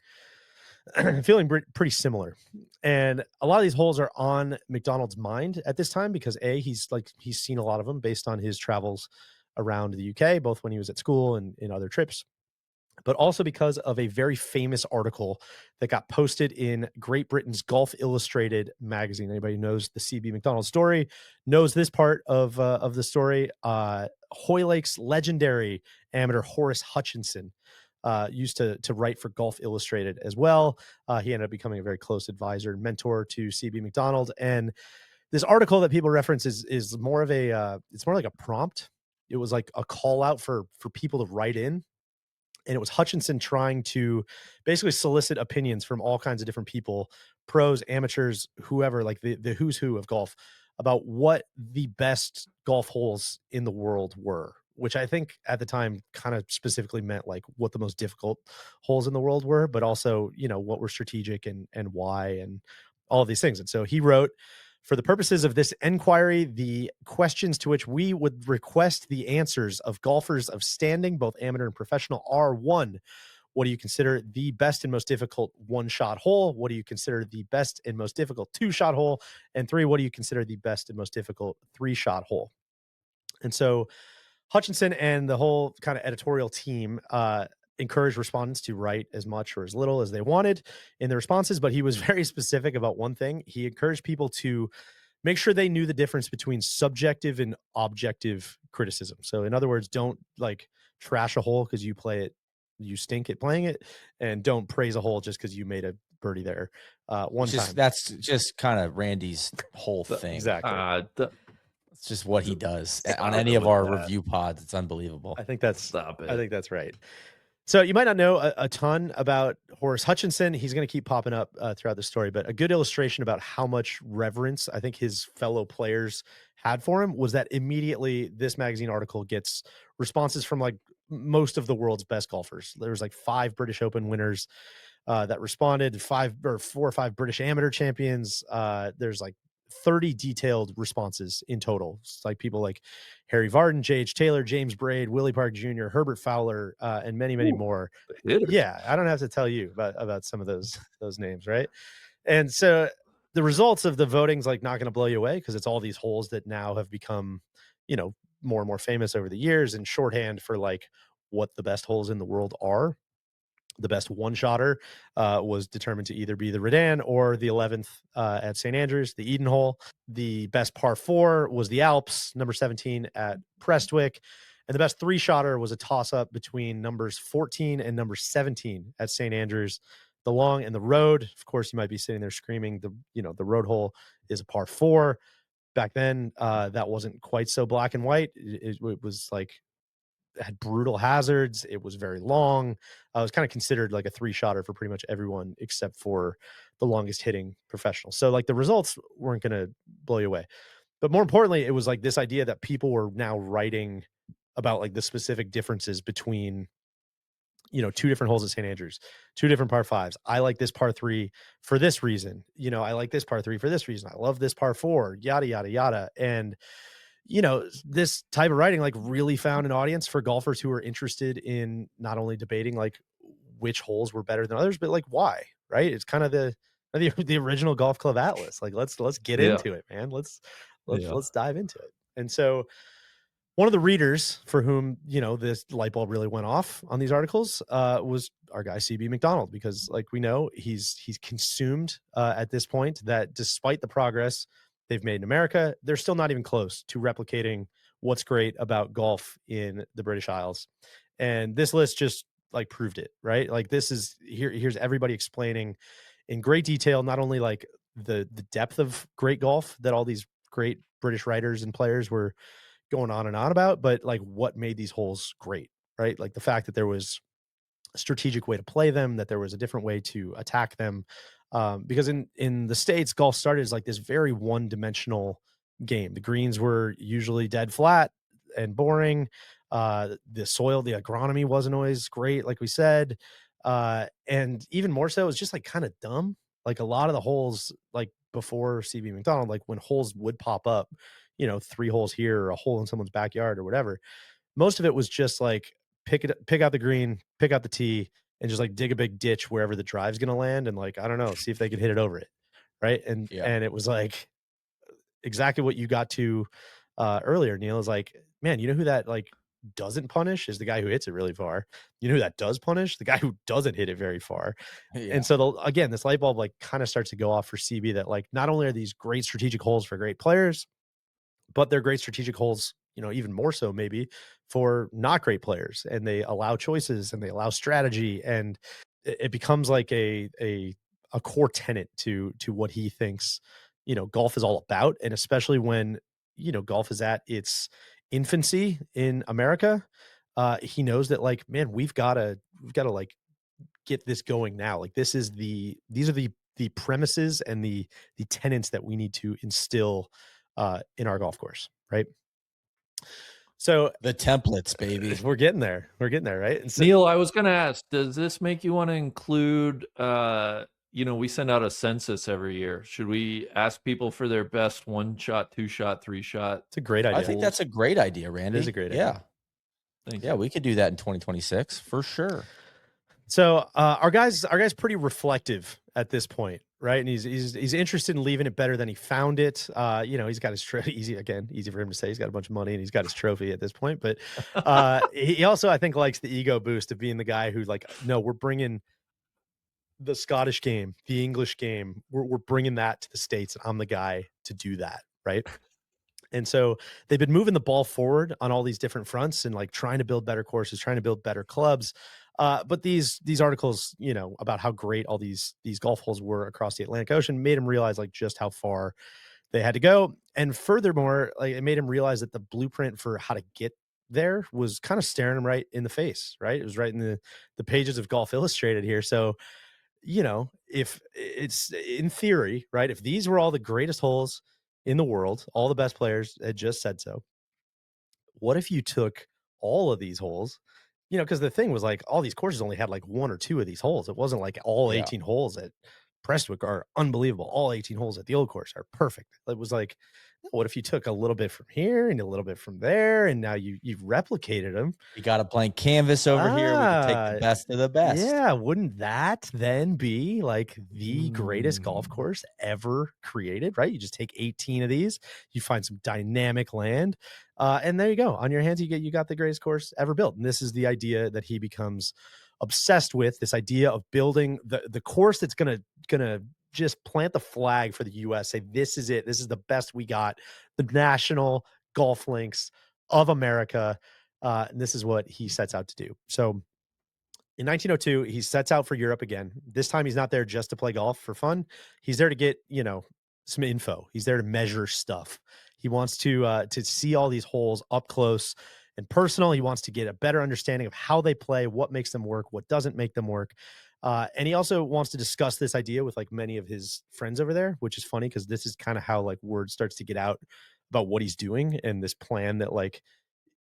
pretty similar. And a lot of these holes are on McDonald's mind at this time because he's seen a lot of them based on his travels around the UK, both when he was at school and in other trips. but also because of a very famous article that got posted in Great Britain's Golf Illustrated magazine. Anybody who knows the CB McDonald story knows this part of the story. Hoylake's legendary amateur Horace Hutchinson used to write for Golf Illustrated as well. He ended up becoming a very close advisor and mentor to CB McDonald. And this article that people reference is more of it's more like a prompt. It was like a call out for people to write in, and it was Hutchinson trying to basically solicit opinions from all kinds of different people, pros, amateurs, whoever, like the who's who of golf, about what the best golf holes in the world were, which I think at the time kind of specifically meant like what the most difficult holes in the world were, but also, what were strategic and why and all of these things. And so he wrote, for the purposes of this enquiry, the questions to which we would request the answers of golfers of standing, both amateur and professional, are: 1, what do you consider the best and most difficult one-shot hole? What do you consider the best and most difficult two-shot hole? And 3, what do you consider the best and most difficult three-shot hole? And so Hutchinson and the whole kind of editorial team encouraged respondents to write as much or as little as they wanted in the responses, but he was very specific about one thing. He encouraged people to make sure they knew the difference between subjective and objective criticism. So in other words, don't like trash a hole because you stink at playing it, and don't praise a hole just because you made a birdie there one time. That's just kind of Randy's whole thing. Exactly. It's just what he does on any of our review pods. It's unbelievable. I think that's right. So you might not know a ton about Horace Hutchinson. He's going to keep popping up throughout the story, but a good illustration about how much reverence I think his fellow players had for him was that immediately this magazine article gets responses from like most of the world's best golfers. There was like 5 British Open winners that responded, 4 or 5 British amateur champions. There's like 30 detailed responses in total. It's like people like Harry Vardon, J.H. Taylor, James Braid, Willie Park Jr., Herbert Fowler, and many, many more. Yeah, I don't have to tell you about some of those names, right? And so the results of the voting's like not going to blow you away, because it's all these holes that now have become, more and more famous over the years, and shorthand for like what the best holes in the world are. The best one-shotter was determined to either be the Redan or the 11th at St. Andrews, the Eden hole. The best par 4 was the Alps, number 17 at Prestwick. And the best three-shotter was a toss-up between numbers 14 and number 17 at St. Andrews. The long and the road, of course, you might be sitting there screaming, the road hole is a par 4. Back then, that wasn't quite so black and white. It was like, had brutal hazards. It was very long. It was kind of considered like a 3-shotter for pretty much everyone except for the longest hitting professional. So like the results weren't going to blow you away. But more importantly, it was like this idea that people were now writing about like the specific differences between, 2 different holes at St. Andrews, 2 different par 5s. I like this par 3 for this reason. I like this par 3 for this reason. I love this par 4, yada, yada, yada. And this type of writing like really found an audience for golfers who were interested in not only debating like which holes were better than others, but like why, right? It's kind of the original golf club atlas. Like let's get into it, man. Let's dive into it. And so one of the readers for whom, this light bulb really went off on these articles was our guy, CB McDonald, because like we know, he's consumed at this point that despite the progress they've made in America, they're still not even close to replicating what's great about golf in the British Isles. And this list just like proved it, right? Like this is here's everybody explaining in great detail, not only like the depth of great golf that all these great British writers and players were going on and on about, but like what made these holes great, right? Like the fact that there was a strategic way to play them, that there was a different way to attack them. Because in the States, golf started as like this very one-dimensional game. The greens were usually dead flat and boring. The soil, the agronomy wasn't always great, like we said. And even more so, it was just like kind of dumb. Like a lot of the holes, like before CB McDonald, like when holes would pop up, 3 holes here or a hole in someone's backyard or whatever, most of it was just like pick out the green, pick out the tee, and just like dig a big ditch wherever the drive's going to land. And like, I don't know, see if they can hit it over it. Right. And it was like exactly what you got to earlier, Neil, is like, man, you know who that like doesn't punish is the guy who hits it really far. You know who that does punish? The guy who doesn't hit it very far. Yeah. And so again, this light bulb like kind of starts to go off for CB that like not only are these great strategic holes for great players, but they're great strategic holes, even more so maybe for not great players. And they allow choices and they allow strategy, and it becomes like a core tenet to what he thinks, golf is all about. And especially when, golf is at its infancy in America, he knows that like, man, we've got to like get this going now. Like these are the premises and the tenets that we need to instill in our golf course, right? So The templates, baby. we're getting there. We're getting there, right? And so, Neil, I was going to ask, does this make you want to include, we send out a census every year. Should we ask people for their best 1-shot, 2-shot, 3-shot? it's a great idea. I think that's a great idea, Randy. It is a great yeah. idea. Thank Yeah, you. we could do that in 2026 for sure. So our guy's pretty reflective at this point, right? And he's interested in leaving it better than he found it. He's got his trophy. Easy for him to say. He's got a bunch of money and he's got his trophy at this point. But he also, I think, likes the ego boost of being the guy who's like, no, we're bringing the Scottish game, the English game. We're bringing that to the States, and I'm the guy to do that, right? And so they've been moving the ball forward on all these different fronts and like trying to build better courses, trying to build better clubs. But these articles, about how great all these golf holes were across the Atlantic Ocean made him realize like just how far they had to go. And furthermore, like it made him realize that the blueprint for how to get there was kind of staring him right in the face, right? It was right in the pages of Golf Illustrated here. So, if it's in theory, right, if these were all the greatest holes in the world, all the best players had just said so, what if you took all of these holes, because the thing was like all these courses only had like 1 or 2 of these holes. It wasn't like all 18 holes at Prestwick are unbelievable. All 18 holes at the old course are perfect. It was like, what if you took a little bit from here and a little bit from there, and now you've replicated them? You got a blank canvas over here. We can take the best of the best. Yeah, wouldn't that then be like the greatest golf course ever created, right? You just take 18 of these, you find some dynamic land, and there you go. On your hands, you got the greatest course ever built. And this is the idea that he becomes obsessed with, this idea of building the course that's gonna just plant the flag for the US, say, this is it. This is the best we got. The national golf links of America. And this is what he sets out to do. So in 1902, he sets out for Europe again. This time he's not there just to play golf for fun. He's there to get, some info. He's there to measure stuff. He wants to see all these holes up close and personal. He wants to get a better understanding of how they play, what makes them work, what doesn't make them work. And he also wants to discuss this idea with like many of his friends over there, which is funny because this is kind of how like word starts to get out about what he's doing and this plan that like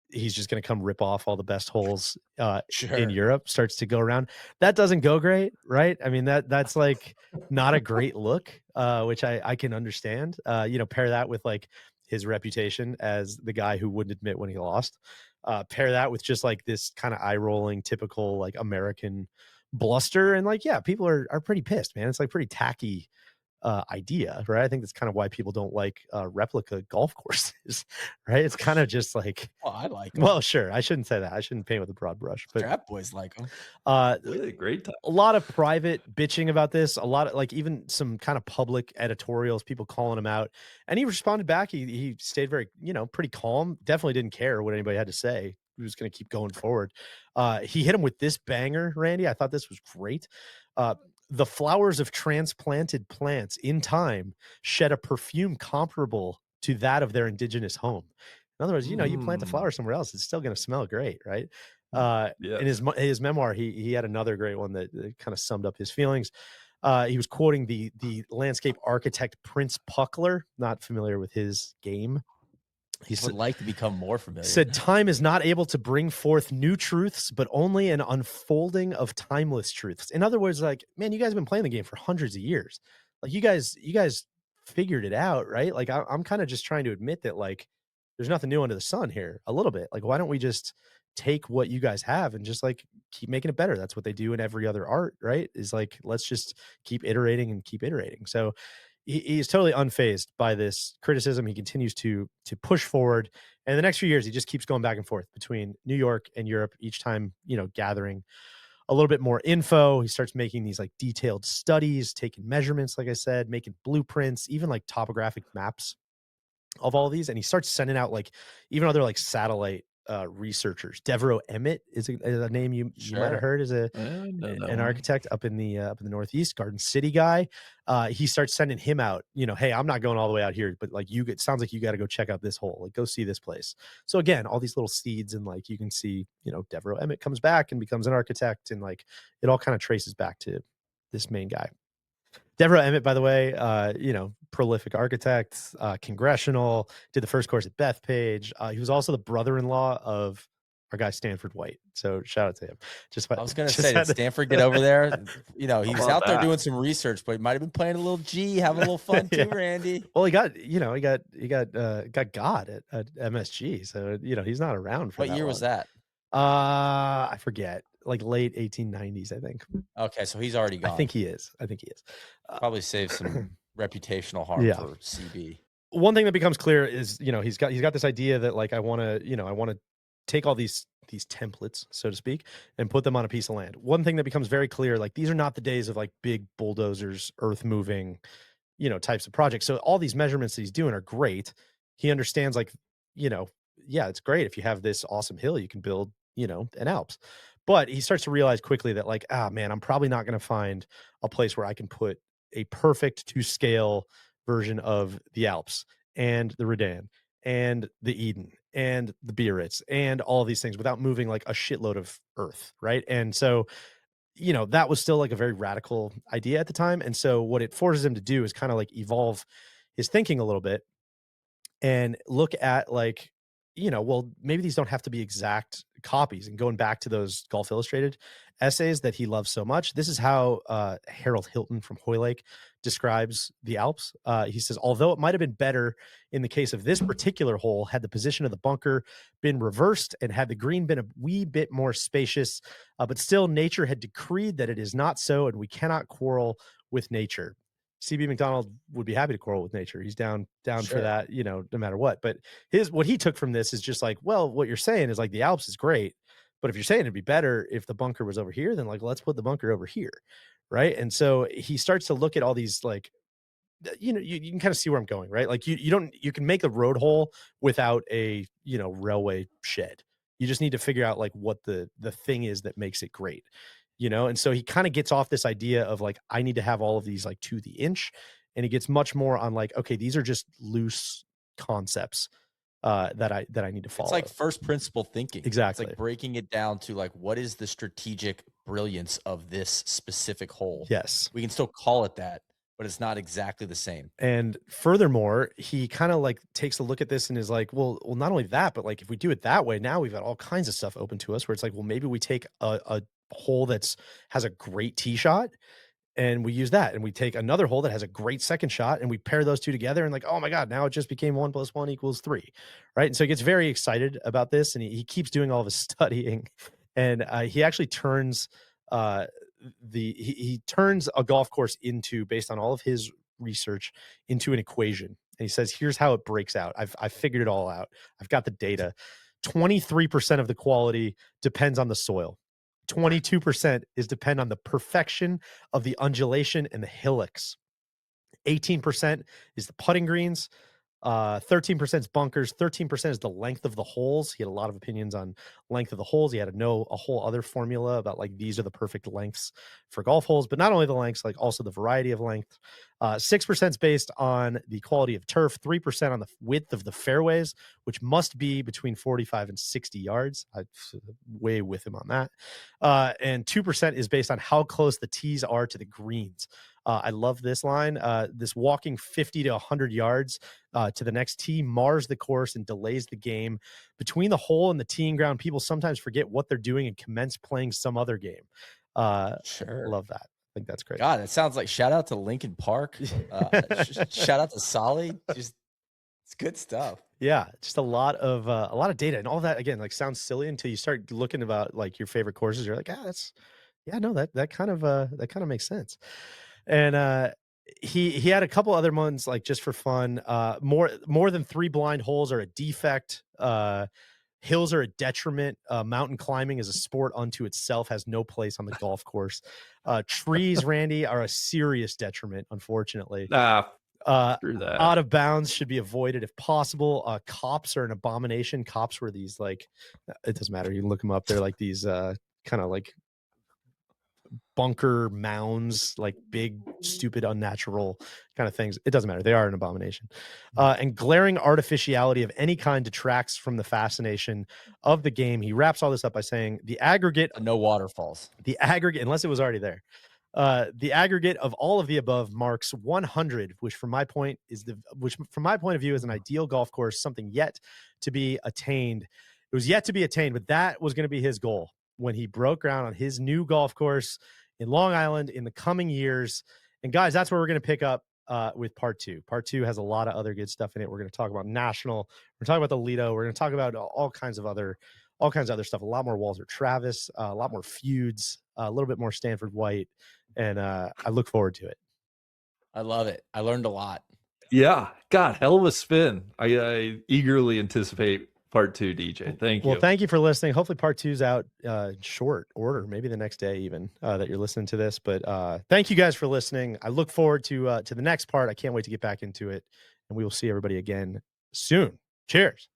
he's just going to come rip off all the best holes in Europe starts to go around. That doesn't go great, right? I mean, that's like not a great look, which I can understand. Pair that with like his reputation as the guy who wouldn't admit when he lost. Pair that with just like this kind of eye rolling, typical like American bluster, and like, yeah, people are pretty pissed, man. It's like pretty tacky idea, right? I think that's kind of why people don't like replica golf courses, right? It's kind of just like, well, I like them. Well, sure, I shouldn't say that. I shouldn't paint with a broad brush, but Strap boys like them. Really great time. A lot of private bitching about this, a lot of like even some kind of public editorials, people calling him out, and he responded back. He stayed very, pretty calm. Definitely didn't care what anybody had to say. He was going to keep going forward. He hit him with this banger, Randy. I thought this was great. The flowers of transplanted plants in time shed a perfume comparable to that of their indigenous home. In other words, you plant a flower somewhere else, it's still going to smell great, right? In his memoir, he had another great one that kind of summed up his feelings. He was quoting the landscape architect Prince Puckler, not familiar with his game. He would like to become more familiar. Said, time is not able to bring forth new truths, but only an unfolding of timeless truths. In other words, like, man, you guys have been playing the game for hundreds of years. Like you guys figured it out, right? Like I'm kind of just trying to admit that like there's nothing new under the sun here a little bit. Like, why don't we just take what you guys have and just like keep making it better? That's what they do in every other art, right? Is like, let's just keep iterating and keep iterating. So he's totally unfazed by this criticism. He continues to push forward. And the next few years, he just keeps going back and forth between New York and Europe, each time, gathering a little bit more info. He starts making these like detailed studies, taking measurements, like I said, making blueprints, even like topographic maps of all of these. And he starts sending out like even other like satellite researchers. Devereaux Emmett is a name you might have heard as an architect up in the Northeast, Garden City guy. He starts sending him out, hey, I'm not going all the way out here, but like sounds like you got to go check out this hole, like go see this place. So again, all these little seeds, and like you can see, Devereaux Emmett comes back and becomes an architect, and like it all kind of traces back to this main guy. Devereaux Emmett, by the way, prolific architect, congressional, did the first course at Bethpage. He was also the brother-in-law of our guy Stanford White. So shout out to him. I was going to say, did Stanford get over there? He's out there doing some research, but he might have been playing a little G, having a little fun too, Randy. Well, he got God at MSG. So, he's not around for what that year long. was that? I forget. Like late 1890s, I think. Okay, so he's already gone. I think he is. Probably saved some reputational harm for CB. One thing that becomes clear is, he's got this idea that like I want to take all these templates, so to speak, and put them on a piece of land. One thing that becomes very clear, like these are not the days of like big bulldozers, earth moving, types of projects. So all these measurements that he's doing are great. He understands like, it's great if you have this awesome hill, you can build, an Alps. But he starts to realize quickly that like, man, I'm probably not going to find a place where I can put a perfect to scale version of the Alps and the Redan and the Eden and the Biarritz and all of these things without moving like a shitload of earth. Right. And so, that was still like a very radical idea at the time. And so what it forces him to do is kind of like evolve his thinking a little bit and look at like, well, maybe these don't have to be exact copies. And going back to those Golf Illustrated essays that he loves so much, this is how Harold Hilton from Hoylake describes the Alps. He says, although it might have been better in the case of this particular hole had the position of the bunker been reversed and had the green been a wee bit more spacious, but still nature had decreed that it is not so, and we cannot quarrel with nature. CB McDonald would be happy to quarrel with nature. He's down for that, no matter what. But what he took from this is just like, well, what you're saying is like the Alps is great, but if you're saying it'd be better if the bunker was over here, then like let's put the bunker over here, right? And so he starts to look at all these like, you can kind of see where I'm going, right? Like you can make a road hole without a railway shed. You just need to figure out like what the thing is that makes it great. And so he kind of gets off this idea of like, I need to have all of these like to the inch, and he gets much more on like, okay, these are just loose concepts that I need to follow. It's like first principle thinking. Exactly. It's like breaking it down to like, what is the strategic brilliance of this specific hole? Yes. We can still call it that, but it's not exactly the same. And furthermore, he kind of like takes a look at this and is like, well, not only that, but like if we do it that way, now we've got all kinds of stuff open to us where it's like, well, maybe we take a hole has a great tee shot and we use that, and we take another hole that has a great second shot and we pair those two together, and like, oh my God, now it just became 1 + 1 = 3. Right. And so he gets very excited about this, and he keeps doing all of his studying, and he actually turns he turns a golf course into, based on all of his research, into an equation. And he says, here's how it breaks out. I've figured it all out. I've got the data. 23% of the quality depends on the soil. 22% is depend on the perfection of the undulation and the hillocks. 18% is the putting greens. 13% is bunkers. 13% is the length of the holes. He had a lot of opinions on length of the holes. He had to know a whole other formula about like, these are the perfect lengths for golf holes, but not only the lengths, like also the variety of length. 6% is based on the quality of turf. 3% on the width of the fairways, which must be between 45 and 60 yards. I'm way with him on that. And 2% is based on how close the tees are to the greens. I love this line. This walking 50 to 100 yards to the next tee mars the course and delays the game. Between the hole and the teeing ground, people sometimes forget what they're doing and commence playing some other game. Sure. Love that. I think that's great. God, it sounds like shout out to Lincoln Park. Shout out to Solly. Just it's good stuff. Yeah, just a lot of data, and all that again like sounds silly until you start looking about like your favorite courses. You're like, that kind of makes sense. And he had a couple other ones like just for fun. More than 3 blind holes are a defect. Hills are a detriment. Mountain climbing is a sport unto itself, has no place on the golf course. Trees, Randy, are a serious detriment, unfortunately. Screw that. Out of bounds should be avoided if possible. Cops are an abomination. Cops were these like, it doesn't matter. You can look them up. They're like these kind of like bunker mounds, like big, stupid, unnatural kind of things. It doesn't matter. They are an abomination. And glaring artificiality of any kind detracts from the fascination of the game. He wraps all this up by saying the aggregate, No waterfalls. the aggregate, unless it was already there. The aggregate of all of the above marks 100, which from my point of view is an ideal golf course, something yet to be attained. It was yet to be attained, but that was going to be his goal when he broke ground on his new golf course in Long Island in the coming years. And guys, that's where we're going to pick up with part 2. Part 2 has a lot of other good stuff in it. We're going to talk about National. We're talking about the Lido. We're going to talk about all kinds of other stuff. A lot more Walter Travis, a lot more feuds, a little bit more Stanford White. And I look forward to it. I love it. I learned a lot. Yeah. God, hell of a spin. I eagerly anticipate part 2, DJ. Thank you. Well, thank you for listening. Hopefully part 2's out short order, maybe the next day even that you're listening to this. But thank you guys for listening. I look forward to the next part. I can't wait to get back into it. And we will see everybody again soon. Cheers.